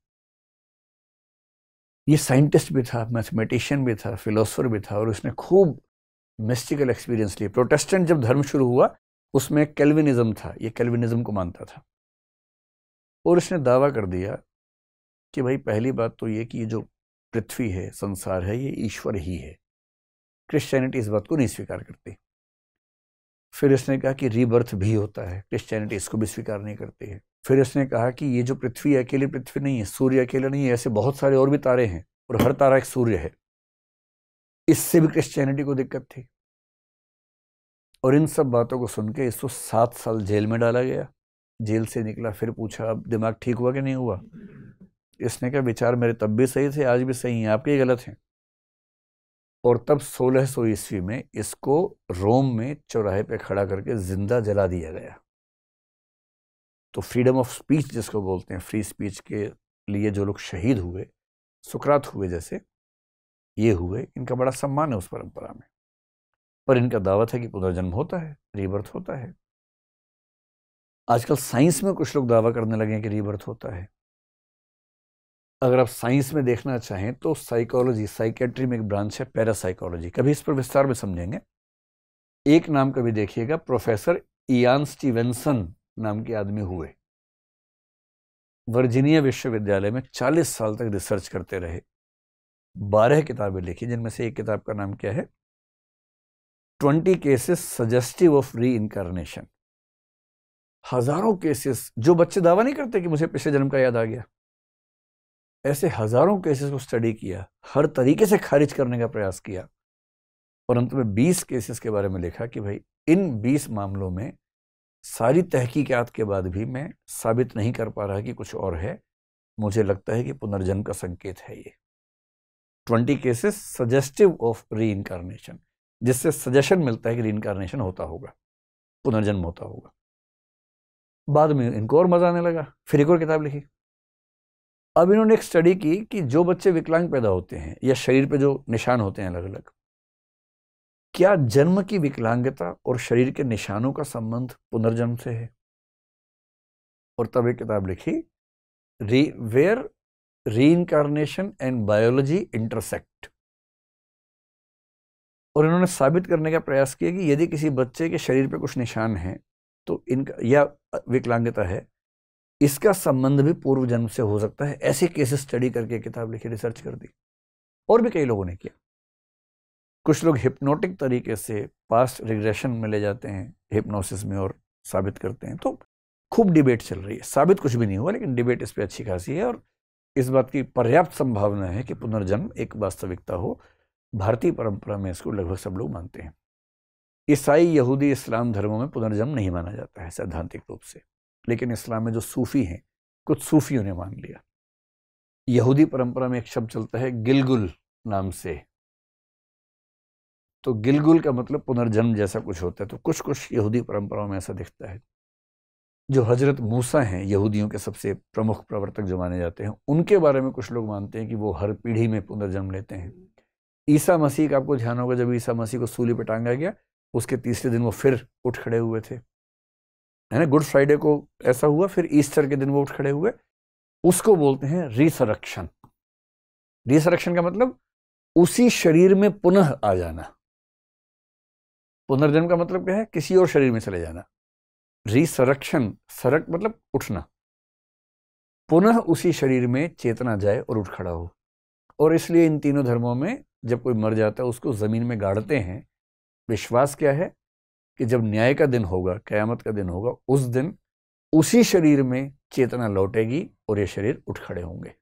ये साइंटिस्ट भी था, मैथमेटिशियन भी था, फिलोसोफर भी था, और उसने खूब मिस्टिकल एक्सपीरियंस लिए। प्रोटेस्टेंट जब धर्म शुरू हुआ उसमें कैल्विनिज्म था, ये कैल्विनिज्म को मानता था, और उसने दावा कर दिया कि भाई पहली बात तो ये कि ये जो पृथ्वी है, संसार है, ये ईश्वर ही है। क्रिश्चियनिटी इस बात को नहीं स्वीकार करती। फिर इसने कहा कि रीबर्थ भी होता है, क्रिश्चियनिटी इसको भी स्वीकार नहीं करती है। फिर इसने कहा कि ये जो पृथ्वी है अकेली पृथ्वी नहीं है, सूर्य अकेला नहीं है, ऐसे बहुत सारे और भी तारे हैं और हर तारा एक सूर्य है। इससे भी क्रिश्चियनिटी को दिक्कत थी। और इन सब बातों को सुन के इसको 7 साल जेल में डाला गया। जेल से निकला, फिर पूछा अब दिमाग ठीक हुआ कि नहीं हुआ। इसने कहा विचार मेरे तब भी सही थे, आज भी सही हैं, आपके ही गलत हैं। और तब 1600 ईस्वी में इसको रोम में चौराहे पे खड़ा करके जिंदा जला दिया गया। तो फ्रीडम ऑफ स्पीच जिसको बोलते हैं, फ्री स्पीच के लिए जो लोग शहीद हुए, सुकरात हुए जैसे ये हुए, इनका बड़ा सम्मान है उस परंपरा में। पर इनका दावत है कि पुनर्जन्म होता है, रीबर्थ होता है। आजकल साइंस में कुछ लोग दावा करने लगे हैं कि रीबर्थ होता है। अगर आप साइंस में देखना चाहें तो साइकोलॉजी, साइकेट्री में एक ब्रांच है पैरासाइकोलॉजी, कभी इस पर विस्तार में समझेंगे। एक नाम कभी देखिएगा, प्रोफेसर इयान स्टीवेंसन नाम के आदमी हुए, वर्जीनिया विश्वविद्यालय में 40 साल तक रिसर्च करते रहे, 12 किताबें लिखी, जिनमें से एक किताब का नाम क्या है, 20 केसेस सजेस्टिव ऑफ री इनकारनेशन। हजारों केसेस, जो बच्चे दावा नहीं करते कि मुझे पिछले जन्म का याद आ गया, ऐसे हजारों केसेस को स्टडी किया, हर तरीके से खारिज करने का प्रयास किया, और अंत में 20 केसेस के बारे में लिखा कि भाई इन 20 मामलों में सारी तहकीकात के बाद भी मैं साबित नहीं कर पा रहा कि कुछ और है, मुझे लगता है कि पुनर्जन्म का संकेत है ये। 20 केसेस सजेस्टिव ऑफ री इनकारनेशन, जिससे सजेशन मिलता है कि री इनकारनेशन होता होगा, पुनर्जन्म होता होगा। बाद में इनको और मजा आने लगा, फिर एक और किताब लिखी। अब इन्होंने एक स्टडी की कि जो बच्चे विकलांग पैदा होते हैं या शरीर पे जो निशान होते हैं अलग अलग, क्या जन्म की विकलांगता और शरीर के निशानों का संबंध पुनर्जन्म से है। और तब एक किताब लिखी, where reincarnation and biology intersect. और इन्होंने साबित करने का प्रयास किया कि यदि किसी बच्चे के शरीर पे कुछ निशान हैं तो इनका या विकलांगता है, इसका संबंध भी पूर्व जन्म से हो सकता है। ऐसे केसेस स्टडी करके किताब लिखी, रिसर्च कर दी। और भी कई लोगों ने किया। कुछ लोग हिप्नोटिक तरीके से पास्ट रिग्रेशन में ले जाते हैं, हिप्नोसिस में, और साबित करते हैं। तो खूब डिबेट चल रही है, साबित कुछ भी नहीं हुआ, लेकिन डिबेट इस पर अच्छी खासी है। और इस बात की पर्याप्त संभावना है कि पुनर्जन्म एक वास्तविकता हो। भारतीय परंपरा में इसको लगभग सब लोग मानते हैं। ईसाई, यहूदी, इस्लाम धर्मों में पुनर्जन्म नहीं माना जाता है सैद्धांतिक रूप से, लेकिन इस्लाम में जो सूफी हैं, कुछ सूफियों ने मान लिया। यहूदी परंपरा में एक शब्द चलता है गिलगुल नाम से, तो गिलगुल का मतलब पुनर्जन्म जैसा कुछ होता है। तो कुछ कुछ यहूदी परंपराओं में ऐसा दिखता है। जो हजरत मूसा हैं, यहूदियों के सबसे प्रमुख प्रवर्तक जो माने जाते हैं, उनके बारे में कुछ लोग मानते हैं कि वो हर पीढ़ी में पुनर्जन्म लेते हैं। ईसा मसीह का आपको ध्यान होगा, जब ईसा मसीह को सूली पर टांगा गया, उसके तीसरे दिन वो फिर उठ खड़े हुए थे, है ना। गुड फ्राइडे को ऐसा हुआ, फिर ईस्टर के दिन वो उठ खड़े हुए। उसको बोलते हैं रिसरेक्शन। रिसरेक्शन का मतलब उसी शरीर में पुनः आ जाना। पुनर्जन्म का मतलब क्या है, किसी और शरीर में चले जाना। रिसरेक्शन, सरक मतलब उठना, पुनः उसी शरीर में चेतना जाए और उठ खड़ा हो। और इसलिए इन तीनों धर्मों में जब कोई मर जाता है उसको जमीन में गाड़ते हैं। विश्वास क्या है कि जब न्याय का दिन होगा, कयामत का दिन होगा, उस दिन उसी शरीर में चेतना लौटेगी और ये शरीर उठ खड़े होंगे।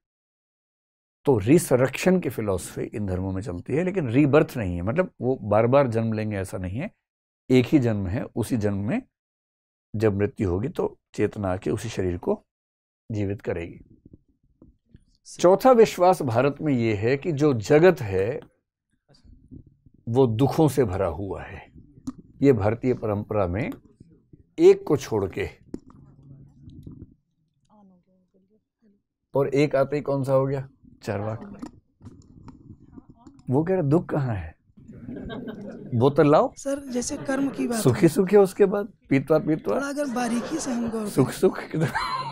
तो रिसरेक्शन की फिलॉसफी इन धर्मों में चलती है, लेकिन रीबर्थ नहीं है, मतलब वो बार बार जन्म लेंगे ऐसा नहीं है। एक ही जन्म है, उसी जन्म में जब मृत्यु होगी तो चेतना आके उसी शरीर को जीवित करेगी। चौथा विश्वास भारत में ये है कि जो जगत है वो दुखों से भरा हुआ है। ये भारतीय परंपरा में एक को छोड़ के, और एक आते ही कौन सा हो गया, चार्वाक। वो कह रहे दुख कहाँ है, बोतल लाओ सर जैसे कर्म की बात सुखी सुखी, उसके बाद पीतवा पीतवा, थोड़ा अगर बारीकी से हम गौर सुख सुख,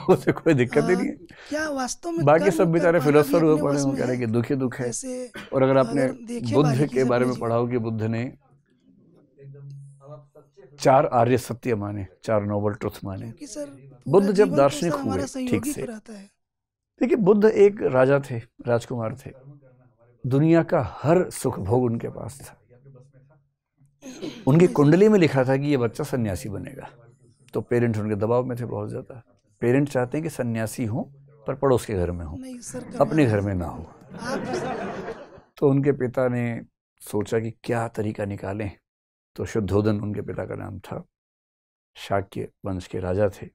उसे कोई दिक्कत ही नहीं है। क्या वास्तव में बाकी कर्म सब कर बेचारे पाना फिलोसफर भी हुए अपने पड़े वश हों, में कह रहे है? कि दुख ही दुख है। जैसे और अगर आपने अगर देखें बुद्ध बारीकी के से बारे में अपने पढ़ा हो कि बुद्ध ने 4 आर्य सत्य माने, 4 नोबल ट्रुथ माने। क्योंकि सर बुद्ध पूरा जब जीवन तो दार्शनिक सर हमारा हुए, ठीक सहयोगी से, तो रहता है। देखिए, बुद्ध एक राजा थे, राजकुमार थे। दुनिया का हर सुख भोग उनके पास था। उनकी कुंडली में लिखा था कि ये बच्चा सन्यासी बनेगा। तो पेरेंट्स उनके दबाव में थे बहुत ज़्यादा। पेरेंट्स चाहते हैं कि सन्यासी हो पर पड़ोस के घर में हो, नहीं सर, अपने घर में ना हो। आप तो उनके पिता ने सोचा कि क्या तरीका निकालें। तो शुद्धोदन उनके पिता का नाम था, शाक्य वंश के राजा थे।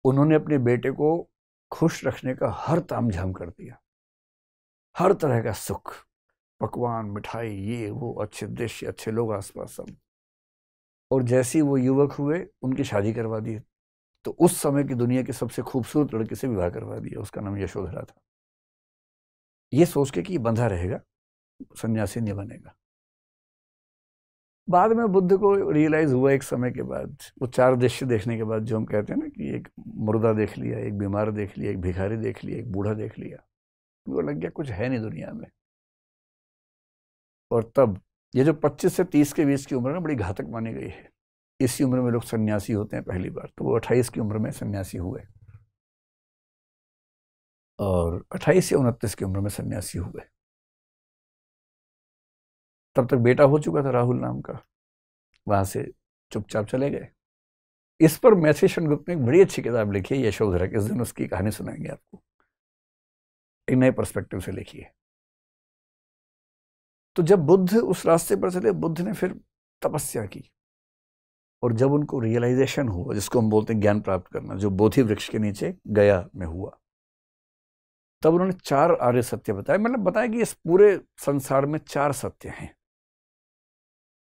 उन्होंने अपने बेटे को खुश रखने का हर तामझाम कर दिया, हर तरह का सुख, पकवान, मिठाई, ये वो, अच्छे दृश्य, अच्छे लोग आसपास सब। और जैसे ही वो युवक हुए, उनकी शादी करवा दी। तो उस समय की दुनिया की सबसे खूबसूरत लड़की से विवाह करवा दिया। उसका नाम यशोधरा था। ये सोच के कि ये बंधा रहेगा, सन्यासी नहीं बनेगा। बाद में बुद्ध को रियलाइज हुआ एक समय के बाद, वो 4 दृश्य देखने के बाद, जो हम कहते हैं ना कि एक मुर्दा देख लिया, एक बीमार देख लिया, एक भिखारी देख लिया, एक बूढ़ा देख लिया, वो लग गया कुछ है नहीं दुनिया में। और तब ये जो 25 से 30 के बीच की उम्र ना बड़ी घातक मानी गई है। इसी उम्र में लोग सन्यासी होते हैं पहली बार। तो वो 28 की उम्र में सन्यासी हुए और 28 या 29 की उम्र में सन्यासी हुए। तब तक बेटा हो चुका था राहुल नाम का। वहां से चुपचाप चले गए। इस पर मैथ्यू गुप्त ने एक बड़ी अच्छी किताब लिखी है, यशोधरा। किस दिन उसकी कहानी सुनाएंगे आपको, एक नए पर्सपेक्टिव से लिखी है। तो जब बुद्ध उस रास्ते पर चले, बुद्ध ने फिर तपस्या की। और जब उनको रियलाइजेशन हुआ, जिसको हम बोलते हैं ज्ञान प्राप्त करना, जो बोधि वृक्ष के नीचे गया में हुआ, तब उन्होंने 4 आर्य सत्य बताए। मतलब बताया कि इस पूरे संसार में 4 सत्य हैं।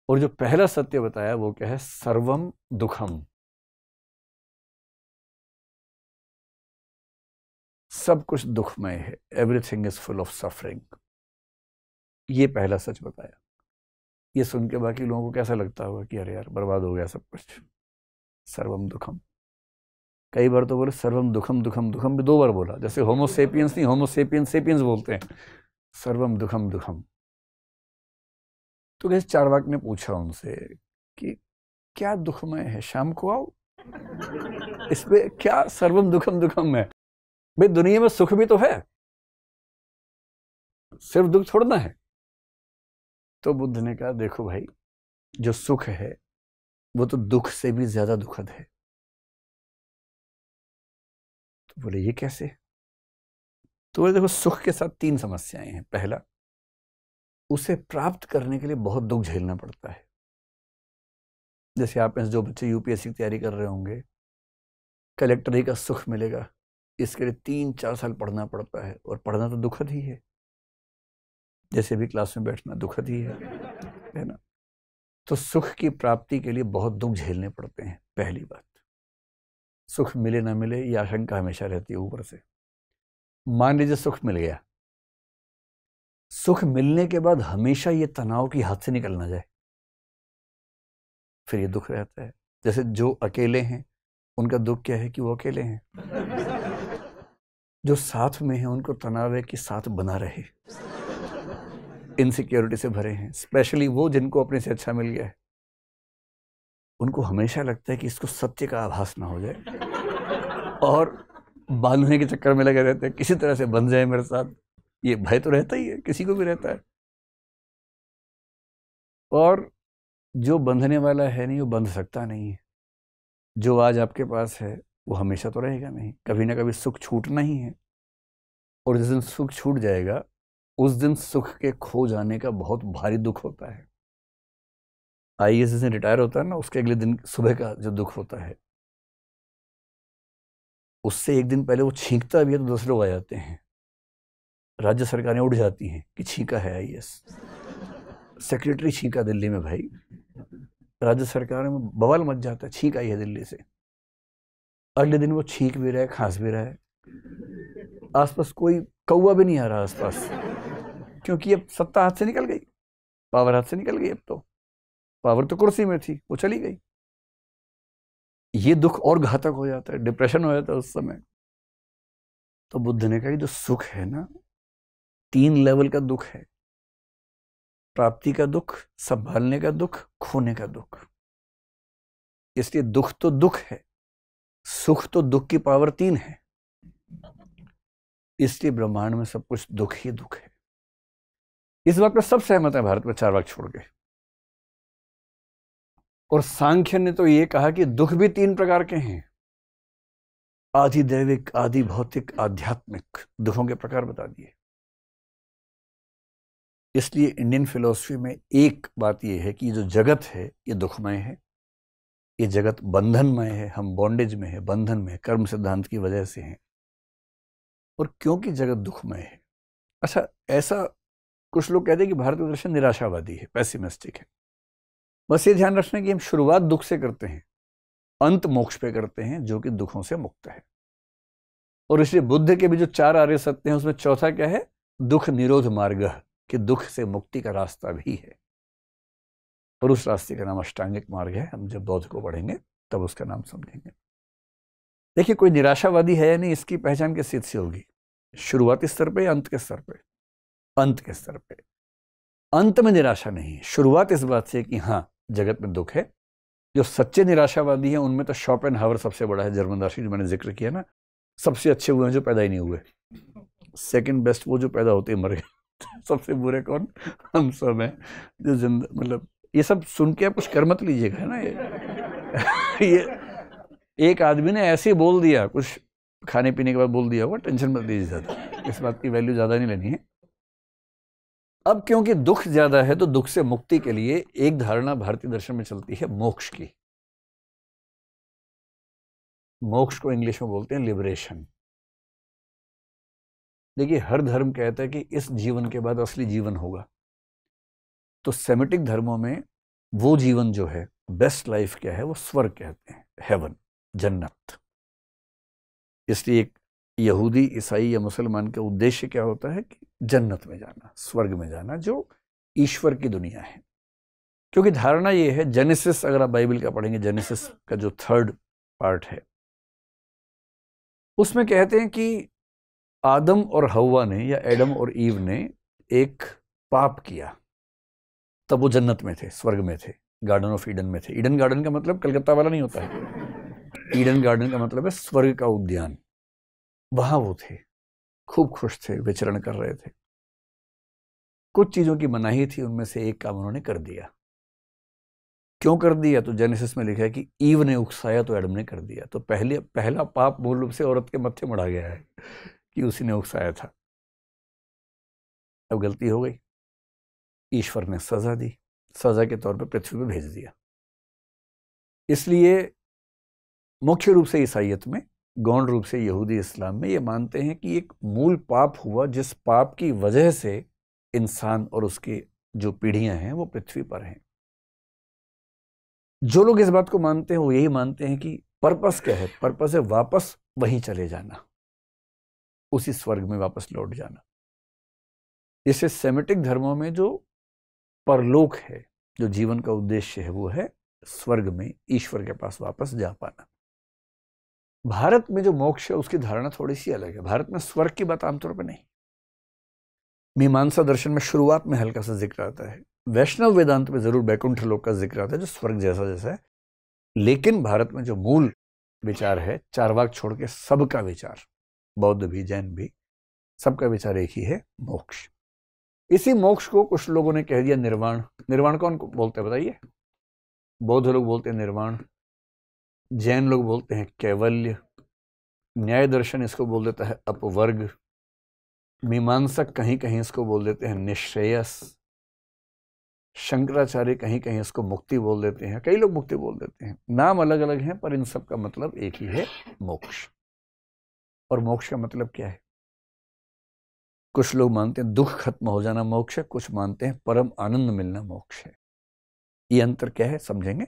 और जो पहला सत्य बताया वो क्या है? सर्वम दुखम। सब कुछ दुखमय है, everything is full of suffering. ये पहला सच बताया। ये सुन के बाकी लोगों को कैसा लगता होगा कि अरे यार बर्बाद हो गया सब कुछ, सर्वम दुखम। कई बार तो बोले सर्वम दुखम दुखम दुखम भी 2 बार बोला। जैसे होमोसेपियंस नहीं, होमोसेपियंस सेपियंस बोलते हैं, सर्वम दुखम दुखम। तो कैसे चार्वाक ने पूछा उनसे कि क्या दुखमय है, शाम को आओ, इसमें क्या सर्वम दुखम दुखम है? भाई दुनिया में सुख भी तो है, सिर्फ दुख थोड़ा ना है। तो बुद्ध ने कहा देखो भाई, जो सुख है वो तो दुख से भी ज्यादा दुखद है। तो बोले ये कैसे? तो बोले देखो, सुख के साथ 3 समस्याएं हैं। पहला, उसे प्राप्त करने के लिए बहुत दुख झेलना पड़ता है। जैसे आप में जो बच्चे यूपीएससी की तैयारी कर रहे होंगे, कलेक्टरी का सुख मिलेगा, इसके लिए 3-4 साल पढ़ना पड़ता है। और पढ़ना तो दुखद ही है, जैसे भी क्लास में बैठना दुखद ही है ना? तो सुख की प्राप्ति के लिए बहुत दुख झेलने पड़ते हैं। पहली बात, सुख मिले ना मिले ये आशंका हमेशा रहती है ऊपर से। मान लीजिए सुख मिल गया, सुख मिलने के बाद हमेशा ये तनाव की हाथ से निकल ना जाए, फिर ये दुख रहता है। जैसे जो अकेले हैं उनका दुख क्या है कि वो अकेले हैं, जो साथ में हैं उनको तनाव है कि साथ बना रहे। इनसिक्योरिटी से भरे हैं, स्पेशली वो जिनको अपने से अच्छा मिल गया है, उनको हमेशा लगता है कि इसको सत्य का आभास ना हो जाए और बांधने के चक्कर में लगे रहते हैं, किसी तरह से बंध जाए मेरे साथ। ये भय तो रहता ही है, किसी को भी रहता है। और जो बंधने वाला है नहीं, वो बंध सकता नहीं है। जो आज आपके पास है वो हमेशा तो रहेगा नहीं, कभी ना कभी सुख छूटना ही है। और जिस दिन सुख छूट जाएगा, उस दिन सुख के खो जाने का बहुत भारी दुख होता है। आईएएस जिस दिन रिटायर होता है ना, उसके अगले दिन सुबह का जो दुख होता है, उससे एक दिन पहले वो छींकता भी है तो दूसरे लोग आ जाते हैं, राज्य सरकारें उठ जाती हैं कि छींका है आईएएस। सेक्रेटरी छींका दिल्ली में, भाई राज्य सरकार में बवाल मच जाता है, छींक आई है दिल्ली से। अगले दिन वो छींक भी रहा है, खांस भी रहा है, आसपास कोई कौवा भी नहीं आ रहा आसपास, क्योंकि अब सत्ता हाथ से निकल गई, पावर हाथ से निकल गई। अब तो पावर तो कुर्सी में थी, वो चली गई। ये दुख और घातक हो जाता है, डिप्रेशन हो जाता है उस समय। तो बुद्ध ने कहा कि जो सुख है ना, 3 लेवल का दुख है। प्राप्ति का दुख, संभालने का दुख, खोने का दुख। इसलिए दुख तो दुख है, सुख तो दुख की पावर 3 है। इसलिए ब्रह्मांड में सब कुछ दुख ही दुख है। इस बात पर सब सहमत है भारत में, चार वाक छोड़ के। और सांख्य ने तो ये कहा कि दुख भी तीन प्रकार के हैं, आदि दैविक, आदि भौतिक, आध्यात्मिक। दुखों के प्रकार बता दिए। इसलिए इंडियन फिलॉसफी में एक बात यह है कि जो जगत है ये दुखमय है, ये जगत बंधनमय है, हम बॉन्डेज में है, बंधन में है, कर्म सिद्धांत की वजह से हैं। और क्योंकि जगत दुखमय है, अच्छा ऐसा कुछ लोग कहते हैं कि भारतीय दर्शन निराशावादी है, पैसिमिस्टिक है। बस ये ध्यान रखना कि हम शुरुआत दुख से करते हैं, अंत मोक्ष पे करते हैं, जो कि दुखों से मुक्त है। और इसलिए बुद्ध के भी जो चार आर्य सत्य हैं उसमें चौथा क्या है? दुख निरोध मार्ग, कि दुख से मुक्ति का रास्ता भी है। और उस रास्ते का नाम अष्टांगिक मार्ग है। हम जब बौद्ध को पढ़ेंगे तब उसका नाम समझेंगे। देखिए, कोई निराशावादी है या नहीं, इसकी पहचान किस चीज से होगी? शुरुआती स्तर पे या अंत के स्तर पे? अंत के स्तर पे। अंत में निराशा नहीं है, शुरुआत इस बात से कि हाँ जगत में दुख है। जो सच्चे निराशावादी हैं उनमें तो शोपेनहावर सबसे बड़ा है, जर्मन दार्शनिक जो मैंने जिक्र किया ना। सबसे अच्छे हुए हैं जो पैदा ही नहीं हुए, सेकंड बेस्ट वो जो पैदा होते ही मर गए। सबसे बुरे कौन? हम सब हैं जो जिंदा, मतलब ये सब सुन के आप कुछ कर मत लीजिएगा, है ना। ये एक आदमी ने ऐसे बोल दिया, कुछ खाने पीने के बाद बोल दिया होगा, टेंशन मत लीजिए ज्यादा, इस बात की वैल्यू ज्यादा नहीं लेनी है। अब क्योंकि दुख ज्यादा है तो दुख से मुक्ति के लिए एक धारणा भारतीय दर्शन में चलती है मोक्ष की। मोक्ष को इंग्लिश में बोलते हैं लिबरेशन। देखिए, हर धर्म कहता है कि इस जीवन के बाद असली जीवन होगा। तो सेमिटिक धर्मों में वो जीवन जो है, बेस्ट लाइफ क्या है, वो स्वर्ग कहते हैं, हेवन, जन्नत। इसलिए एक यहूदी, ईसाई या मुसलमान का उद्देश्य क्या होता है कि जन्नत में जाना, स्वर्ग में जाना, जो ईश्वर की दुनिया है। क्योंकि धारणा ये है, जेनेसिस अगर आप बाइबल का पढ़ेंगे, जेनेसिस का जो 3rd पार्ट है उसमें कहते हैं कि आदम और हव्वा ने, या एडम और ईव ने एक पाप किया, तब वो जन्नत में थे, स्वर्ग में थे, गार्डन ऑफ ईडन में थे। ईडन गार्डन का मतलब कलकत्ता वाला नहीं होता है, ईडन गार्डन का मतलब है स्वर्ग का उद्यान। वहां वो थे, खूब खुश थे, विचरण कर रहे थे। कुछ चीजों की मनाही थी, उनमें से एक काम उन्होंने कर दिया। क्यों कर दिया? तो जेनेसिस में लिखा है कि ईव ने उकसाया तो एडम ने कर दिया। तो पहला पाप मूल रूप से औरत के मत्थे मढ़ा गया है कि उसी ने उकसाया था। अब गलती हो गई, ईश्वर ने सजा दी, सजा के तौर पर पृथ्वी पर भेज दिया। इसलिए मुख्य रूप से ईसाइयत में, गौण रूप से यहूदी इस्लाम में ये मानते हैं कि एक मूल पाप हुआ, जिस पाप की वजह से इंसान और उसकी जो पीढ़ियां हैं वो पृथ्वी पर हैं। जो लोग इस बात को मानते हैं वो यही मानते हैं कि पर्पस क्या है? पर्पस है वापस वहीं चले जाना, उसी स्वर्ग में वापस लौट जाना। इससे सेमिटिक धर्मों में जो परलोक है, जो जीवन का उद्देश्य है, वो है स्वर्ग में ईश्वर के पास वापस जा पाना। भारत में जो मोक्ष है उसकी धारणा थोड़ी सी अलग है। भारत में स्वर्ग की बात आमतौर पर नहीं। मीमांसा दर्शन में शुरुआत में हल्का सा जिक्र आता है, वैष्णव वेदांत में जरूर बैकुंठ लोक का जिक्र आता है जो स्वर्ग जैसा जैसा है। लेकिन भारत में जो मूल विचार है, चार वाक छोड़ के सबका विचार, बौद्ध भी, जैन भी, सबका विचार एक ही है, मोक्ष। इसी मोक्ष को कुछ लोगों ने कह दिया निर्वाण। निर्वाण कौन बोलते हैं बताइए? बौद्ध लोग बोलते हैं निर्वाण, जैन लोग बोलते हैं कैवल्य, न्याय दर्शन इसको बोल देता है अपवर्ग, मीमांसक कहीं कहीं इसको बोल देते हैं निश्रेयस, शंकराचार्य कहीं कहीं इसको मुक्ति बोल देते हैं, कई लोग मुक्ति बोल देते हैं। नाम अलग अलग हैं पर इन सब का मतलब एक ही है, मोक्ष। और मोक्ष का मतलब क्या है? कुछ लोग मानते हैं दुख खत्म हो जाना मोक्ष है, कुछ मानते हैं परम आनंद मिलना मोक्ष है। ये अंतर क्या है समझेंगे।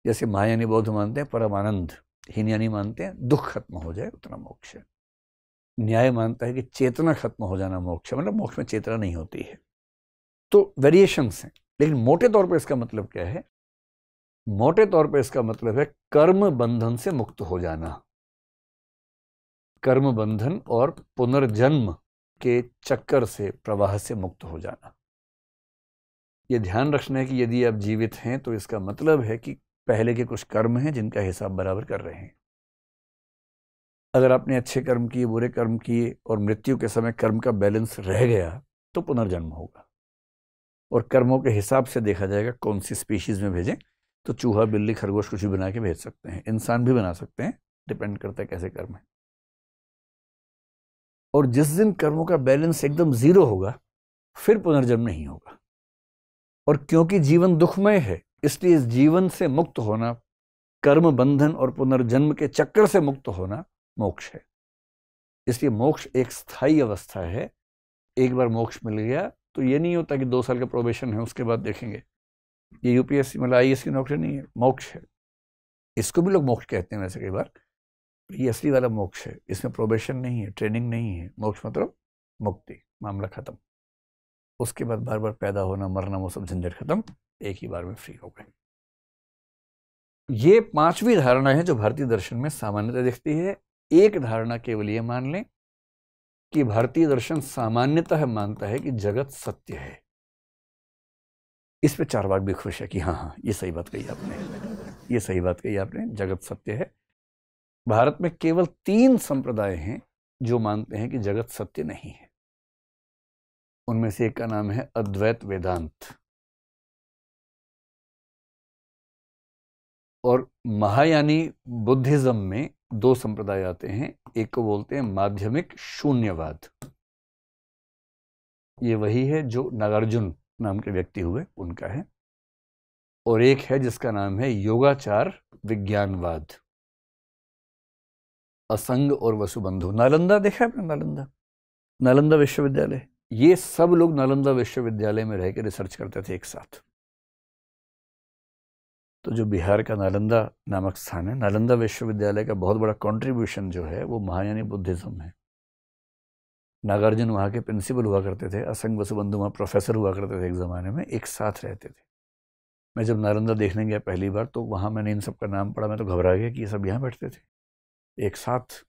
जैसे महायानी बौद्ध मानते हैं परम आनंद, हीनयानी मानते हैं दुख खत्म हो जाए उतना मोक्ष है। न्याय मानता है कि चेतना खत्म हो जाना मोक्ष है, मतलब मोक्ष में चेतना नहीं होती है। तो वेरिएशंस हैं, लेकिन मोटे तौर पर इसका मतलब क्या है? मोटे तौर पर इसका मतलब है कर्म बंधन से मुक्त हो जाना, कर्म बंधन और पुनर्जन्म के चक्कर से, प्रवाह से मुक्त हो जाना। यह ध्यान रखना है कि यदि आप जीवित हैं तो इसका मतलब है कि पहले के कुछ कर्म हैं जिनका हिसाब बराबर कर रहे हैं। अगर आपने अच्छे कर्म किए, बुरे कर्म किए और मृत्यु के समय कर्म का बैलेंस रह गया तो पुनर्जन्म होगा, और कर्मों के हिसाब से देखा जाएगा कौन सी स्पीशीज में भेजें। तो चूहा, बिल्ली, खरगोश कुछ भी बना के भेज सकते हैं, इंसान भी बना सकते हैं, डिपेंड करता है कैसे कर्म है। और जिस दिन कर्मों का बैलेंस एकदम जीरो होगा फिर पुनर्जन्म नहीं होगा। और क्योंकि जीवन दुखमय है इसलिए इस जीवन से मुक्त होना, कर्म बंधन और पुनर्जन्म के चक्कर से मुक्त होना मोक्ष है। इसलिए मोक्ष एक स्थायी अवस्था है। एक बार मोक्ष मिल गया तो ये नहीं होता कि 2 साल का प्रोबेशन है उसके बाद देखेंगे। ये यूपीएससी मतलब आईएएस की नौकरी नहीं है, मोक्ष है। इसको भी लोग मोक्ष कहते हैं वैसे कई बार, ये असली वाला मोक्ष है। इसमें प्रोबेशन नहीं है, ट्रेनिंग नहीं है। मोक्ष मतलब मुक्ति, मामला खत्म। उसके बाद बार बार पैदा होना, मरना, वो सब झंझट खत्म, एक ही बार में फ्री हो गए। ये 5वीं धारणा है जो भारतीय दर्शन में सामान्यतः दिखती है। एक धारणा केवल ये मान लें कि भारतीय दर्शन सामान्यतः मानता है कि जगत सत्य है। इस पे चारवाक भी खुश है कि हाँ, ये सही बात कही आपने, ये सही बात कही आपने, जगत सत्य है। भारत में केवल 3 संप्रदाय हैं जो मानते हैं कि जगत सत्य नहीं है। उनमें से एक का नाम है अद्वैत वेदांत, और महायानी बुद्धिज्म में 2 संप्रदाय आते हैं। एक को बोलते हैं माध्यमिक शून्यवाद, ये वही है जो नागार्जुन नाम के व्यक्ति हुए उनका है। और एक है जिसका नाम है योगाचार विज्ञानवाद, असंग और वसुबंधु। नालंदा देखा आपने? नालंदा विश्वविद्यालय, ये सब लोग नालंदा विश्वविद्यालय में रह के रिसर्च करते थे एक साथ। तो जो बिहार का नालंदा नामक स्थान है, नालंदा विश्वविद्यालय का बहुत बड़ा कंट्रीब्यूशन जो है वो महायानी बुद्धिज्म है। नागार्जुन वहाँ के प्रिंसिपल हुआ करते थे, असंग वसुबंधु वहाँ प्रोफेसर हुआ करते थे, एक ज़माने में एक साथ रहते थे। मैं जब नालंदा देखने गया पहली बार तो वहाँ मैंने इन सब का नाम पढ़ा, मैं तो घबरा गया कि ये सब यहाँ बैठते थे एक साथ।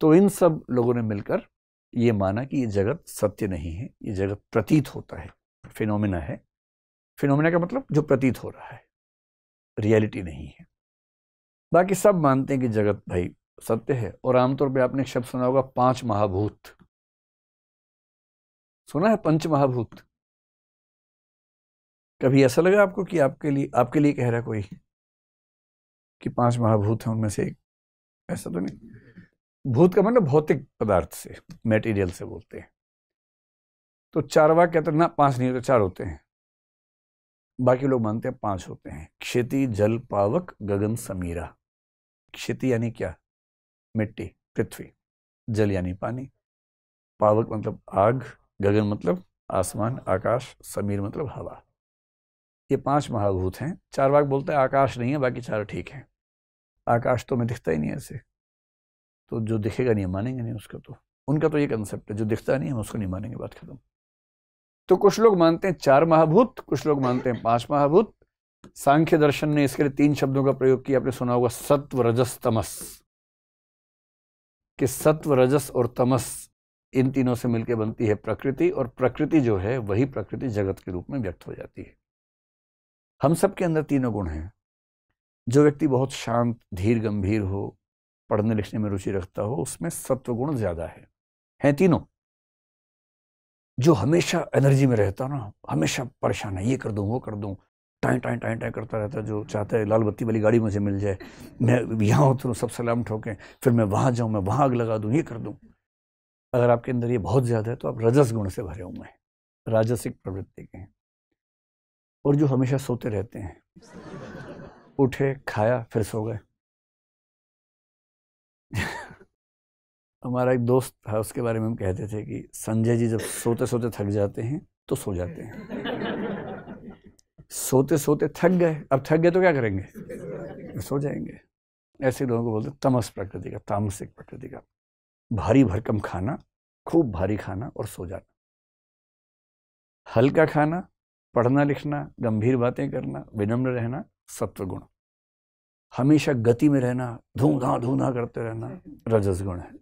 तो इन सब लोगों ने मिलकर ये माना कि ये जगत सत्य नहीं है, ये जगत प्रतीत होता है, फिनोमिना है। फिनोमिना का मतलब जो प्रतीत हो रहा है, रियलिटी नहीं है। बाकी सब मानते हैं कि जगत भाई सत्य है। और आमतौर पे आपने एक शब्द सुना होगा 5 महाभूत, सुना है? 5 महाभूत। कभी ऐसा लगा आपको कि आपके लिए कह रहा कोई कि 5 महाभूत हैं उनमें से एक? ऐसा तो नहीं। भूत का मतलब भौतिक पदार्थ से, मेटीरियल से बोलते हैं। तो चारवाक कहते हैं ना 5 नहीं होते, 4 होते हैं। बाकी लोग मानते हैं 5 होते हैं। क्षिति, जल, पावक, गगन, समीरा। क्षिति यानी क्या? मिट्टी, पृथ्वी। जल यानी पानी। पावक मतलब आग। गगन मतलब आसमान, आकाश। समीर मतलब हवा। ये 5 महाभूत हैं। चारवाक बोलते हैं आकाश नहीं है, बाकी 4 ठीक हैं। आकाश तो हमें दिखता ही नहीं ऐसे, तो जो दिखेगा नहीं मानेंगे नहीं उसका। तो उनका तो ये कंसेप्ट है, जो दिखता नहीं हम उसको नहीं मानेंगे, बात खत्म। तो कुछ लोग मानते हैं 4 महाभूत, कुछ लोग मानते हैं 5 महाभूत। सांख्य दर्शन ने इसके लिए 3 शब्दों का प्रयोग किया। आपने सुना होगा सत्व, रजस, तमस, कि सत्व, रजस और तमस इन तीनों से मिलकर बनती है प्रकृति, और प्रकृति जो है वही प्रकृति जगत के रूप में व्यक्त हो जाती है। हम सब के अंदर तीनों गुण हैं। जो व्यक्ति बहुत शांत, धीर, गंभीर हो, पढ़ने लिखने में रुचि रखता हो, उसमें सत्व गुण ज्यादा है तीनों। जो हमेशा एनर्जी में रहता ना, हमेशा परेशान है, ये कर दूं, वो कर दूं, टाइम करता रहता, जो चाहता है लाल बत्ती वाली गाड़ी मुझे मिल जाए, मैं यहाँ उतरूँ, सब सलाम ठोकें, फिर मैं वहाँ जाऊँ, मैं वहाँ आग लगा दूँ, ये कर दूँ। अगर आपके अंदर ये बहुत ज़्यादा है तो आप रजस गुण से भरे हुए हैं, राजसिक प्रवृत्ति के हैं। और जो हमेशा सोते रहते हैं, उठे, खाया, फिर सो गए। हमारा एक दोस्त था, उसके बारे में हम कहते थे कि संजय जी जब सोते सोते थक जाते हैं तो सो जाते हैं। सोते सोते थक गए, अब थक गए तो क्या करेंगे? सो जाएंगे। ऐसे लोगों को बोलते तमस प्रकृति का, तामसिक प्रकृति का। भारी भरकम खाना, खूब भारी खाना और सो जाना। हल्का खाना, पढ़ना लिखना, गंभीर बातें करना, विनम्र रहना, सत्व गुण। हमेशा गति में रहना, धूम-धाम करते रहना, रजस गुण है।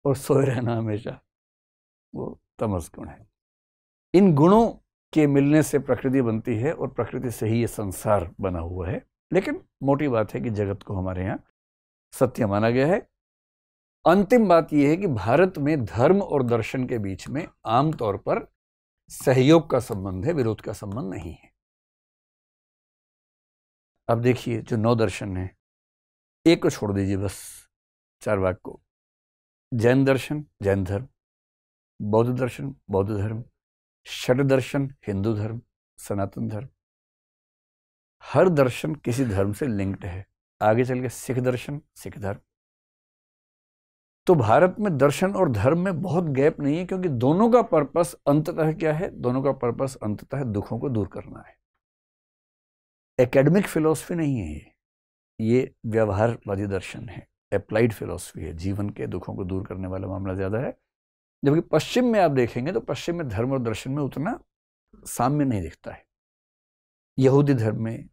और सोए रहना हमेशा, वो तमस गुण है। इन गुणों के मिलने से प्रकृति बनती है, और प्रकृति से ही ये संसार बना हुआ है। लेकिन मोटी बात है कि जगत को हमारे यहाँ सत्य माना गया है। अंतिम बात यह है कि भारत में धर्म और दर्शन के बीच में आमतौर पर सहयोग का संबंध है, विरोध का संबंध नहीं है। अब देखिए जो 9 दर्शन है, एक को छोड़ दीजिए बस, चारवाक को। जैन दर्शन जैन धर्म, बौद्ध दर्शन बौद्ध धर्म, षड दर्शन हिंदू धर्म, सनातन धर्म, हर दर्शन किसी धर्म से लिंक्ड है। आगे चल के सिख दर्शन सिख धर्म। तो भारत में दर्शन और धर्म में बहुत गैप नहीं है, क्योंकि दोनों का पर्पस अंततः क्या है? दोनों का पर्पस अंततः दुखों को दूर करना है। एकेडमिक फिलॉसफी नहीं है ये व्यवहारवादी दर्शन है, अप्लाइड फिलॉसफी है। जीवन के दुखों को दूर करने वाला मामला ज्यादा है। जबकि पश्चिम में आप देखेंगे तो पश्चिम में धर्म और दर्शन में उतना साम्य नहीं दिखता है। यहूदी धर्म में,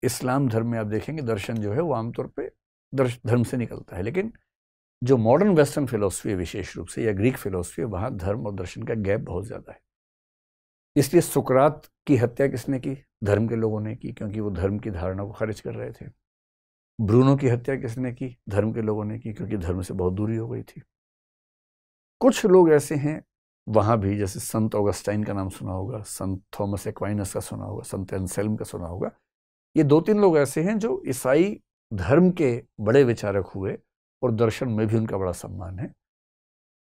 इस्लाम धर्म में आप देखेंगे दर्शन जो है वो आमतौर पे धर्म से निकलता है। लेकिन जो मॉडर्न वेस्टर्न फिलॉसफी है विशेष रूप से, या ग्रीक फिलॉसफी है, वहां धर्म और दर्शन का गैप बहुत ज्यादा है। इसलिए सुकरात की हत्या किसने की? धर्म के लोगों ने की, क्योंकि वो धर्म की धारणा को खारिज कर रहे थे। ब्रूनो की हत्या किसने की? धर्म के लोगों ने की, क्योंकि धर्म से बहुत दूरी हो गई थी। कुछ लोग ऐसे हैं वहां भी, जैसे संत ऑगस्टाइन का नाम सुना होगा, संत थॉमस एक्वाइनस का सुना होगा, संत एंसेल्म का सुना होगा। ये 2-3 लोग ऐसे हैं जो ईसाई धर्म के बड़े विचारक हुए और दर्शन में भी उनका बड़ा सम्मान है।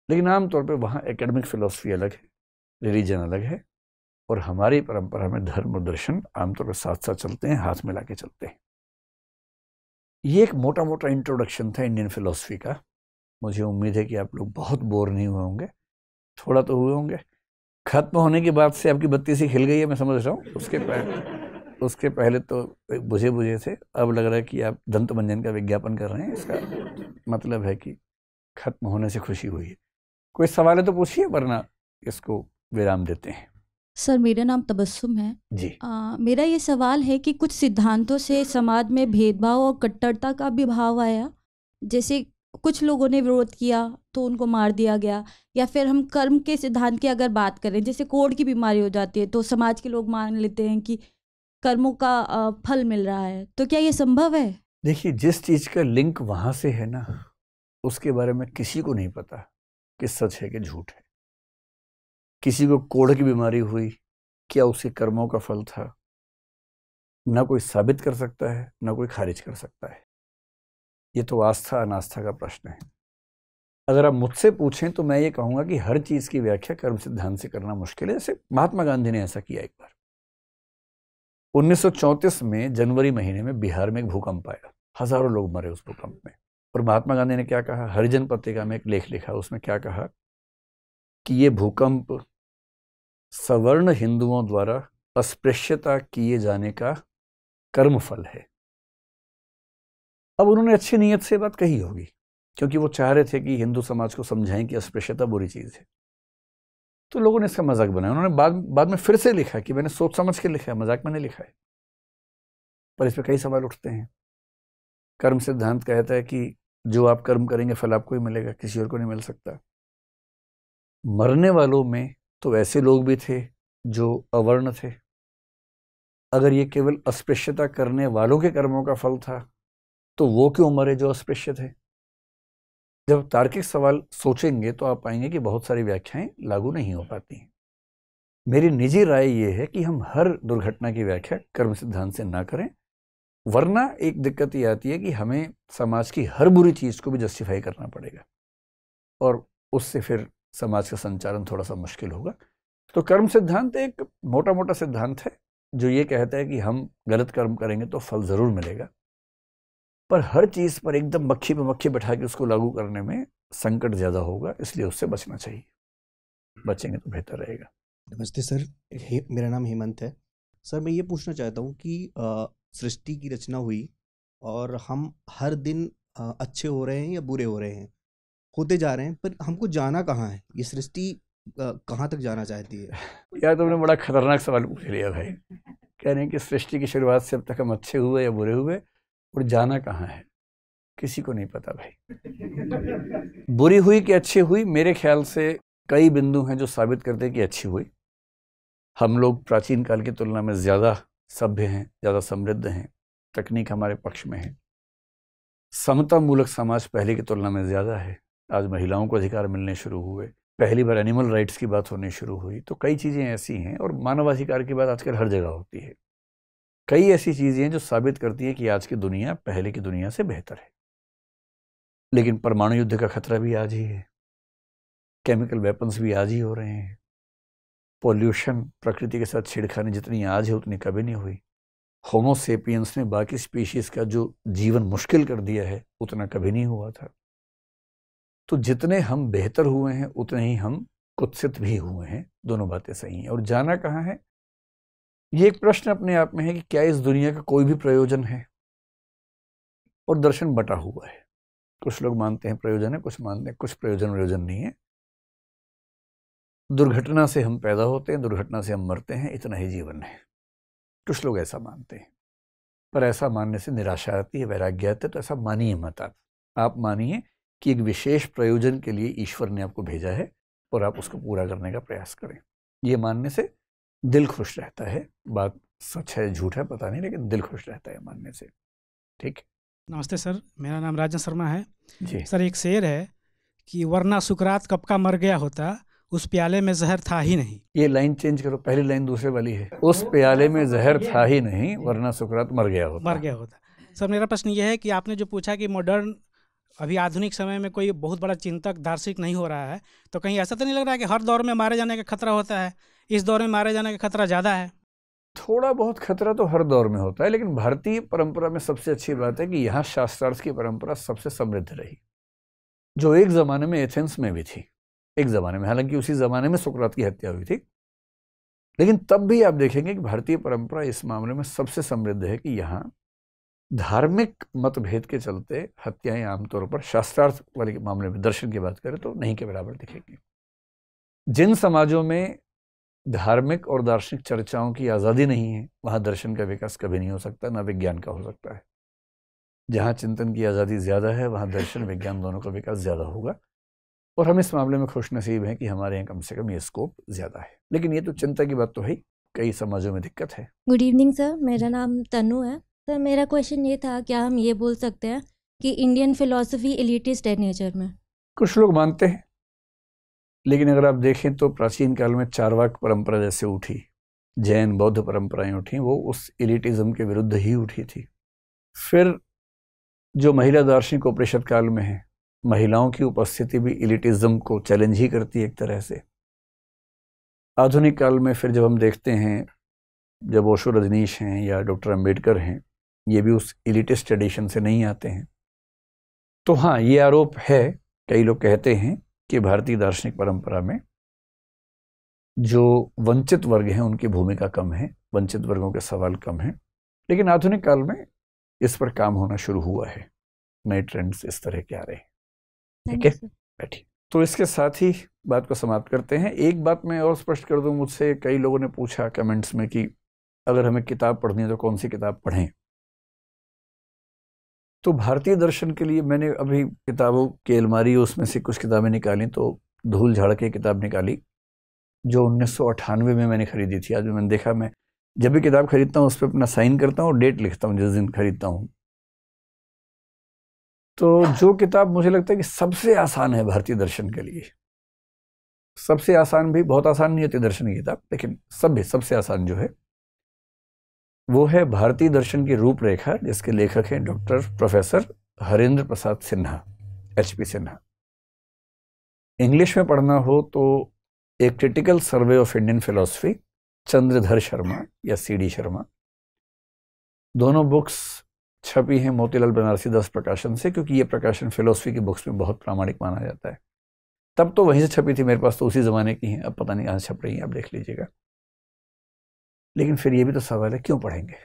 लेकिन आमतौर पर वहाँ एकेडमिक फिलॉसफी अलग है, रिलीजन अलग है, और हमारी परंपरा में धर्म और दर्शन आमतौर पर साथ साथ चलते हैं, हाथ मिला के चलते हैं। ये एक मोटा मोटा इंट्रोडक्शन था इंडियन फिलॉसफी का। मुझे उम्मीद है कि आप लोग बहुत बोर नहीं हुए होंगे, थोड़ा तो हुए होंगे। खत्म होने के बाद से आपकी बत्ती सी खिल गई है, मैं समझ रहा हूँ। उसके पहले तो बुझे बुझे थे, अब लग रहा है कि आप दंत मंजन का विज्ञापन कर रहे हैं। इसका मतलब है कि खत्म होने से खुशी हुई है। कोई सवाल है तो पूछिए, वरना इसको विराम देते हैं। सर, मेरा नाम तबस्सुम है जी। मेरा ये सवाल है कि कुछ सिद्धांतों से समाज में भेदभाव और कट्टरता का भी भाव आया। जैसे कुछ लोगों ने विरोध किया तो उनको मार दिया गया, या फिर हम कर्म के सिद्धांत की अगर बात करें, जैसे कोढ़ की बीमारी हो जाती है तो समाज के लोग मान लेते हैं कि कर्मों का फल मिल रहा है। तो क्या ये संभव है? देखिए, जिस चीज का लिंक वहां से है ना, उसके बारे में किसी को नहीं पता कि सच है कि झूठ है। किसी को कोढ़ की बीमारी हुई, क्या उसके कर्मों का फल था? ना कोई साबित कर सकता है, ना कोई खारिज कर सकता है। ये तो आस्था अनास्था का प्रश्न है। अगर आप मुझसे पूछें तो मैं ये कहूंगा कि हर चीज की व्याख्या कर्म सिद्धांत से करना मुश्किल है। जैसे महात्मा गांधी ने ऐसा किया। एक बार 1934 में जनवरी महीने में बिहार में एक भूकंप आया, हजारों लोग मरे उस भूकंप में। और महात्मा गांधी ने क्या कहा? हरिजन पत्रिका में एक लेख लिखा, उसमें क्या कहा कि ये भूकंप सवर्ण हिंदुओं द्वारा अस्पृश्यता किए जाने का कर्मफल है। अब उन्होंने अच्छी नीयत से बात कही होगी, क्योंकि वो चाह रहे थे कि हिंदू समाज को समझाएं कि अस्पृश्यता बुरी चीज है। तो लोगों ने इसका मजाक बनाया। उन्होंने बाद में फिर से लिखा कि मैंने सोच समझ के लिखा है, मजाक में नहीं लिखा है। पर इस पर कई सवाल उठते हैं। कर्म सिद्धांत कहता है कि जो आप कर्म करेंगे फल आपको ही मिलेगा, किसी और को नहीं मिल सकता। मरने वालों में तो ऐसे लोग भी थे जो अवर्ण थे। अगर ये केवल अस्पृश्यता करने वालों के कर्मों का फल था तो वो क्यों मरे जो अस्पृश्य थे? जब तार्किक सवाल सोचेंगे तो आप पाएंगे कि बहुत सारी व्याख्याएं लागू नहीं हो पाती हैं। मेरी निजी राय यह है कि हम हर दुर्घटना की व्याख्या कर्म सिद्धांत से ना करें, वरना एक दिक्कत ये आती है कि हमें समाज की हर बुरी चीज को भी जस्टिफाई करना पड़ेगा, और उससे फिर समाज का संचालन थोड़ा सा मुश्किल होगा। तो कर्म सिद्धांत एक मोटा मोटा सिद्धांत है जो ये कहता है कि हम गलत कर्म करेंगे तो फल जरूर मिलेगा, पर हर चीज पर एकदम मक्खी पे मक्खी बैठा के उसको लागू करने में संकट ज्यादा होगा, इसलिए उससे बचना चाहिए। बचेंगे तो बेहतर रहेगा। नमस्ते सर, मेरा नाम हेमंत है। सर, मैं ये पूछना चाहता हूँ कि सृष्टि की रचना हुई और हम हर दिन अच्छे हो रहे हैं या बुरे हो रहे हैं, होते जा रहे हैं, पर हमको जाना कहाँ है? ये सृष्टि कहाँ तक जाना चाहती है? यार, तुमने बड़ा खतरनाक सवाल पूछ लिया भाई। कह रहे हैं कि सृष्टि की शुरुआत से अब तक हम अच्छे हुए या बुरे हुए, और जाना कहाँ है? किसी को नहीं पता भाई। बुरी हुई कि अच्छी हुई, मेरे ख्याल से कई बिंदु हैं जो साबित करते हैं कि अच्छी हुई। हम लोग प्राचीन काल की तुलना में ज्यादा सभ्य हैं, ज्यादा समृद्ध हैं, तकनीक हमारे पक्ष में है। समता मूलक समाज पहले की तुलना में ज़्यादा है। आज महिलाओं को अधिकार मिलने शुरू हुए, पहली बार एनिमल राइट्स की बात होनी शुरू हुई। तो कई चीज़ें ऐसी हैं, और मानवाधिकार की बात आजकल हर जगह होती है। कई ऐसी चीज़ें हैं जो साबित करती हैं कि आज की दुनिया पहले की दुनिया से बेहतर है। लेकिन परमाणु युद्ध का खतरा भी आज ही है, केमिकल वेपन्स भी आज ही हो रहे हैं, पॉल्यूशन, प्रकृति के साथ छेड़खानी जितनी आज है उतनी कभी नहीं हुई। होमो सेपियंस ने बाकी स्पीशीज का जो जीवन मुश्किल कर दिया है उतना कभी नहीं हुआ था। तो जितने हम बेहतर हुए हैं उतने ही हम कुत्सित भी हुए हैं। दोनों बातें सही हैं। और जाना कहाँ है, ये एक प्रश्न अपने आप में है कि क्या इस दुनिया का कोई भी प्रयोजन है। और दर्शन बटा हुआ है, कुछ लोग मानते हैं प्रयोजन है, कुछ मानते हैं कुछ प्रयोजन नहीं है। दुर्घटना से हम पैदा होते हैं, दुर्घटना से हम मरते हैं, इतना ही जीवन है। कुछ लोग ऐसा मानते हैं, पर ऐसा मानने से निराशा आती है, वैराग्य आता है। तो ऐसा मानिए मत। आप मानिए कि एक विशेष प्रयोजन के लिए ईश्वर ने आपको भेजा है और आप उसको पूरा करने का प्रयास करें। ये मानने से दिल खुश रहता है। बात सच है झूठ है पता नहीं, लेकिन दिल खुश रहता है मानने से। ठीक। नमस्ते सर, मेरा नाम राजन शर्मा है जी सर। एक शेर है कि वरना सुकरात कब का मर गया होता, उस प्याले में जहर था ही नहीं। ये लाइन चेंज करो, पहली लाइन दूसरे वाली है, उस प्याले में जहर था ही नहीं वरना सुकरात मर गया होता। सर मेरा प्रश्न ये है कि आपने जो पूछा कि मॉडर्न अभी आधुनिक समय में कोई बहुत बड़ा चिंतक दार्शनिक नहीं हो रहा है, तो कहीं ऐसा तो नहीं लग रहा है कि हर दौर में मारे जाने का खतरा होता है, इस दौर में मारे जाने का खतरा ज़्यादा है? थोड़ा बहुत खतरा तो हर दौर में होता है, लेकिन भारतीय परंपरा में सबसे अच्छी बात है कि यहाँ शास्त्रार्थ की परंपरा सबसे समृद्ध रही, जो एक ज़माने में एथेंस में भी थी। एक ज़माने में, हालांकि उसी ज़माने में सुकरात की हत्या हुई थी, लेकिन तब भी आप देखेंगे कि भारतीय परंपरा इस मामले में सबसे समृद्ध है कि यहाँ धार्मिक मतभेद के चलते हत्याएं आमतौर पर शास्त्रार्थ वाले मामले में, दर्शन की बात करें तो नहीं के बराबर दिखेंगी। जिन समाजों में धार्मिक और दार्शनिक चर्चाओं की आज़ादी नहीं है, वहाँ दर्शन का विकास कभी नहीं हो सकता, ना विज्ञान का हो सकता है। जहाँ चिंतन की आज़ादी ज़्यादा है, वहाँ दर्शन विज्ञान दोनों का विकास ज़्यादा होगा। और हम इस मामले में खुश नसीब हैं कि हमारे यहाँ कम से कम ये स्कोप ज़्यादा है। लेकिन ये तो चिंता की बात तो है, कई समाजों में दिक्कत है। गुड इवनिंग सर, मेरा नाम तनु है। सर मेरा क्वेश्चन ये था, क्या हम ये बोल सकते हैं कि इंडियन फिलॉसफी एलिटिस्ट है नेचर में? कुछ लोग मानते हैं, लेकिन अगर आप देखें तो प्राचीन काल में चारवाक परंपरा जैसे उठी, जैन बौद्ध परंपराएं उठी, वो उस एलिटिज्म के विरुद्ध ही उठी थी। फिर जो महिला दार्शनिक उपनिषद काल में है, महिलाओं की उपस्थिति भी एलिटिज्म को चैलेंज ही करती है एक तरह से। आधुनिक काल में फिर जब हम देखते हैं, जब ओशो रजनीश हैं या डॉक्टर अंबेडकर हैं, ये भी उस एलिटिस्ट ट्रेडिशन से नहीं आते हैं। तो हाँ, ये आरोप है, कई लोग कहते हैं कि भारतीय दार्शनिक परंपरा में जो वंचित वर्ग हैं उनकी भूमिका कम है, वंचित वर्गों के सवाल कम हैं। लेकिन आधुनिक काल में इस पर काम होना शुरू हुआ है, नए ट्रेंड्स इस तरह के आ रहे हैं। ठीक है, बैठिए। तो इसके साथ ही बात को समाप्त करते हैं। एक बात मैं और स्पष्ट कर दूं, मुझसे कई लोगों ने पूछा कमेंट्स में कि अगर हमें किताब पढ़नी है तो कौन सी किताब पढ़ें। तो भारतीय दर्शन के लिए मैंने अभी किताबों की अलमारी उसमें से कुछ किताबें निकाली, तो धूल झाड़ के किताब निकाली जो 1998 में मैंने खरीदी थी। आज मैंने देखा, मैं जब भी किताब खरीदता हूँ उस पर अपना साइन करता हूँ और डेट लिखता हूँ जिस दिन खरीदता हूँ। तो जो किताब मुझे लगता है कि सबसे आसान है भारतीय दर्शन के लिए, सबसे आसान भी, बहुत आसान नहीं होती दर्शन की किताब, लेकिन सबसे आसान जो है वो है भारतीय दर्शन की रूपरेखा, जिसके लेखक हैं doctor professor Harendra Prasad Sinha, HP Sinha. English में पढ़ना हो तो a critical survey of Indian philosophy, Chandradhar Sharma या CD शर्मा। दोनों बुक्स छपी हैं मोतीलाल बनारसी दास प्रकाशन से, क्योंकि ये प्रकाशन फिलॉसफी की बुक्स में बहुत प्रामाणिक माना जाता है। तब तो वहीं से छपी थी, मेरे पास तो उसी ज़माने की हैं, अब पता नहीं कहाँ छप रही हैं, आप देख लीजिएगा। लेकिन फिर ये भी तो सवाल है, क्यों पढ़ेंगे,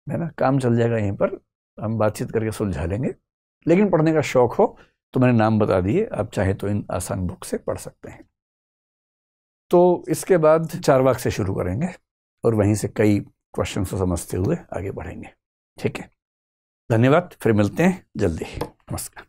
है ना? काम चल जाएगा यहीं पर, हम बातचीत करके सुलझा लेंगे। लेकिन पढ़ने का शौक हो तो मैंने नाम बता दिए, आप चाहे तो इन आसान बुक से पढ़ सकते हैं। तो इसके बाद चारवाक से शुरू करेंगे और वहीं से कई क्वेश्चन को समझते हुए आगे बढ़ेंगे। ठीक है, धन्यवाद, फिर मिलते हैं जल्दी। नमस्कार।